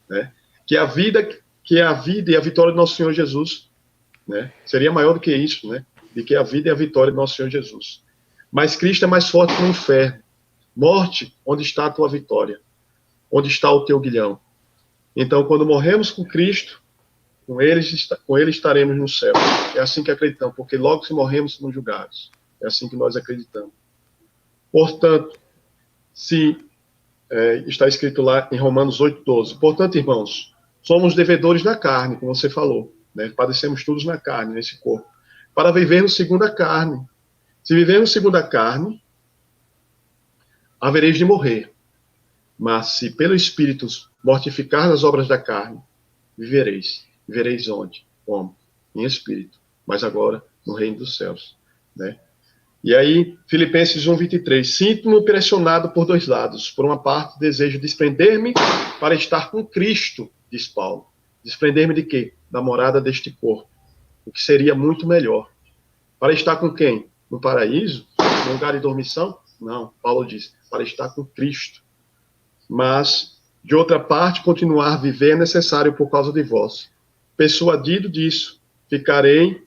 Né? Que a vida e a vitória do nosso Senhor Jesus, né, seria maior do que isso, né? De que a vida e a vitória do nosso Senhor Jesus. Mas Cristo é mais forte que o inferno. Morte, onde está a tua vitória? Onde está o teu guilhão? Então, quando morremos com Cristo, com ele estaremos no céu. É assim que acreditamos, porque logo que morremos, somos julgados. É assim que nós acreditamos. Portanto, está escrito lá em Romanos 8:12. Portanto, irmãos, somos devedores da carne, como você falou, né? Padecemos todos na carne, nesse corpo, para vivermos segundo a carne. Se vivermos segundo a carne, havereis de morrer. Mas se pelo Espírito mortificar as obras da carne, vivereis. Vivereis onde? Como? Em Espírito. Mas agora, no reino dos céus. Né? E aí, Filipenses 1:23. Sinto-me pressionado por dois lados. Por uma parte, desejo desprender-me para estar com Cristo, diz Paulo. Desprender-me de quê? Da morada deste corpo. O que seria muito melhor. Para estar com quem? No paraíso? No lugar de dormição? Não. Paulo diz, para estar com Cristo. Mas, de outra parte, continuar a viver é necessário por causa de vós. Persuadido disso, ficarei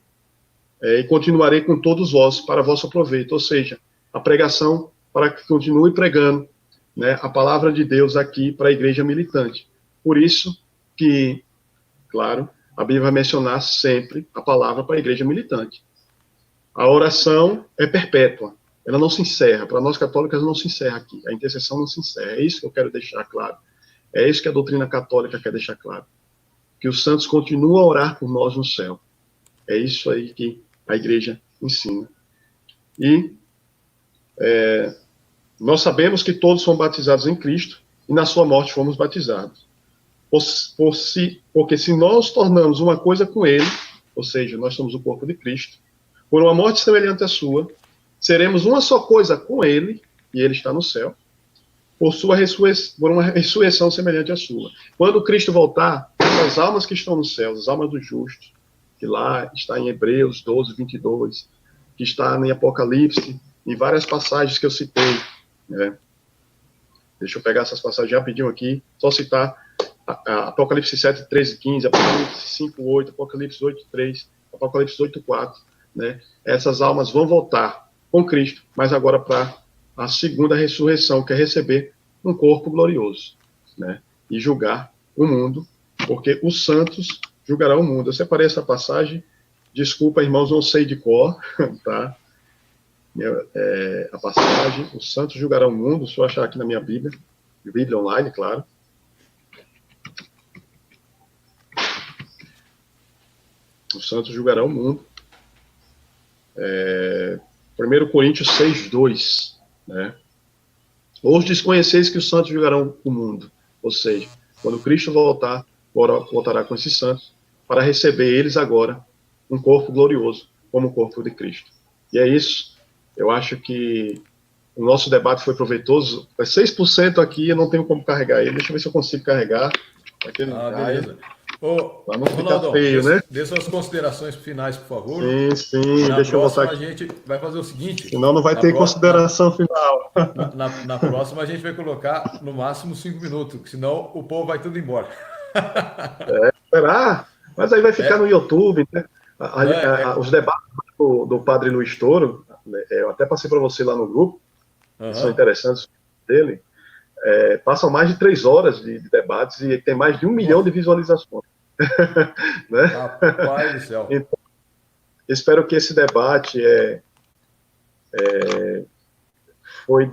e continuarei com todos vós para vosso proveito. Ou seja, a pregação para que continue pregando, né, a palavra de Deus aqui para a igreja militante. Por isso que, claro, a Bíblia vai mencionar sempre a palavra para a igreja militante. A oração é perpétua. Ela não se encerra. Para nós católicos, ela não se encerra aqui. A intercessão não se encerra. É isso que eu quero deixar claro. É isso que a doutrina católica quer deixar claro. que os santos continuam a orar por nós no céu. É isso aí que a igreja ensina. E nós sabemos que todos foram batizados em Cristo e na sua morte fomos batizados. Porque se nós tornamos uma coisa com ele, ou seja, nós somos o corpo de Cristo, por uma morte semelhante à sua, seremos uma só coisa com ele, e ele está no céu, por uma ressurreição semelhante à sua. Quando Cristo voltar, as almas que estão no céu, as almas dos justos, que lá está em Hebreus 12, 22, que está em Apocalipse, em várias passagens que eu citei, né? Deixa eu pegar essas passagens rapidinho aqui, só citar Apocalipse 7, 13, 15, Apocalipse 5, 8, Apocalipse 8, 3, Apocalipse 8, 4, né? Essas almas vão voltar com Cristo, mas agora para a segunda ressurreição, que é receber um corpo glorioso, né? E julgar o mundo, porque os santos julgarão o mundo. Eu separei essa passagem, desculpa, irmãos, não sei de cor, tá? A passagem, os santos julgarão o mundo, se eu achar aqui na minha Bíblia online, claro. Os santos julgarão o mundo. 1 Coríntios 6, 2, né? Ou desconheceis que os santos julgarão o mundo. Ou seja, quando Cristo voltará com esses santos, para receber eles agora um corpo glorioso, como o corpo de Cristo. E é isso. Eu acho que o nosso debate foi proveitoso. 6% aqui, eu não tenho como carregar ele. Deixa eu ver se eu consigo carregar. Beleza. Pra não ficar Ronaldão, feio, né? dê suas considerações finais, por favor. Sim. Deixa eu voltar aqui. A gente vai fazer o seguinte. Senão não vai ter consideração final. Na próxima a gente vai colocar no máximo 5 minutos, senão o povo vai tudo embora. Será? Mas aí vai ficar no YouTube, né? Os debates do Padre Luiz Toro, eu até passei para você lá no grupo, são interessantes dele, passam mais de 3 horas de debates e tem mais de 1 milhão de visualizações. Né? Rapaz do céu. Então, espero que esse debate foi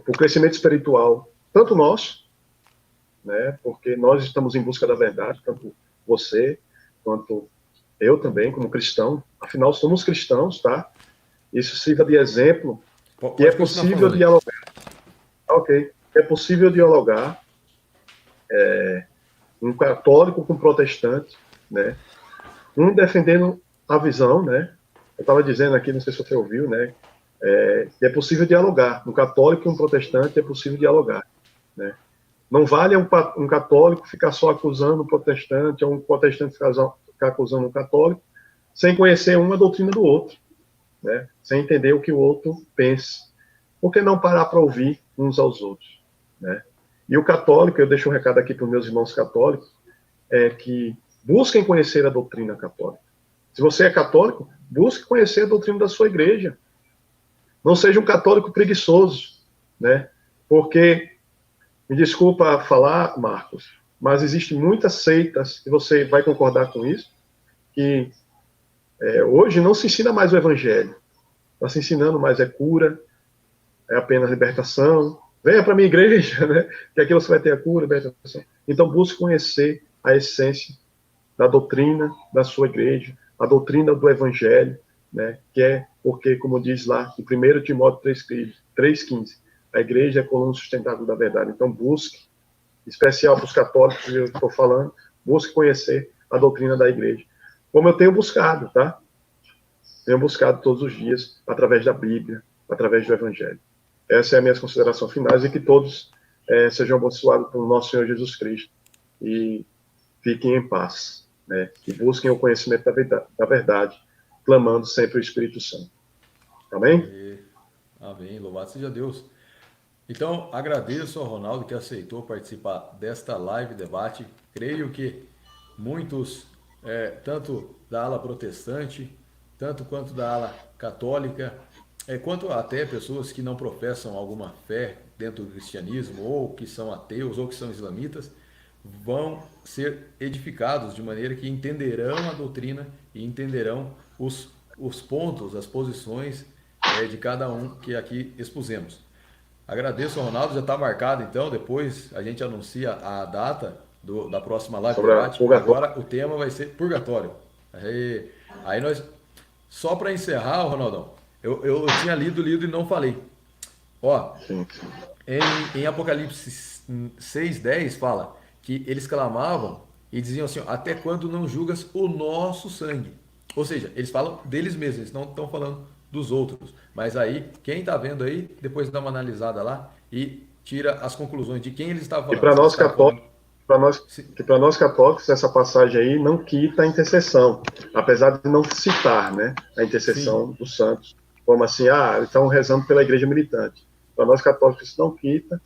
por crescimento espiritual, tanto nosso, né, porque nós estamos em busca da verdade, tanto você, quanto eu também, como cristão, afinal somos cristãos, tá? Isso sirva de exemplo, que é possível dialogar. Ok, é possível dialogar um católico com um protestante, né? Um defendendo a visão, né? Eu estava dizendo aqui, não sei se você ouviu, né? Que é possível dialogar. Um católico e um protestante é possível dialogar, né? Não vale um católico ficar só acusando um protestante, ou um protestante ficar acusando um católico, sem conhecer uma doutrina do outro, né? Sem entender o que o outro pensa. Por que não parar para ouvir uns aos outros, né? E o católico, eu deixo um recado aqui para os meus irmãos católicos, que busquem conhecer a doutrina católica. Se você é católico, busque conhecer a doutrina da sua igreja. Não seja um católico preguiçoso, né? Porque, me desculpa falar, Marcos, mas existem muitas seitas, e você vai concordar com isso, que hoje não se ensina mais o evangelho. Está se ensinando mais cura, é apenas libertação. Venha para a minha igreja, né? Que aqui você vai ter a cura, a libertação. Então, busque conhecer a essência da doutrina da sua igreja, a doutrina do evangelho, né? Que é porque, como diz lá em 1 Timóteo 3,15, a igreja é a coluna sustentável da verdade. Então, busque, especial para os católicos que eu estou falando, busque conhecer a doutrina da igreja. Como eu tenho buscado, tá? Tenho buscado todos os dias, através da Bíblia, através do Evangelho. Essa é a minha consideração final, e que todos sejam abençoados pelo nosso Senhor Jesus Cristo e fiquem em paz, né? E busquem o conhecimento da verdade, clamando sempre o Espírito Santo. Amém? Amém. Louvado seja Deus. Então, agradeço ao Ronaldo que aceitou participar desta live debate. Creio que muitos, tanto da ala protestante, tanto quanto da ala católica, quanto até pessoas que não professam alguma fé dentro do cristianismo, ou que são ateus, ou que são islamitas, vão ser edificados de maneira que entenderão a doutrina e entenderão os pontos, as posições de cada um que aqui expusemos. Agradeço ao Ronaldo, já está marcado então, depois a gente anuncia a data da próxima live Sobre a debate. purgatório. Agora o tema vai ser purgatório. Aí nós, só para encerrar, Ronaldão, eu tinha lido e não falei. Ó, Sim, sim. em Apocalipse 6:10 fala que eles clamavam e diziam assim: ó, até quando não julgas o nosso sangue? Ou seja, eles falam deles mesmos, eles não estão falando dos outros. Mas aí, quem está vendo aí, depois dá uma analisada lá e tira as conclusões de quem eles estavam E falando. para Se eles nós estavam falando. católicos, para nós, se- que para nós católicos, essa passagem aí não quita a intercessão, apesar de não citar, né, a Sim, intercessão dos santos, como assim, estão rezando pela igreja militante. Para nós católicos isso não quita,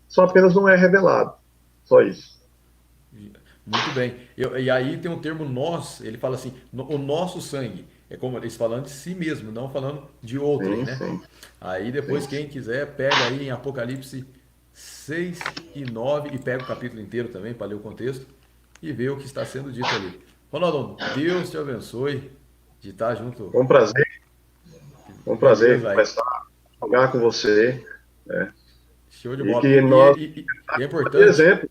só apenas não é revelado, só isso. muito bem. E aí tem um termo nós, ele fala assim, o nosso sangue. É como eles falando de si mesmo, não falando de outrem, Sim, né? sim, Aí sim. depois, quem quiser, pega aí em Apocalipse 6 e 9 e pega o capítulo inteiro também para ler o contexto e ver o que está sendo dito ali. Ronaldo, Deus te abençoe de estar junto. Foi um prazer Beleza aí. conversar, jogar com você, Show de e bola. que nós, E é de importante. exemplo,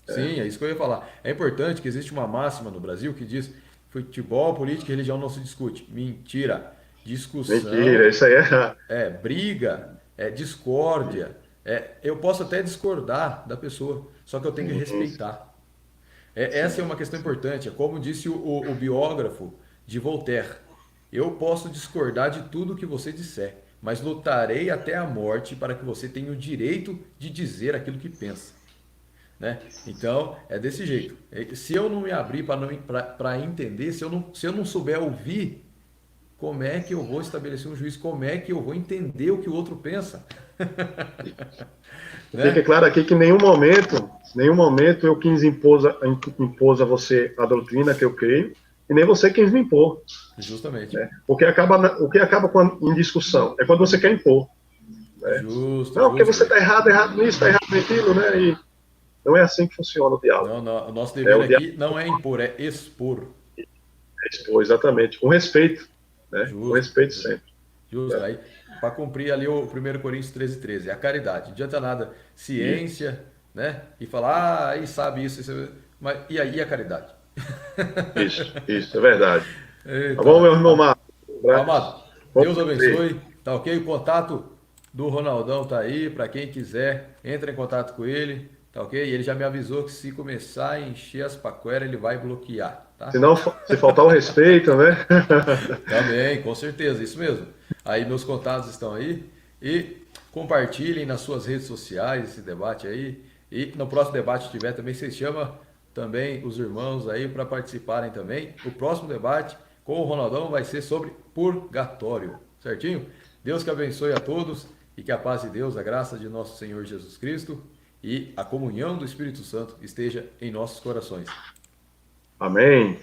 Sim, é isso que eu ia falar. É importante que existe uma máxima no Brasil que diz: futebol, política e religião não se discute. Mentira. mentira, Discussão isso aí é, é briga, é discórdia. Eu posso até discordar da pessoa, só que eu tenho que sim, respeitar. Essa é sim, uma questão sim, importante. É como disse o biógrafo de Voltaire: eu posso discordar de tudo que você disser, mas lutarei até a morte para que você tenha o direito de dizer aquilo que pensa, né? Então, é desse jeito. Se eu não me abrir para entender, se eu não souber ouvir, como é que eu vou estabelecer um juízo? Como é que eu vou entender o que o outro pensa? fica Né? claro aqui que em nenhum momento eu quis impor a você a doutrina que eu creio, e nem você quis me impor, Justamente. né? O que acaba em discussão é quando você quer impor, né? Justo, Não, porque você justo. está errado nisso, está errado naquilo, né? E não é assim que funciona o diálogo. Não, não, o nosso É dever o diálogo aqui não é impor, é expor. é expor, exatamente, com respeito, né? Com Justo, respeito sempre. justo. Né? Aí, para cumprir ali o 1 Coríntios 13:13, é a caridade. Não adianta nada E ciência, né? E falar, aí sabe isso, mas e aí a caridade? isso, é verdade. Tá Eita, bom, meu irmão Marcos? amado, Bom Deus prazer. abençoe, tá ok? O contato do Ronaldão tá aí, para quem quiser, entra em contato com ele, tá ok? E ele já me avisou que se começar a encher as paqueras, ele vai bloquear, Se tá? não, se faltar o respeito, né? Também, com certeza, isso mesmo. Aí meus contatos estão aí e compartilhem nas suas redes sociais esse debate aí. E no próximo debate que tiver também, você chama também os irmãos aí para participarem também. O próximo debate com o Ronaldão vai ser sobre purgatório, certinho? Deus que abençoe a todos e que a paz de Deus, a graça de nosso Senhor Jesus Cristo e a comunhão do Espírito Santo esteja em nossos corações. Amém.